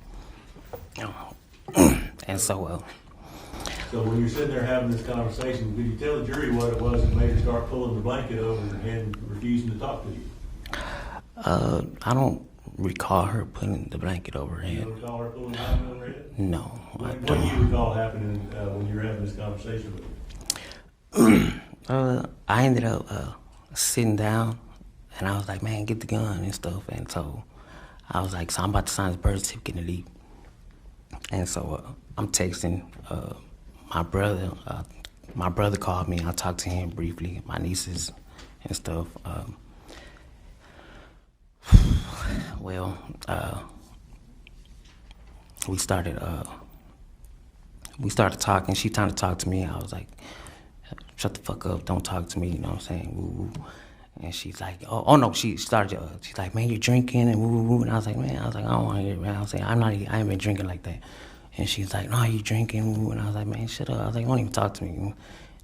And so. So when you're sitting there having this conversation, did you tell the jury what it was that made her start pulling the blanket over and refusing to talk to you? I don't recall her putting the blanket over her head. You don't recall her pulling the blanket over her head? No. What do you recall happening when you were having this conversation with her? I ended up sitting down, and I was like, "Man, get the gun and stuff." And so I was like, "So I'm about to sign the birth certificate and leave." And so I'm texting my brother. My brother called me. I talked to him briefly, my nieces and stuff. We started talking. She tried to talk to me. I was like, "Shut the fuck up, don't talk to me," you know what I'm saying? Woo, woo. And she's like, oh no, she's like, "Man, you're drinking," and woo, woo, woo. And I was like, "I don't want to hear it, man." I was like, I ain't been drinking like that. And she's like, "No, you drinking," woo, woo. And I was like, "Man, shut up." I was like, "Don't even talk to me."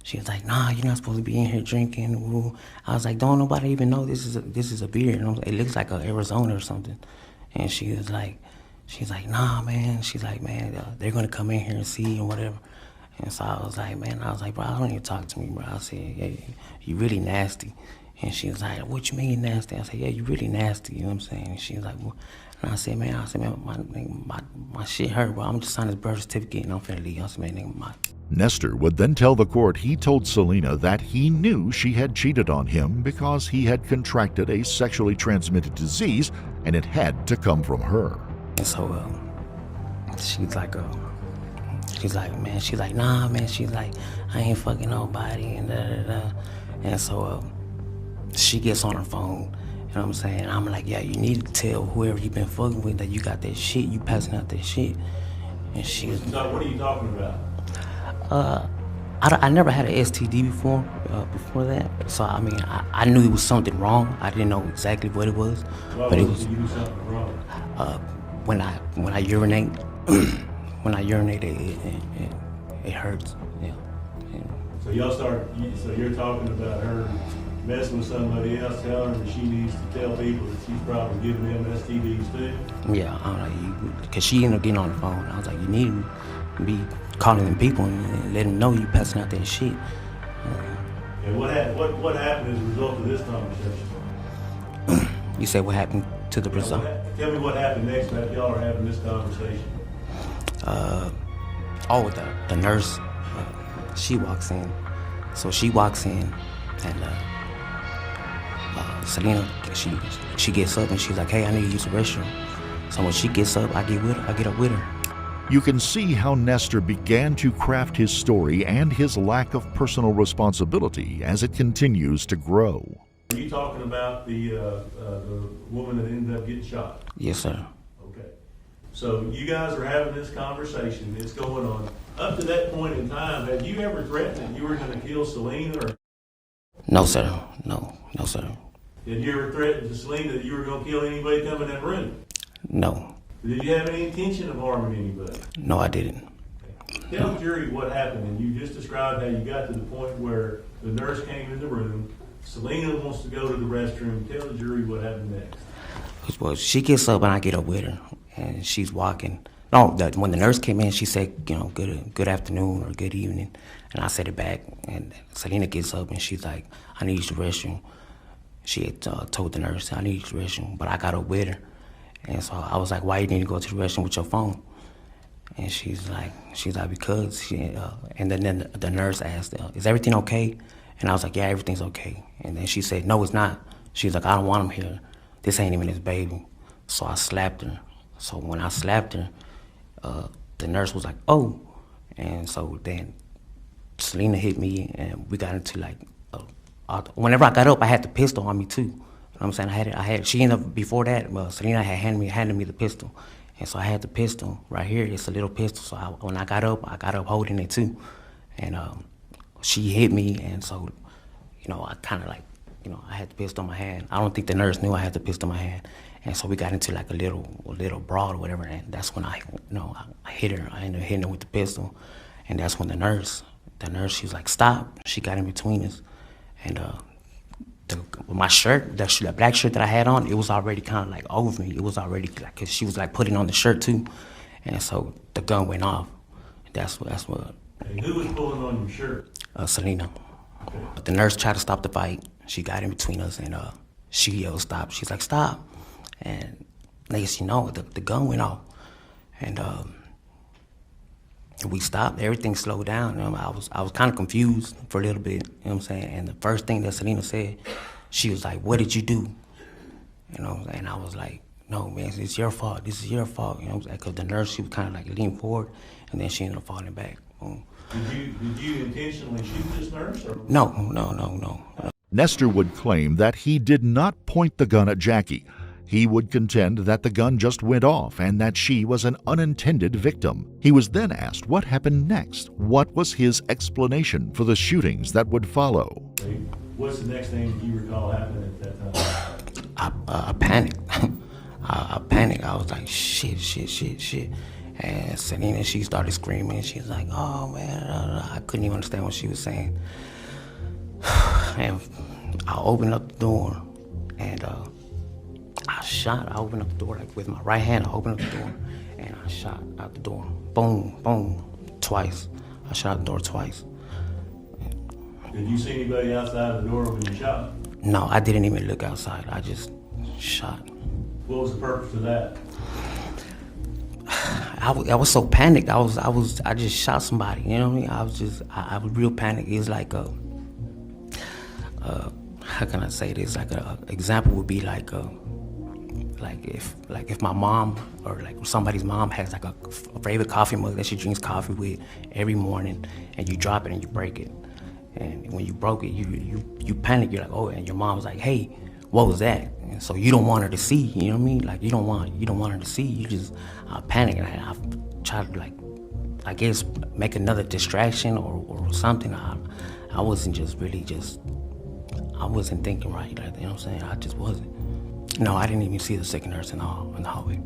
She was like, nah, you're not supposed to be in here drinking. Woo. I was like, don't nobody even know this is a beer. And I was like, it looks like a Arizona or something. And she's like, nah, man. She's like, man, they're gonna come in here and see and whatever. And so I was like, bro, I don't even talk to me, bro. I said, yeah, you really nasty. And she was like, what you mean nasty? I said, yeah, you really nasty, you know what I'm saying? And she was like, well, and I said, man, my shit hurt, bro. I'm just signing this birth certificate and I'm finna leave. I said, man, nigga, Nestor would then tell the court he told Selena that he knew she had cheated on him because he had contracted a sexually transmitted disease and it had to come from her. And so she's like, man, she's like, nah, man, she's like, I ain't fucking nobody, and da-da-da. And so she gets on her phone, you know what I'm saying? I'm like, yeah, you need to tell whoever you been fucking with that you got that shit, you passing out that shit. And she was, what are you talking about? I never had an STD before that. So, I mean, I knew it was something wrong. I didn't know exactly what it was. But it was, you do something wrong? When I urinate, when I urinate, it hurts. Yeah. So you're talking about her messing with somebody else, telling her that she needs to tell people that she's probably giving them STDs too? Yeah, I don't know, because she ended up getting on the phone. I was like, you need to be calling them people and letting them know you passing out that shit. And what happened as a result of this conversation? You said what happened to the result? Tell me what happened next after y'all are having this conversation. The nurse, she walks in. So she walks in and Selena, she gets up and she's like, hey, I need to use the restroom. So when she gets up, I get up with her. You can see how Nestor began to craft his story and his lack of personal responsibility as it continues to grow. Are you talking about the woman that ended up getting shot? Yes, sir. Okay. So you guys are having this conversation. It's going on. Up to that point in time, have you ever threatened that you were going to kill Selena? Or? No, sir. No, sir. Did you ever threaten to Selena that you were going to kill anybody coming in that room? No. Did you have any intention of harming anybody? No, I didn't. Okay. Tell the jury what happened, and you just described how you got to the point where the nurse came in the room. Selena wants to go to the restroom. Tell the jury what happened next. Well, she gets up and I get up with her, and she's walking. No, when the nurse came in, she said, good afternoon or good evening, and I said it back. And Selena gets up and she's like, I need to use the restroom. She had told the nurse, I need to use the restroom, but I got up with her. And so I was like, why you need to go to the restroom with your phone? And she's like, because and then the nurse asked, is everything okay? And I was like, yeah, everything's okay. And then she said, no, it's not. She's like, I don't want him here. This ain't even his baby. So I slapped her. So when I slapped her, the nurse was like, oh. And so then Selena hit me and we got into whenever I got up, I had the pistol on me too. You know what I'm saying? She ended up, before that, Selena had handed me the pistol. And so I had the pistol right here. It's a little pistol. So when I got up holding it too. And she hit me, and so, I kind of I had the pistol in my hand. I don't think the nurse knew I had the pistol in my hand. And so we got into a little brawl or whatever, and that's when I hit her. I ended up hitting her with the pistol. And that's when the nurse, she was like, stop. She got in between us. And my shirt, the black shirt that I had on, it was already kind of over me. It was already cause she was putting on the shirt too. And so the gun went off. That's what. And who was pulling on your shirt? Selena. Okay. But the nurse tried to stop the fight. She got in between us and she yelled stop. She's like, stop. And next you know, the gun went off. And we stopped, everything slowed down. I was kind of confused for a little bit, you know what I'm saying? And the first thing that Selena said, she was like, what did you do? And I was like, no, man, it's your fault. This is your fault, you know what I'm saying? Because the nurse, she was kind of leaning forward, and then she ended up falling back. Boom. Did you intentionally shoot this nurse? Or? No. Nestor would claim that he did not point the gun at Jackie. He would contend that the gun just went off and that she was an unintended victim. He was then asked what happened next. What was his explanation for the shootings that would follow? What's the next thing you recall happening at that time? I panicked. I panicked. I was like, shit. And Selena, she started screaming. She was like, oh man, I couldn't even understand what she was saying. And I opened up the door, and I opened up the door, like with my right hand, I opened up the door, and I shot out the door. Boom, boom, twice. I shot out the door twice. Did you see anybody outside the door when you shot? No, I didn't even look outside. I just shot. What was the purpose of that? I was so panicked. I just shot somebody. You know what I mean? I was real panicked. It was like how can I say this? Like a example would be like if my mom or like somebody's mom has like a favorite coffee mug that she drinks coffee with every morning, and you drop it and you break it, and when you broke it, you panic. You're like, oh, and your mom's like, hey, what was that? And so you don't want her to see. You know what I mean? Like you don't want her to see. You just panic, and I try to like, I guess, make another distraction or something. I wasn't just really I wasn't thinking right. Like, you know what I'm saying? I just wasn't. No, I didn't even see the second nurse in the hallway.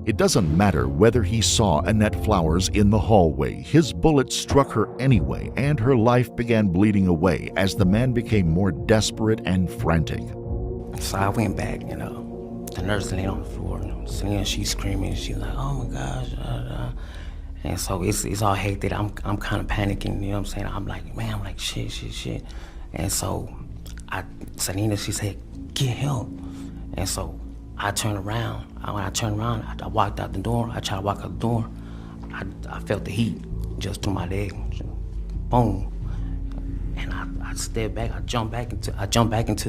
It doesn't matter whether he saw Annette Flowers in the hallway. His bullet struck her anyway, and her life began bleeding away as the man became more desperate and frantic. So I went back, the nurse laying on the floor, Selena, she's screaming. She's like, oh my gosh. And so it's all hectic. I'm kind of panicking, you know what I'm saying? I'm like, shit. And so Selena, she said, get help. And so I turned around. When I turned around, I walked out the door. I tried to walk out the door. I felt the heat just through my leg. Boom. And I stepped back. I jumped back into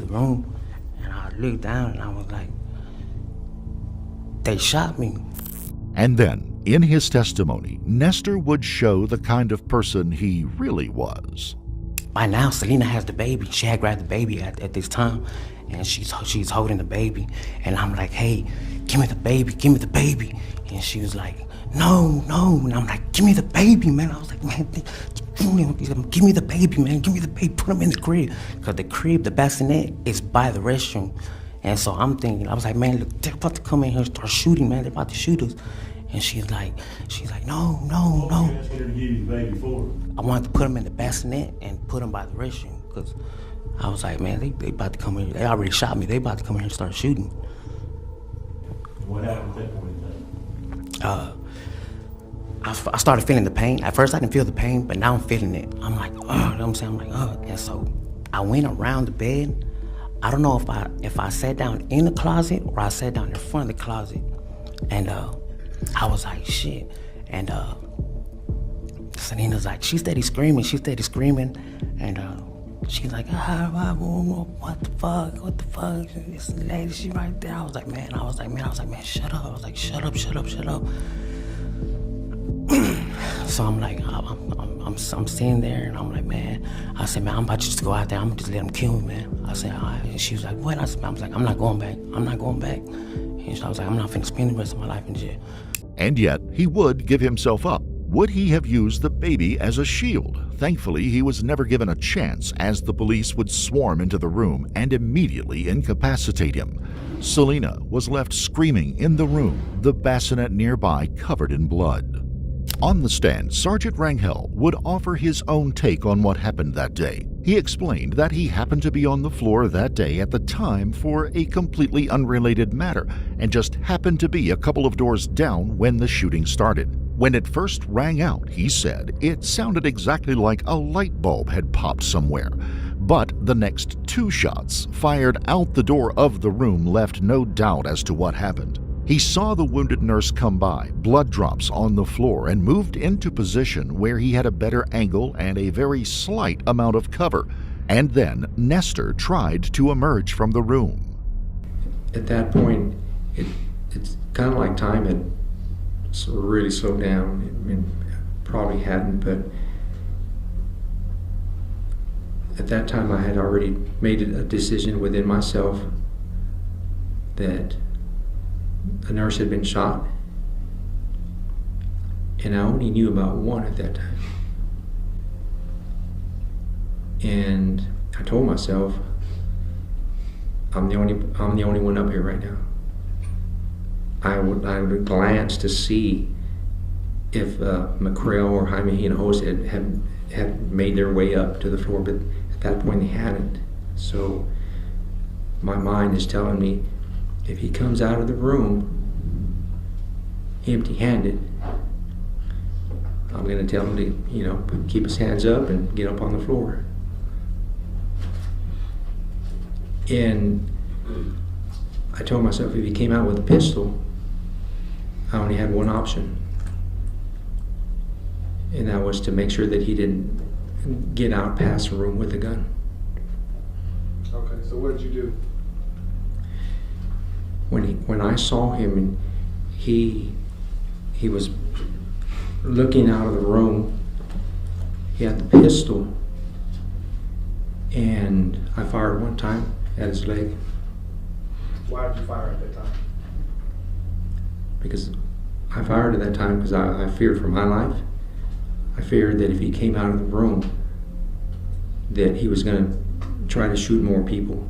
the room, and I looked down, and I was like, they shot me. And then, in his testimony, Nestor would show the kind of person he really was. By now, Selena has the baby. She had grabbed the baby at this time, and she's holding the baby. And I'm like, hey, give me the baby. And she was like, no. And I'm like, give me the baby, man. I was like, man, give me the baby, man. Give me the baby. Put him in the crib. Because the crib, the bassinet, is by the restroom. And so I'm thinking, I was like, man, look, they're about to come in here and start shooting, man. They're about to shoot us. And she's like, no. What were you asking her to give you the baby for? I wanted to put him in the bassinet and put him by the restroom, because I was like, man, they about to come in. They already shot me. They about to come in here and start shooting. What happened at that point in time? I started feeling the pain. At first I didn't feel the pain, but now I'm feeling it. I'm like, you know what I'm saying? I'm like, And so I went around the bed. I don't know if I sat down in the closet or I sat down in front of the closet. And I was like, shit. And Selena's like, she steady screaming. And she's like, what the fuck? This lady, she right there. I was like, man, shut up. I was like, shut up. So I'm like, I'm sitting there, and I'm like, man, I said, man, I'm about to just go out there. I'm just let them kill me, man. I said, all right. And she was like, what? I was like, I'm not going back. And I was like, I'm not finna spend the rest of my life in jail. And yet, he would give himself up. Would he have used the baby as a shield? Thankfully, he was never given a chance, as the police would swarm into the room and immediately incapacitate him. Selena was left screaming in the room, the bassinet nearby covered in blood. On the stand, Sergeant Rangel would offer his own take on what happened that day. He explained that he happened to be on the floor that day at the time for a completely unrelated matter and just happened to be a couple of doors down when the shooting started. When it first rang out, he said, it sounded exactly like a light bulb had popped somewhere. But the next two shots, fired out the door of the room, left no doubt as to what happened. He saw the wounded nurse come by, blood drops on the floor, and moved into position where he had a better angle and a very slight amount of cover. And then Nestor tried to emerge from the room. At that point, it's kind of like time had really slowed down. I mean, probably hadn't, but at that time I had already made a decision within myself that a nurse had been shot, and I only knew about one at that time. And I told myself, I'm the only one up here right now. I would glance to see if McCrail or Jaime Hinojosa had made their way up to the floor, but at that point they hadn't. So my mind is telling me, if he comes out of the room empty-handed, I'm going to tell him to, keep his hands up and get up on the floor. And I told myself, if he came out with a pistol, I only had one option. And that was to make sure that he didn't get out past the room with a gun. Okay, so what did you do? When I saw him, and he was looking out of the room, he had the pistol, and I fired one time at his leg. Why did you fire at that time? Because I fired at that time because I feared for my life. I feared that if he came out of the room, that he was going to try to shoot more people.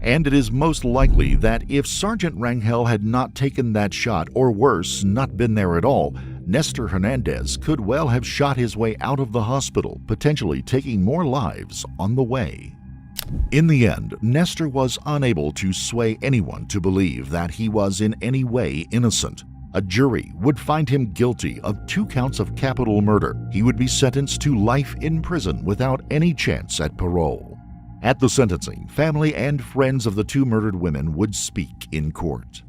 And it is most likely that if Sergeant Rangel had not taken that shot, or worse, not been there at all, Nestor Hernandez could well have shot his way out of the hospital, potentially taking more lives on the way. In the end, Nestor was unable to sway anyone to believe that he was in any way innocent. A jury would find him guilty of 2 counts of capital murder. He would be sentenced to life in prison without any chance at parole. At the sentencing, family and friends of the 2 murdered women would speak in court.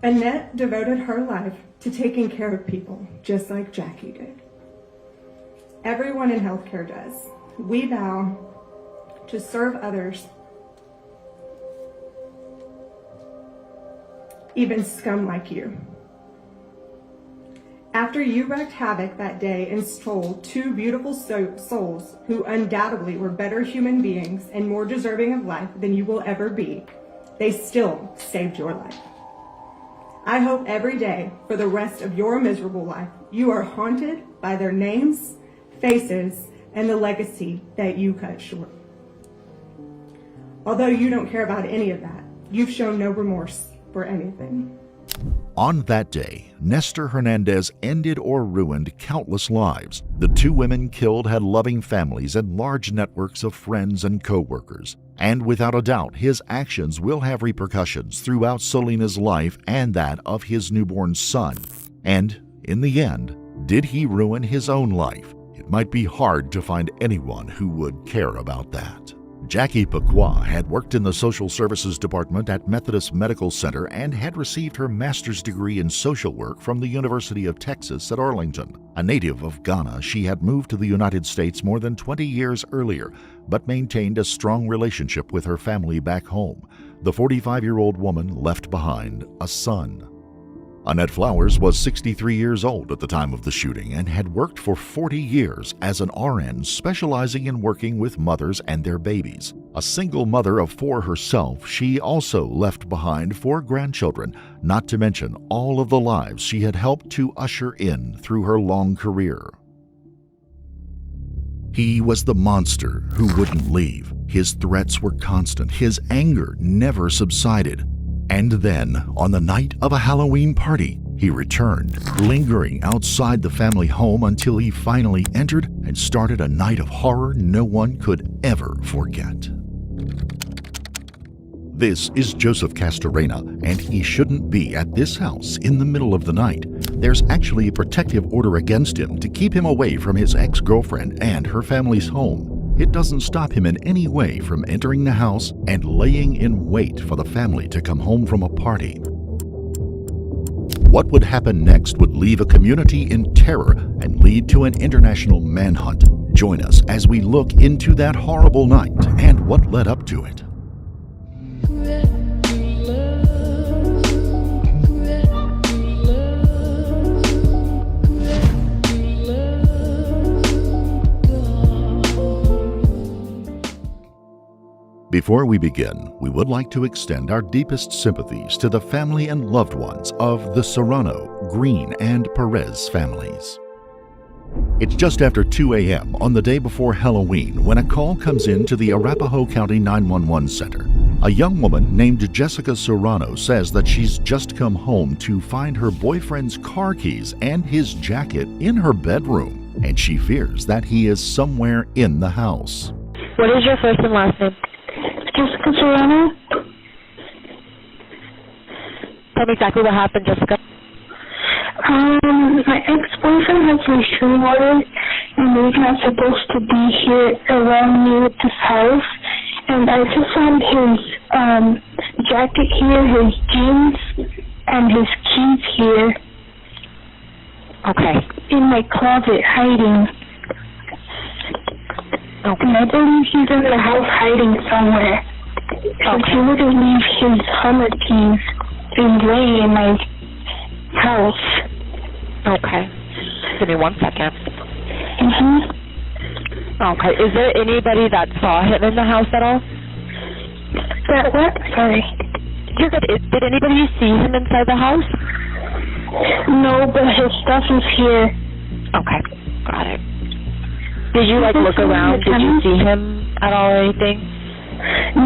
Annette devoted her life to taking care of people, just like Jackie did. Everyone in healthcare does. We vow to serve others, even scum like you. After you wreaked havoc that day and stole 2 beautiful souls who undoubtedly were better human beings and more deserving of life than you will ever be, they still saved your life. I hope every day for the rest of your miserable life, you are haunted by their names, faces, and the legacy that you cut short. Although you don't care about any of that, you've shown no remorse for anything. On that day, Nestor Hernandez ended or ruined countless lives. The 2 women killed had loving families and large networks of friends and co-workers. And without a doubt, his actions will have repercussions throughout Selena's life and that of his newborn son. And in the end, did he ruin his own life? It might be hard to find anyone who would care about that. Jackie Paqua had worked in the Social Services Department at Methodist Medical Center and had received her master's degree in social work from the University of Texas at Arlington. A native of Ghana, she had moved to the United States more than 20 years earlier, but maintained a strong relationship with her family back home. The 45-year-old woman left behind a son. Annette Flowers was 63 years old at the time of the shooting and had worked for 40 years as an RN specializing in working with mothers and their babies. A single mother of 4 herself, she also left behind 4 grandchildren, not to mention all of the lives she had helped to usher in through her long career. He was the monster who wouldn't leave. His threats were constant. His anger never subsided. And then, on the night of a Halloween party, he returned, lingering outside the family home until he finally entered and started a night of horror no one could ever forget. This is Joseph Castorena, and he shouldn't be at this house in the middle of the night. There's actually a protective order against him to keep him away from his ex-girlfriend and her family's home. It doesn't stop him in any way from entering the house and laying in wait for the family to come home from a party. What would happen next would leave a community in terror and lead to an international manhunt. Join us as we look into that horrible night and what led up to it. Before we begin, we would like to extend our deepest sympathies to the family and loved ones of the Serrano, Green, and Perez families. It's just after 2 a.m. on the day before Halloween when a call comes in to the Arapahoe County 911 Center. A young woman named Jessica Serrano says that she's just come home to find her boyfriend's car keys and his jacket in her bedroom, and she fears that he is somewhere in the house. What is your first and last name? Jessica Serrano. Tell me exactly what happened, Jessica. My ex-boyfriend has restraining orders, and he's not supposed to be here around me with this house. And I just found his jacket here, his jeans, and his keys here. Okay. In my closet, hiding. Okay. And I believe he's in the house hiding somewhere. So he wouldn't leave his Hummer keys in way in my house. Okay. Give me 1 second. Mm-hmm. Okay. Is there anybody that saw him in the house at all? That what? Sorry. Did anybody see him inside the house? No, but his stuff is here. Okay. Got it. Did you look around? Did you see him at all or anything?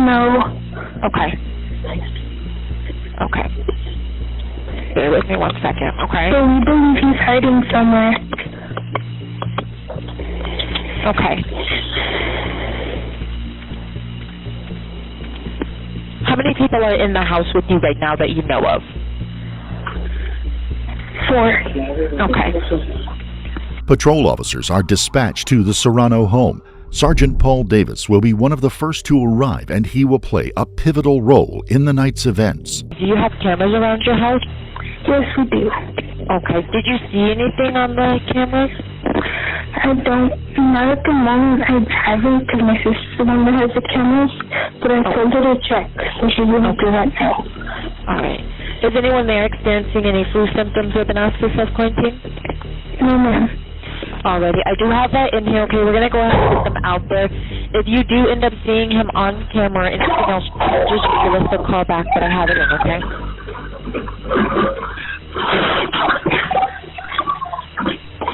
No. Okay. Okay. Bear with me 1 second, okay? So we believe he's hiding somewhere. Okay. How many people are in the house with you right now that you know of? 4. Okay. Patrol officers are dispatched to the Serrano home. Sergeant Paul Davis will be one of the first to arrive, and he will play a pivotal role in the night's events. Do you have cameras around your house? Yes, we do. Okay. Did you see anything on the cameras? I don't. Not at the moment. I haven't, because my sister's the one that has the cameras, but I told her to check, so she's going to do that now. All right. Is anyone there experiencing any flu symptoms or been asked for self-quarantine? No, ma'am. Alrighty, I do have that in here. Okay, we're going to go ahead and put them out there. If you do end up seeing him on camera or anything else, just give us a call back, but I have it in, okay?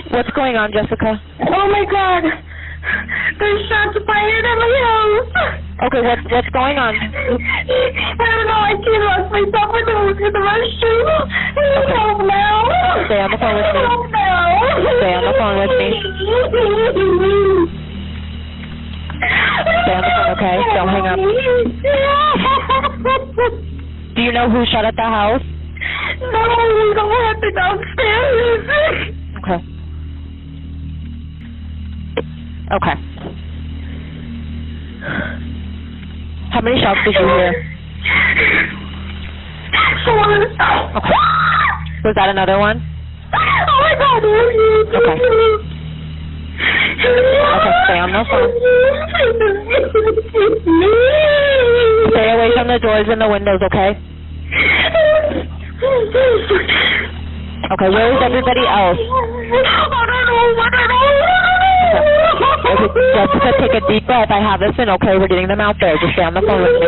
What's going on, Jessica? Oh my God! There's shots fired at my house! Okay, what's going on? I don't know, I can't lost myself in the restroom. Okay. Help now! Stay on the phone with me. Help now! Stay on the phone with me. Stay on the phone, okay? Don't hang up. Do you know who shot at the house? No, we don't have to downstairs. Okay. Okay. How many shots did you hear? 4. Okay. Was that another one? Oh my God. Okay. Okay, stay on the phone. Stay away from the doors and the windows, okay? Okay, where is everybody else? I don't know. Okay, Jessica, take a deep breath. I have this in, okay? We're getting them out there. Just stay on the phone with me.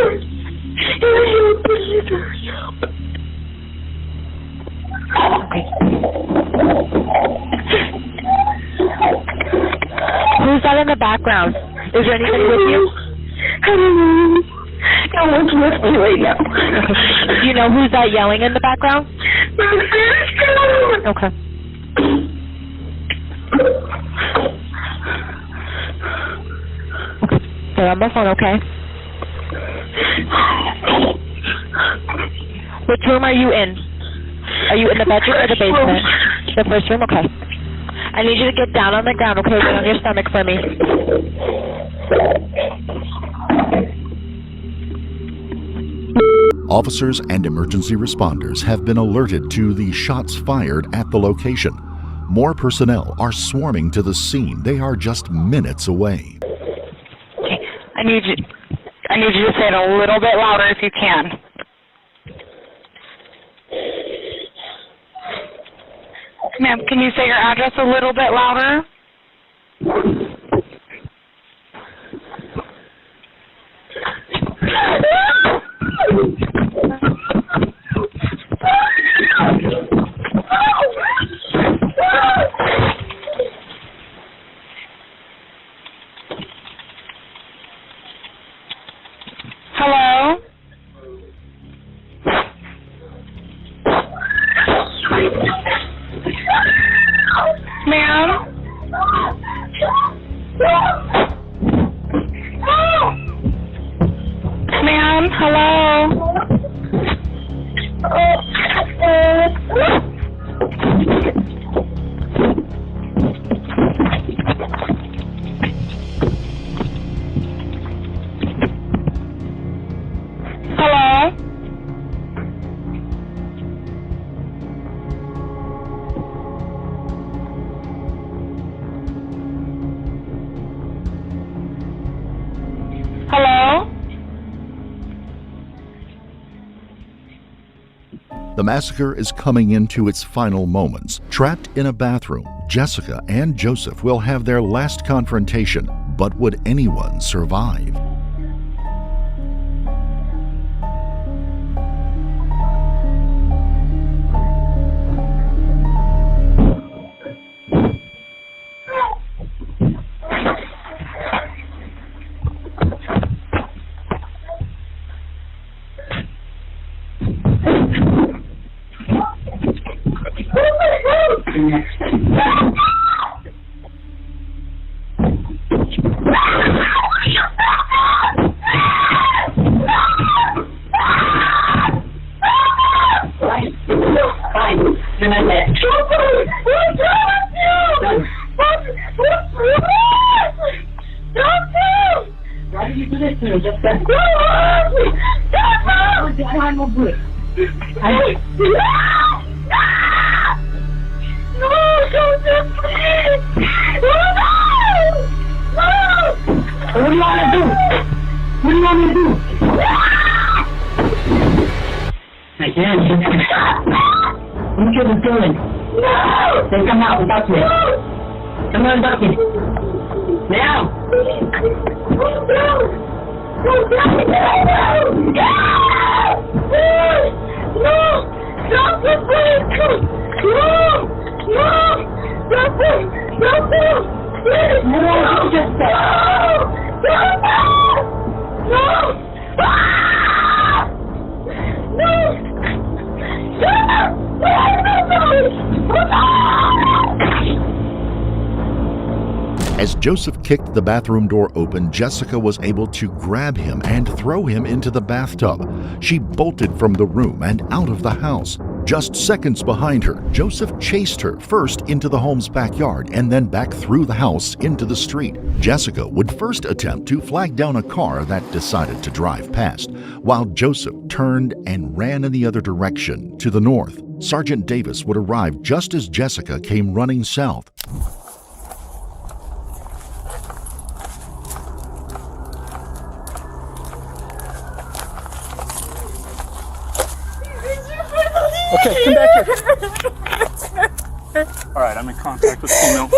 Okay. Who's that in the background? Is there anybody with you? I don't know. No one's with me right now. Okay. Do you know who's that yelling in the background? Okay. Okay. Stay on the phone, okay? Which room are you in? Are you in the bedroom or the basement? The first room? Okay. I need you to get down on the ground, okay? Get on your stomach for me. Officers and emergency responders have been alerted to the shots fired at the location. More personnel are swarming to the scene. They are just minutes away. Okay. I need you to say it a little bit louder if you can. Ma'am, can you say your address a little bit louder? Hello? 911. Hello. Hello. Hello. The massacre is coming into its final moments. Trapped in a bathroom, Jessica and Joseph will have their last confrontation, but would anyone survive? Why did you do this to me? Just that. I'm a good. No, Joseph, please! No! What do you want to do? What do you want me to do? I can't. What are you doing? No! Then come out and talk to me. Come on and talk to me. Now! As Joseph kicked the bathroom door open, Jessica was able to grab him and throw him into the bathtub. She bolted from the room and out of the house. Just seconds behind her, Joseph chased her first into the home's backyard and then back through the house into the street. Jessica would first attempt to flag down a car that decided to drive past, while Joseph turned and ran in the other direction, to the north. Sergeant Davis would arrive just as Jessica came running south. Okay, come back here. All right, I'm in contact with female.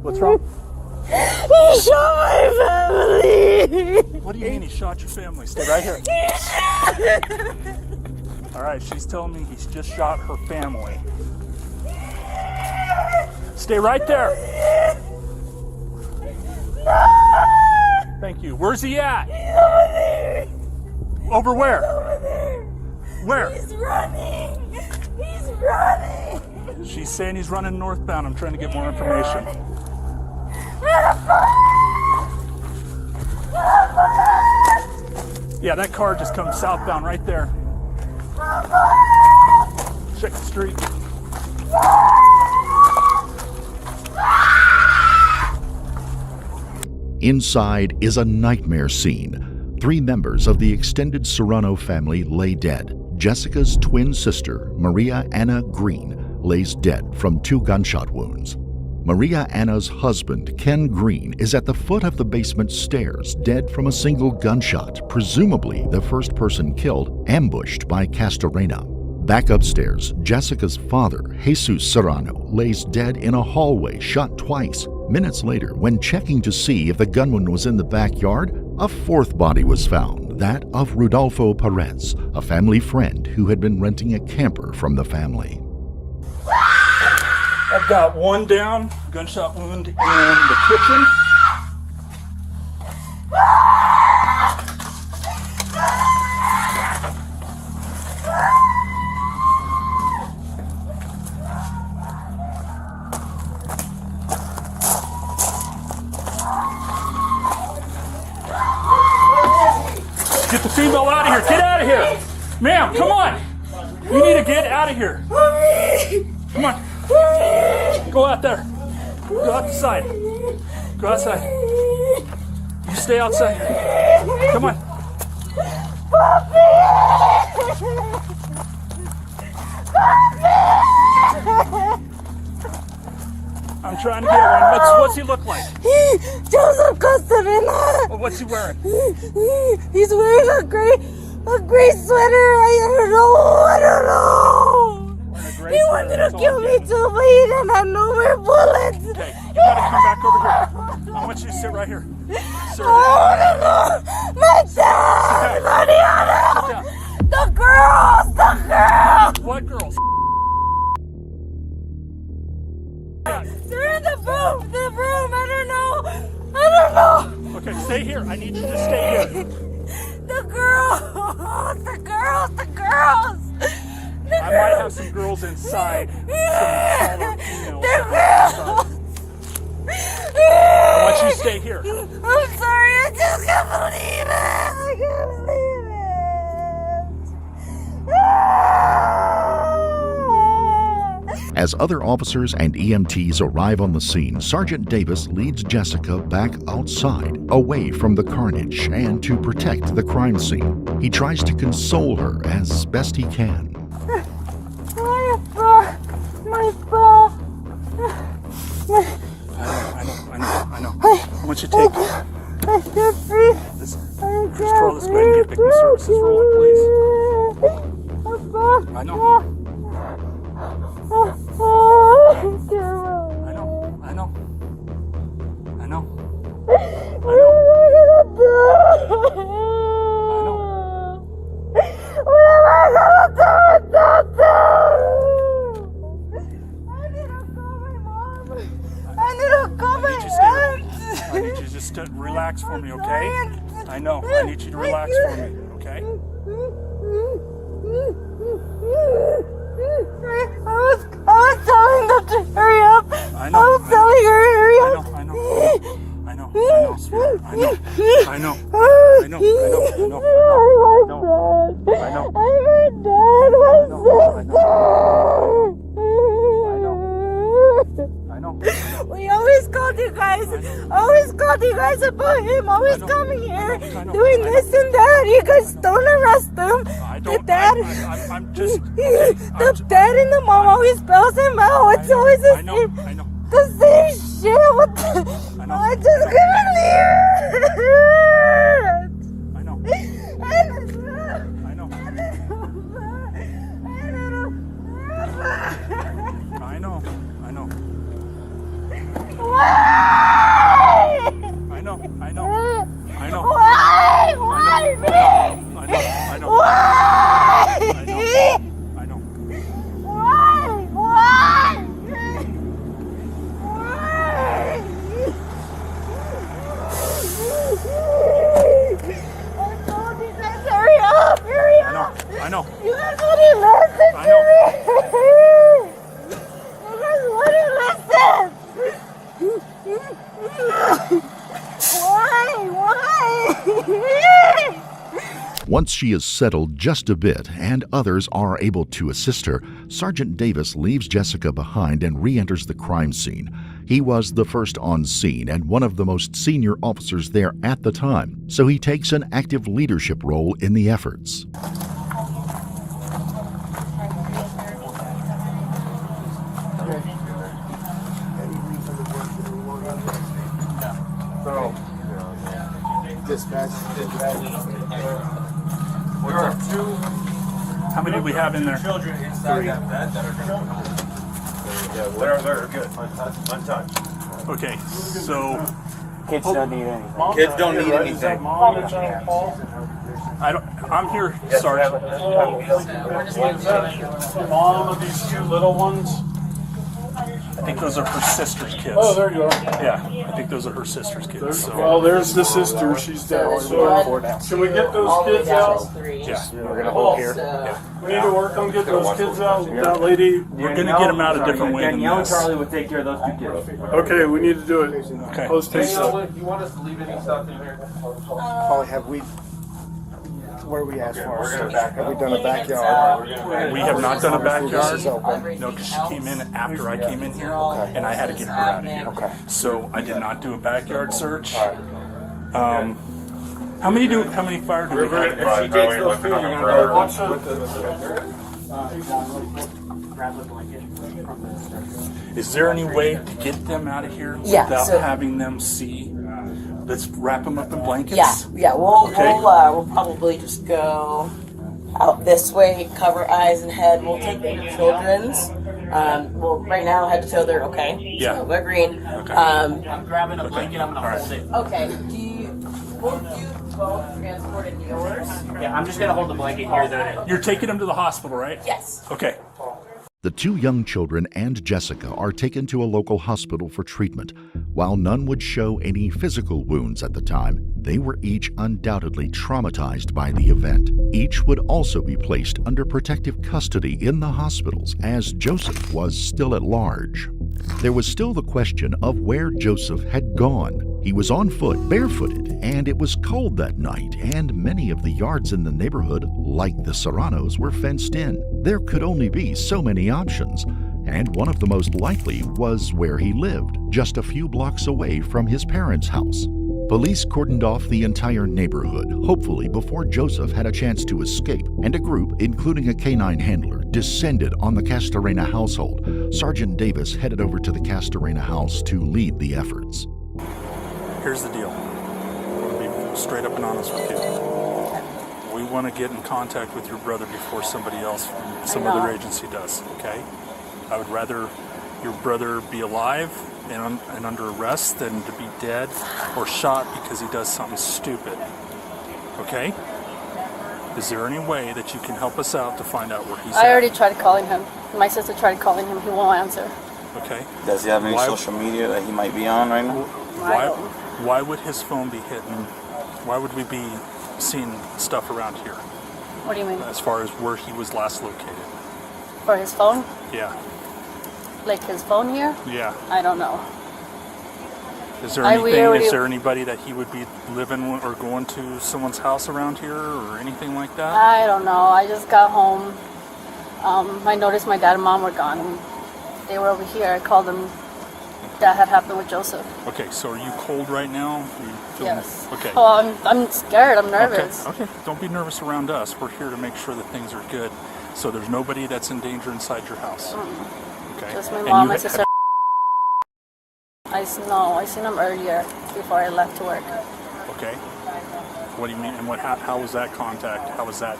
What's wrong? He shot my family. What do you mean he shot your family? Stay right here. All right, she's telling me he's just shot her family. Stay right there. Thank you. Where's he at? He's over there. Over where? Over there. Where? He's running. He's running. She's saying he's running northbound. I'm trying to get more information. Yeah, that car just comes southbound right there. Check the street. Inside is a nightmare scene. 3 members of the extended Serrano family lay dead. Jessica's twin sister, Maria Anna Green, lays dead from 2 gunshot wounds. Maria Anna's husband, Ken Green, is at the foot of the basement stairs, dead from a single gunshot, presumably the first person killed, ambushed by Castorena. Back upstairs, Jessica's father, Jesus Serrano, lays dead in a hallway, shot twice. Minutes later, when checking to see if the gunman was in the backyard, a 4th body was found, that of Rudolfo Perez, a family friend who had been renting a camper from the family. I've got 1 down, gunshot wound in the kitchen. Get the female out of here. Get out of here. Ma'am, come on. You need to get out of here. Come on. Go out there. Go outside. Go outside. You stay outside. Come on. I'm trying to get one. What's he look like? Joseph Costarina. Well, what's he wearing? He's wearing a gray sweater. I don't know. He wanted to kill me too, but he didn't have no more bullets. Okay, you gotta come back over here. I want you to sit right here. Sit right here. My dad! Mariana! The girls! What girls? They're in the room. I don't know. Okay, stay here. I need you to stay here. The girls. I might have some girls inside. The girls. I want you to stay here. I'm sorry, I just can't believe it. As other officers and EMTs arrive on the scene, Sergeant Davis leads Jessica back outside, away from the carnage, and to protect the crime scene. He tries to console her as best he can. My ball. I know. I want you to take this. Just roll this way and get victim services rolling, please. I know. I need you just to relax for me, okay? I know. I need you to relax for me, okay? I was telling them to hurry up. I was telling her to hurry up. I know, sweetheart. I know. We always called you guys. About him. Always coming here, doing this and that. You guys don't arrest him. The dad and the mom always spells him out. It's always the same shit. What the? I just couldn't leave it. I know. Why? Why me? I know. You guys wouldn't listen to me. You guys wouldn't listen. Why? Once she is settled just a bit and others are able to assist her, Sergeant Davis leaves Jessica behind and re-enters the crime scene. He was the first on scene and one of the most senior officers there at the time, so he takes an active leadership role in the efforts. Dispatch. There are two. How many do we have in there? Children inside that bed that are going to they're good. Untouched. Okay, so kids don't need anything. Kids don't need anything. I'm here, Sergeant. Mom of these two little ones. I think those are her sister's kids. Oh, there you are. Yeah, I think those are her sister's kids. So. Well, there's the sister. She's dead. So, can we get those kids out? Yeah, we're going to hold here. Yeah. We need to work on getting those kids out. That lady. We're going to get them out a different way than Danielle and this. Charlie will take care of those two kids. Okay, we need to do it. Okay. Post haste. You want us to leave any stuff in here? Probably have weed. What are we asked for? Have we done a backyard? We have not done a backyard. This is open. No, because she came in after I came in here, and I had to get her out of here. Okay. So I did not do a backyard search. How many fire do we have? If she takes those two, you're going to go watch Is there any way to get them out of here without having them see? Let's wrap them up in blankets. Yeah. We'll probably just go out this way, cover eyes and head. We'll take the children's. Well, right now, head to toe, they're okay. Yeah. So we're green. Okay. I'm grabbing a blanket. I'm gonna hold it. Okay. Will you both transport in yours? Yeah, I'm just going to hold the blanket here. Though. You're taking them to the hospital, right? Yes. Okay. The two young children and Jessica are taken to a local hospital for treatment. While none would show any physical wounds at the time, they were each undoubtedly traumatized by the event. Each would also be placed under protective custody in the hospitals, as Joseph was still at large. There was still the question of where Joseph had gone. He was on foot, barefooted, and it was cold that night, and many of the yards in the neighborhood, like the Serranos, were fenced in. There could only be so many options, and one of the most likely was where he lived, just a few blocks away from his parents' house. Police cordoned off the entire neighborhood, hopefully before Joseph had a chance to escape, and a group, including a canine handler, descended on the Castorena household. Sergeant Davis headed over to the Castorena house to lead the efforts. Here's the deal. I'm going to be straight up and honest with you. We want to get in contact with your brother before somebody else from some other agency does, okay? I would rather your brother be alive and under arrest than to be dead or shot because he does something stupid, okay? Is there any way that you can help us out to find out where he's at? I already tried calling him. My sister tried calling him. He won't answer. Okay. Does he have any social media that he might be on right now? Why would his phone be hitting? Why would we be seeing stuff around here? What do you mean? As far as where he was last located. For his phone? Yeah. Like his phone here? Yeah. I don't know. Is there anything? Is there anybody that he would be living or going to someone's house around here or anything like that? I don't know. I just got home. I noticed my dad and mom were gone. They were over here. I called them. That had happened with Joseph. Okay, so are you cold right now? Yes. Okay. Oh, I'm scared. I'm nervous. Okay. Don't be nervous around us. We're here to make sure that things are good. So there's nobody that's in danger inside your house. Okay. Just my mom, my sister. I seen them earlier before I left to work. Okay. What do you mean? And how was that contact? How was that?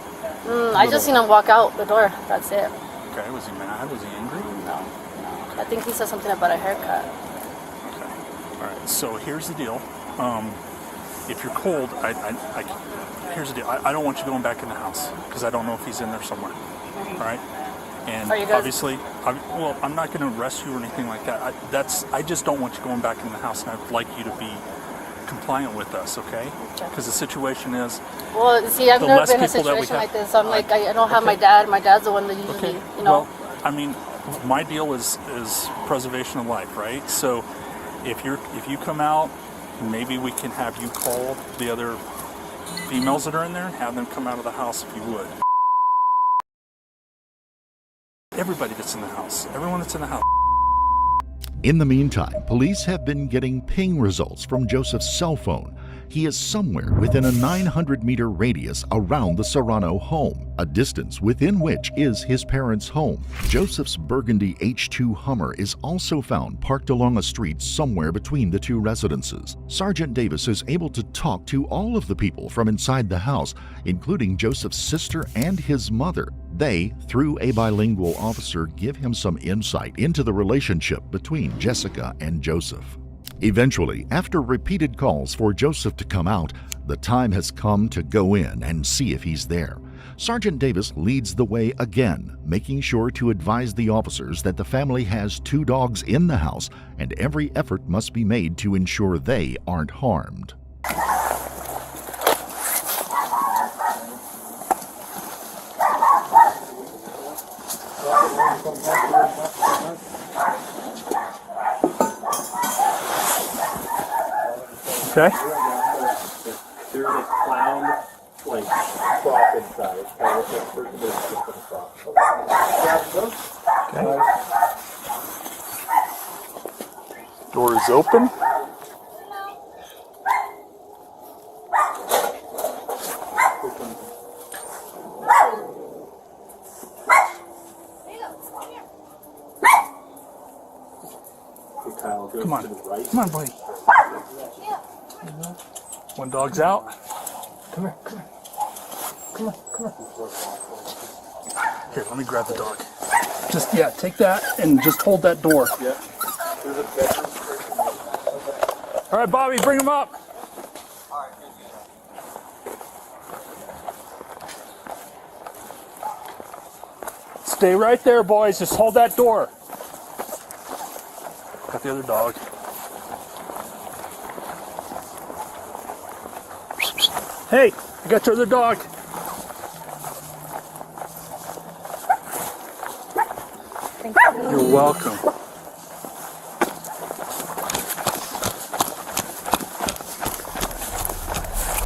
I just seen him walk out the door. That's it. Okay. Was he mad? Was he angry? No. I think he said something about a haircut. Okay. All right. So here's the deal. If you're cold, here's the deal. I don't want you going back in the house because I don't know if he's in there somewhere. All right. And obviously, I'm not going to arrest you or anything like that. I just don't want you going back in the house, and I'd like you to be compliant with us, okay? Because the situation is. Well, see, I've never been in a situation like this. I'm like, I don't have my dad. My dad's the one that usually, you know. Well, I mean, my deal is preservation of life, right? So, if you come out, maybe we can have you call the other females that are in there and have them come out of the house if you would. Everybody that's in the house. Everyone that's in the house. In the meantime, police have been getting ping results from Joseph's cell phone. He is somewhere within a 900-meter radius around the Serrano home, a distance within which is his parents' home. Joseph's burgundy H2 Hummer is also found parked along a street somewhere between the two residences. Sergeant Davis is able to talk to all of the people from inside the house, including Joseph's sister and his mother. They, through a bilingual officer, give him some insight into the relationship between Jessica and Joseph. Eventually, after repeated calls for Joseph to come out, the time has come to go in and see if he's there. Sergeant Davis leads the way again, making sure to advise the officers that the family has 2 dogs in the house and every effort must be made to ensure they aren't harmed. Okay. There's a cloud plate prop inside. Okay. Door is open. Come on. Come on, buddy. One dog's out. Come here. Come here. Come on. Come on. Here, let me grab the dog. Just, yeah, take that and just hold that door. Yeah. All right, Bobby, bring him up. Stay right there, boys. Just hold that door. Got the other dog. Hey, I got your other dog. You're welcome.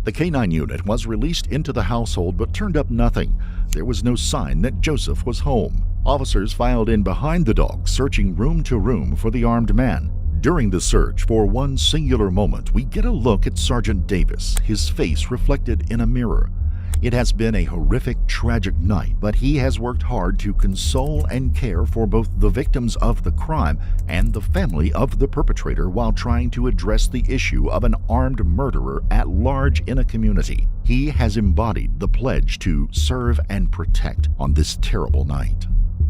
The K-9 unit was released into the household but turned up nothing. There was no sign that Joseph was home. Officers filed in behind the dog, searching room to room for the armed man. During the search, for one singular moment, we get a look at Sergeant Davis, his face reflected in a mirror. It has been a horrific, tragic night, but he has worked hard to console and care for both the victims of the crime and the family of the perpetrator while trying to address the issue of an armed murderer at large in a community. He has embodied the pledge to serve and protect on this terrible night.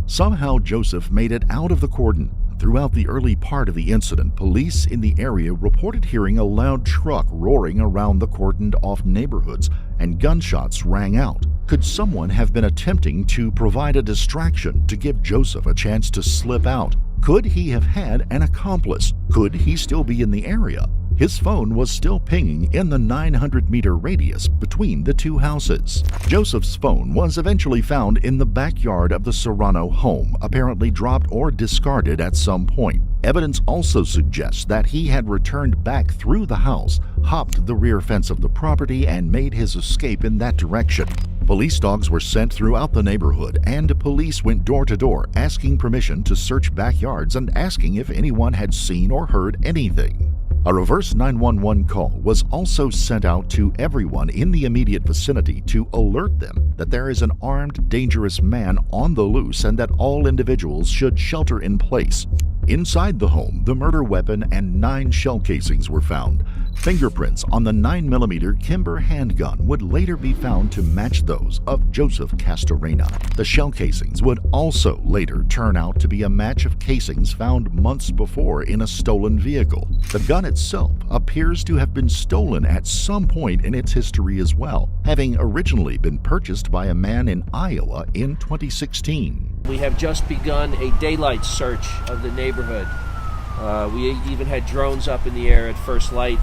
Somehow Joseph made it out of the cordon. Throughout the early part of the incident, police in the area reported hearing a loud truck roaring around the cordoned-off neighborhoods, and gunshots rang out. Could someone have been attempting to provide a distraction to give Joseph a chance to slip out? Could he have had an accomplice? Could he still be in the area? His phone was still pinging in the 900-meter radius between the two houses. Joseph's phone was eventually found in the backyard of the Serrano home, apparently dropped or discarded at some point. Evidence also suggests that he had returned back through the house, hopped the rear fence of the property, and made his escape in that direction. Police dogs were sent throughout the neighborhood, and police went door to door asking permission to search backyards and asking if anyone had seen or heard anything. A reverse 911 call was also sent out to everyone in the immediate vicinity to alert them that there is an armed, dangerous man on the loose and that all individuals should shelter in place. Inside the home, the murder weapon and 9 shell casings were found. Fingerprints on the 9mm Kimber handgun would later be found to match those of Joseph Castorena. The shell casings would also later turn out to be a match of casings found months before in a stolen vehicle. The gun itself appears to have been stolen at some point in its history as well, having originally been purchased by a man in Iowa in 2016. We have just begun a daylight search of the neighborhood. We even had drones up in the air at first light,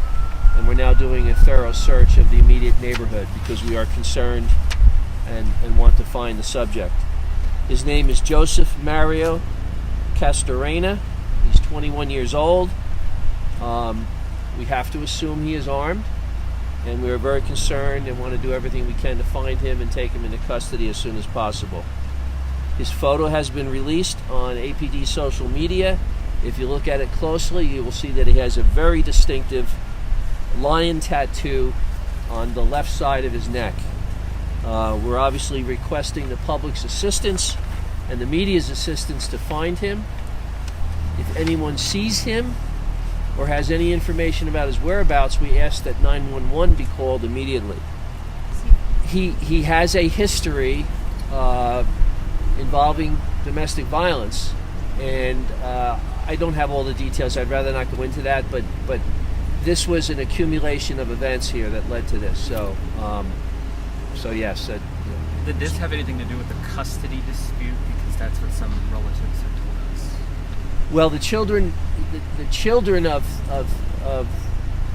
and we're now doing a thorough search of the immediate neighborhood because we are concerned and want to find the subject. His name is Joseph Mario Castorena. He's 21 years old. We have to assume he is armed, and we are very concerned and want to do everything we can to find him and take him into custody as soon as possible. His photo has been released on APD social media. If you look at it closely, you will see that he has a very distinctive lion tattoo on the left side of his neck. We're obviously requesting the public's assistance and the media's assistance to find him. If anyone sees him or has any information about his whereabouts, we ask that 911 be called immediately. He has a history involving domestic violence, and I don't have all the details. I'd rather not go into that, but this was an accumulation of events here that led to this. So yes. Did this have anything to do with the custody dispute? Because that's what some relatives have told us. Well, the children of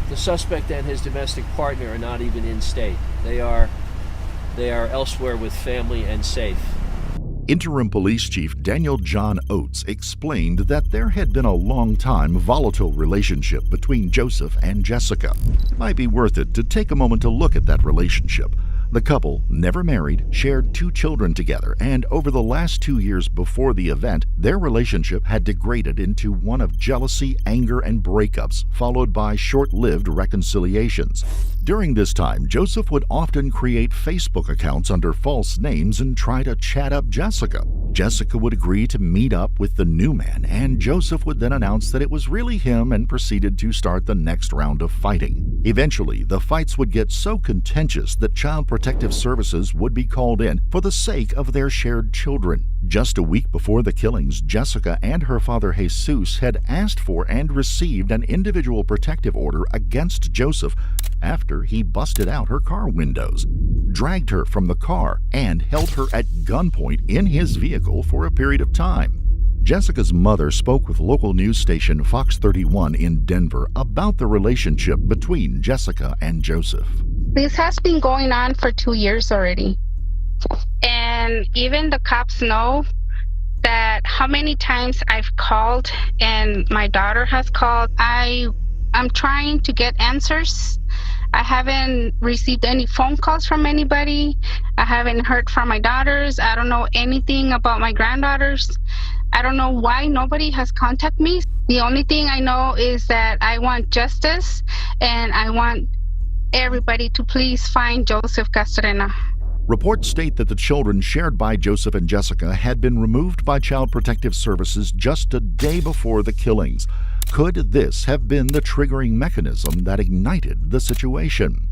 the suspect and his domestic partner are not even in state. They are elsewhere with family and safe. Interim Police Chief Daniel John Oates explained that there had been a long-time volatile relationship between Joseph and Jessica. It might be worth it to take a moment to look at that relationship. The couple, never married, shared 2 children together, and over the last 2 years before the event, their relationship had degraded into one of jealousy, anger, and breakups, followed by short-lived reconciliations. During this time, Joseph would often create Facebook accounts under false names and try to chat up Jessica. Jessica would agree to meet up with the new man, and Joseph would then announce that it was really him and proceeded to start the next round of fighting. Eventually, the fights would get so contentious that Child Protective Services would be called in for the sake of their shared children. Just a week before the killings, Jessica and her father Jesus had asked for and received an individual protective order against Joseph after he busted out her car windows, dragged her from the car, and held her at gunpoint in his vehicle for a period of time. Jessica's mother spoke with local news station Fox 31 in Denver about the relationship between Jessica and Joseph. This has been going on for 2 years already. And even the cops know that how many times I've called and my daughter has called. I'm trying to get answers. I haven't received any phone calls from anybody. I haven't heard from my daughters. I don't know anything about my granddaughters. I don't know why nobody has contacted me. The only thing I know is that I want justice, and I want everybody to please find Joseph Castrena. Reports state that the children shared by Joseph and Jessica had been removed by Child Protective Services just a day before the killings. Could this have been the triggering mechanism that ignited the situation?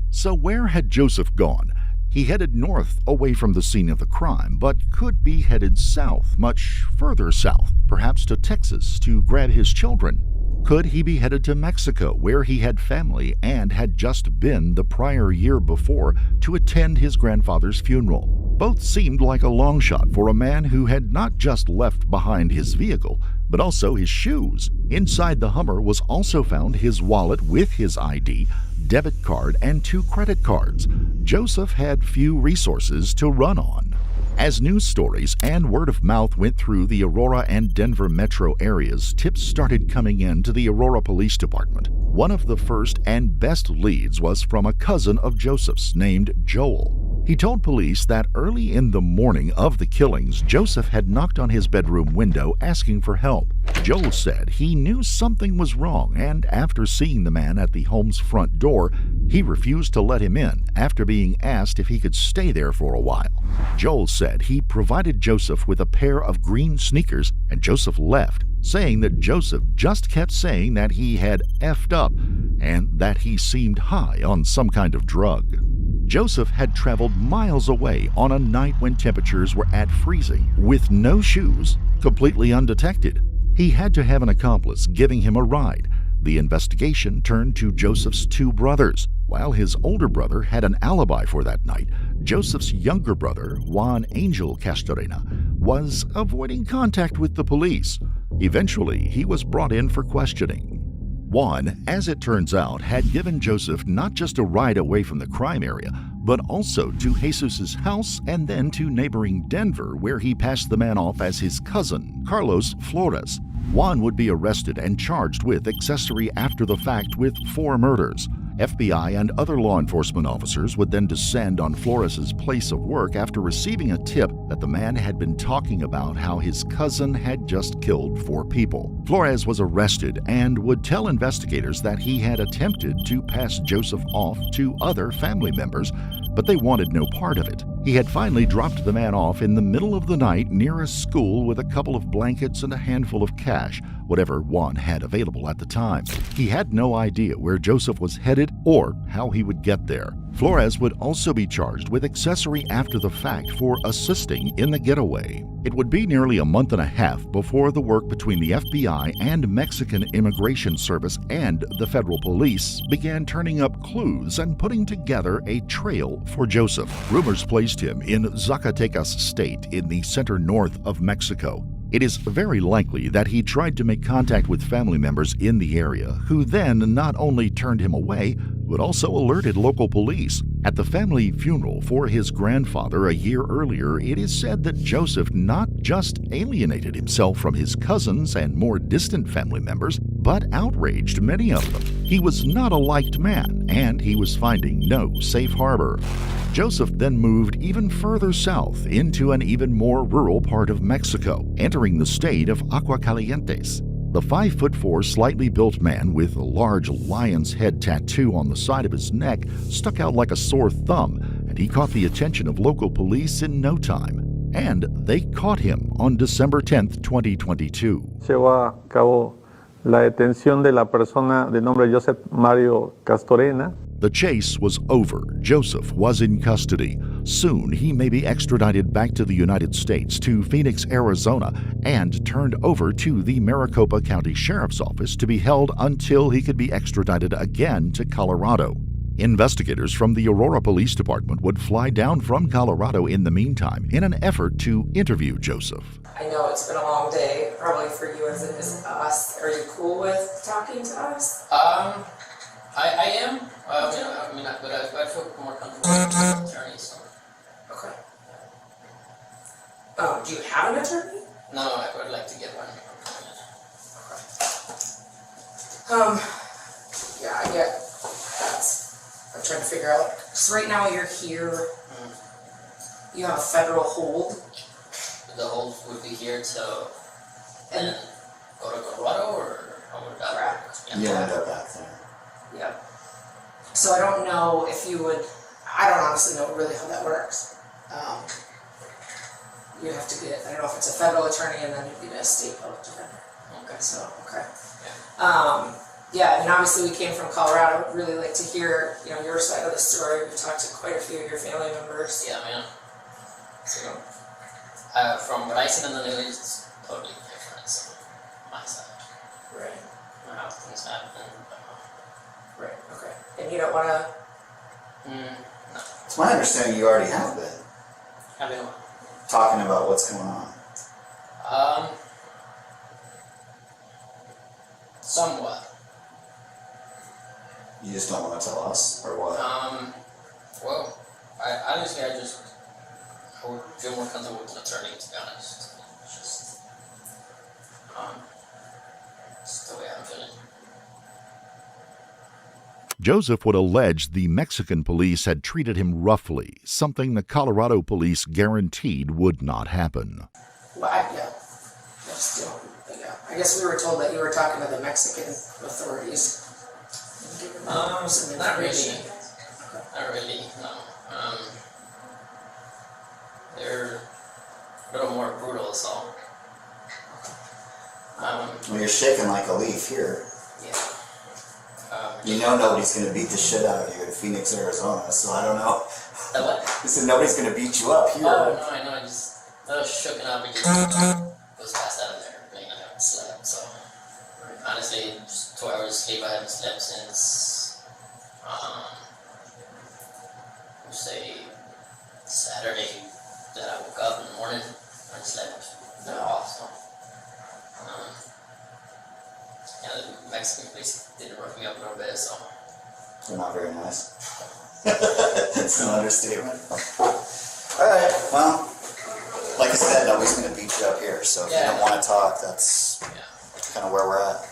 So where had Joseph gone? He headed north away from the scene of the crime, but could be headed south, much further south, perhaps to Texas, to grab his children. Could he be headed to Mexico, where he had family and had just been the prior year before to attend his grandfather's funeral? Both seemed like a long shot for a man who had not just left behind his vehicle, but also his shoes. Inside the Hummer was also found his wallet with his ID, debit card, and 2 credit cards. Joseph had few resources to run on. As news stories and word of mouth went through the Aurora and Denver metro areas, tips started coming in to the Aurora Police Department. One of the first and best leads was from a cousin of Joseph's named Joel. He told police that early in the morning of the killings, Joseph had knocked on his bedroom window asking for help. Joel said he knew something was wrong, and after seeing the man at the home's front door, he refused to let him in after being asked if he could stay there for a while. Joel said he provided Joseph with a pair of green sneakers, and Joseph left, saying that Joseph just kept saying that he had effed up and that he seemed high on some kind of drug. Joseph had traveled miles away on a night when temperatures were at freezing, with no shoes, completely undetected. He had to have an accomplice giving him a ride. The investigation turned to Joseph's 2 brothers. While his older brother had an alibi for that night, Joseph's younger brother, Juan Angel Castrena, was avoiding contact with the police. Eventually, he was brought in for questioning. Juan, as it turns out, had given Joseph not just a ride away from the crime area, but also to Jesus' house and then to neighboring Denver, where he passed the man off as his cousin, Carlos Flores. Juan would be arrested and charged with accessory after the fact with 4 murders. FBI and other law enforcement officers would then descend on Flores's place of work after receiving a tip that the man had been talking about how his cousin had just killed 4 people. Flores was arrested and would tell investigators that he had attempted to pass Joseph off to other family members, but they wanted no part of it. He had finally dropped the man off in the middle of the night near a school with a couple of blankets and a handful of cash, whatever Juan had available at the time. He had no idea where Joseph was headed or how he would get there. Flores would also be charged with accessory after the fact for assisting in the getaway. It would be nearly a month and a half before the work between the FBI and Mexican Immigration Service and the federal police began turning up clues and putting together a trail for Joseph. Rumors placed him in Zacatecas state in the center north of Mexico. It is very likely that he tried to make contact with family members in the area, who then not only turned him away, but also alerted local police. At the family funeral for his grandfather a year earlier, it is said that Joseph not just alienated himself from his cousins and more distant family members, but outraged many of them. He was not a liked man, and he was finding no safe harbor. Joseph then moved even further south into an even more rural part of Mexico, entering the state of Aguascalientes. The 5'4", slightly built man with a large lion's head tattoo on the side of his neck stuck out like a sore thumb, and he caught the attention of local police in no time. And they caught him on December 10th, 2022. Llevó a cabo la detención de la persona de nombre Joseph Mario Castorena. The chase was over. Joseph was in custody. Soon he may be extradited back to the United States, to Phoenix, Arizona, and turned over to the Maricopa County Sheriff's Office to be held until he could be extradited again to Colorado. Investigators from the Aurora Police Department would fly down from Colorado in the meantime in an effort to interview Joseph. I know it's been a long day, probably for you as it is us. Are you cool with talking to us? I am. But I feel more comfortable with an attorney. So. Okay. Oh, do you have an attorney? No, I would like to get one. Yeah, I get that's. I'm trying to figure out. So right now you're here. You have a federal hold. The hold would be here till and go to Colorado, or how would that work? Yeah, end up back there. Yeah. So I don't know if you would. I don't honestly know really how that works. You have to get. I don't know if it's a federal attorney and then you'd be a state public defender. Okay. So okay. Yeah. I mean, obviously we came from Colorado. I'd really like to hear, your side of the story. We've talked to quite a few of your family members. Yeah, man. So, from what I seen in the news, it's totally different. So, my side. Right. How things happen. Right. Okay. And you don't want to. No. It's my understanding you already have been I mean, talking about what's going on. Somewhat. You just don't want to tell us, or what? Well, I would feel more comfortable with an attorney, to be honest. It's just the way I'm feeling. Joseph would allege the Mexican police had treated him roughly, something the Colorado police guaranteed would not happen. Well, I guess we were told that you were talking to the Mexican authorities. Not really. Not really, no. They're a little more brutal, so. Well, you're shaking like a leaf here. Yeah. Nobody's going to beat the shit out of you in Phoenix, Arizona, so I don't know. What? I said nobody's going to beat you up here. Oh, no, I know. I was shooken up and was passed out of there. I haven't slept, so. Honestly, just 2 hours of sleep. I haven't slept since, say, Saturday that I woke up in the morning. I slept at all, so. The Mexican police did rough me up a little bit, so. They're not very nice. It's an understatement. Alright, well, like I said, nobody's going to beat you up here, so if you don't want to talk, that's kind of where we're at.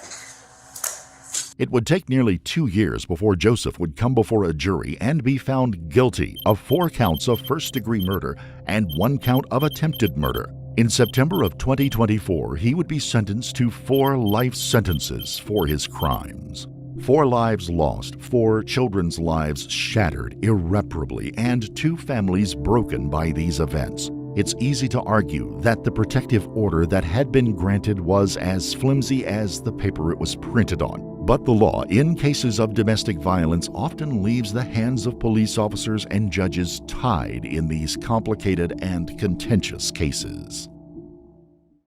It would take nearly 2 years before Joseph would come before a jury and be found guilty of 4 counts of first-degree murder and 1 count of attempted murder. In September of 2024, he would be sentenced to 4 life sentences for his crimes. 4 lives lost, 4 children's lives shattered irreparably, and 2 families broken by these events. It's easy to argue that the protective order that had been granted was as flimsy as the paper it was printed on. But the law in cases of domestic violence often leaves the hands of police officers and judges tied in these complicated and contentious cases.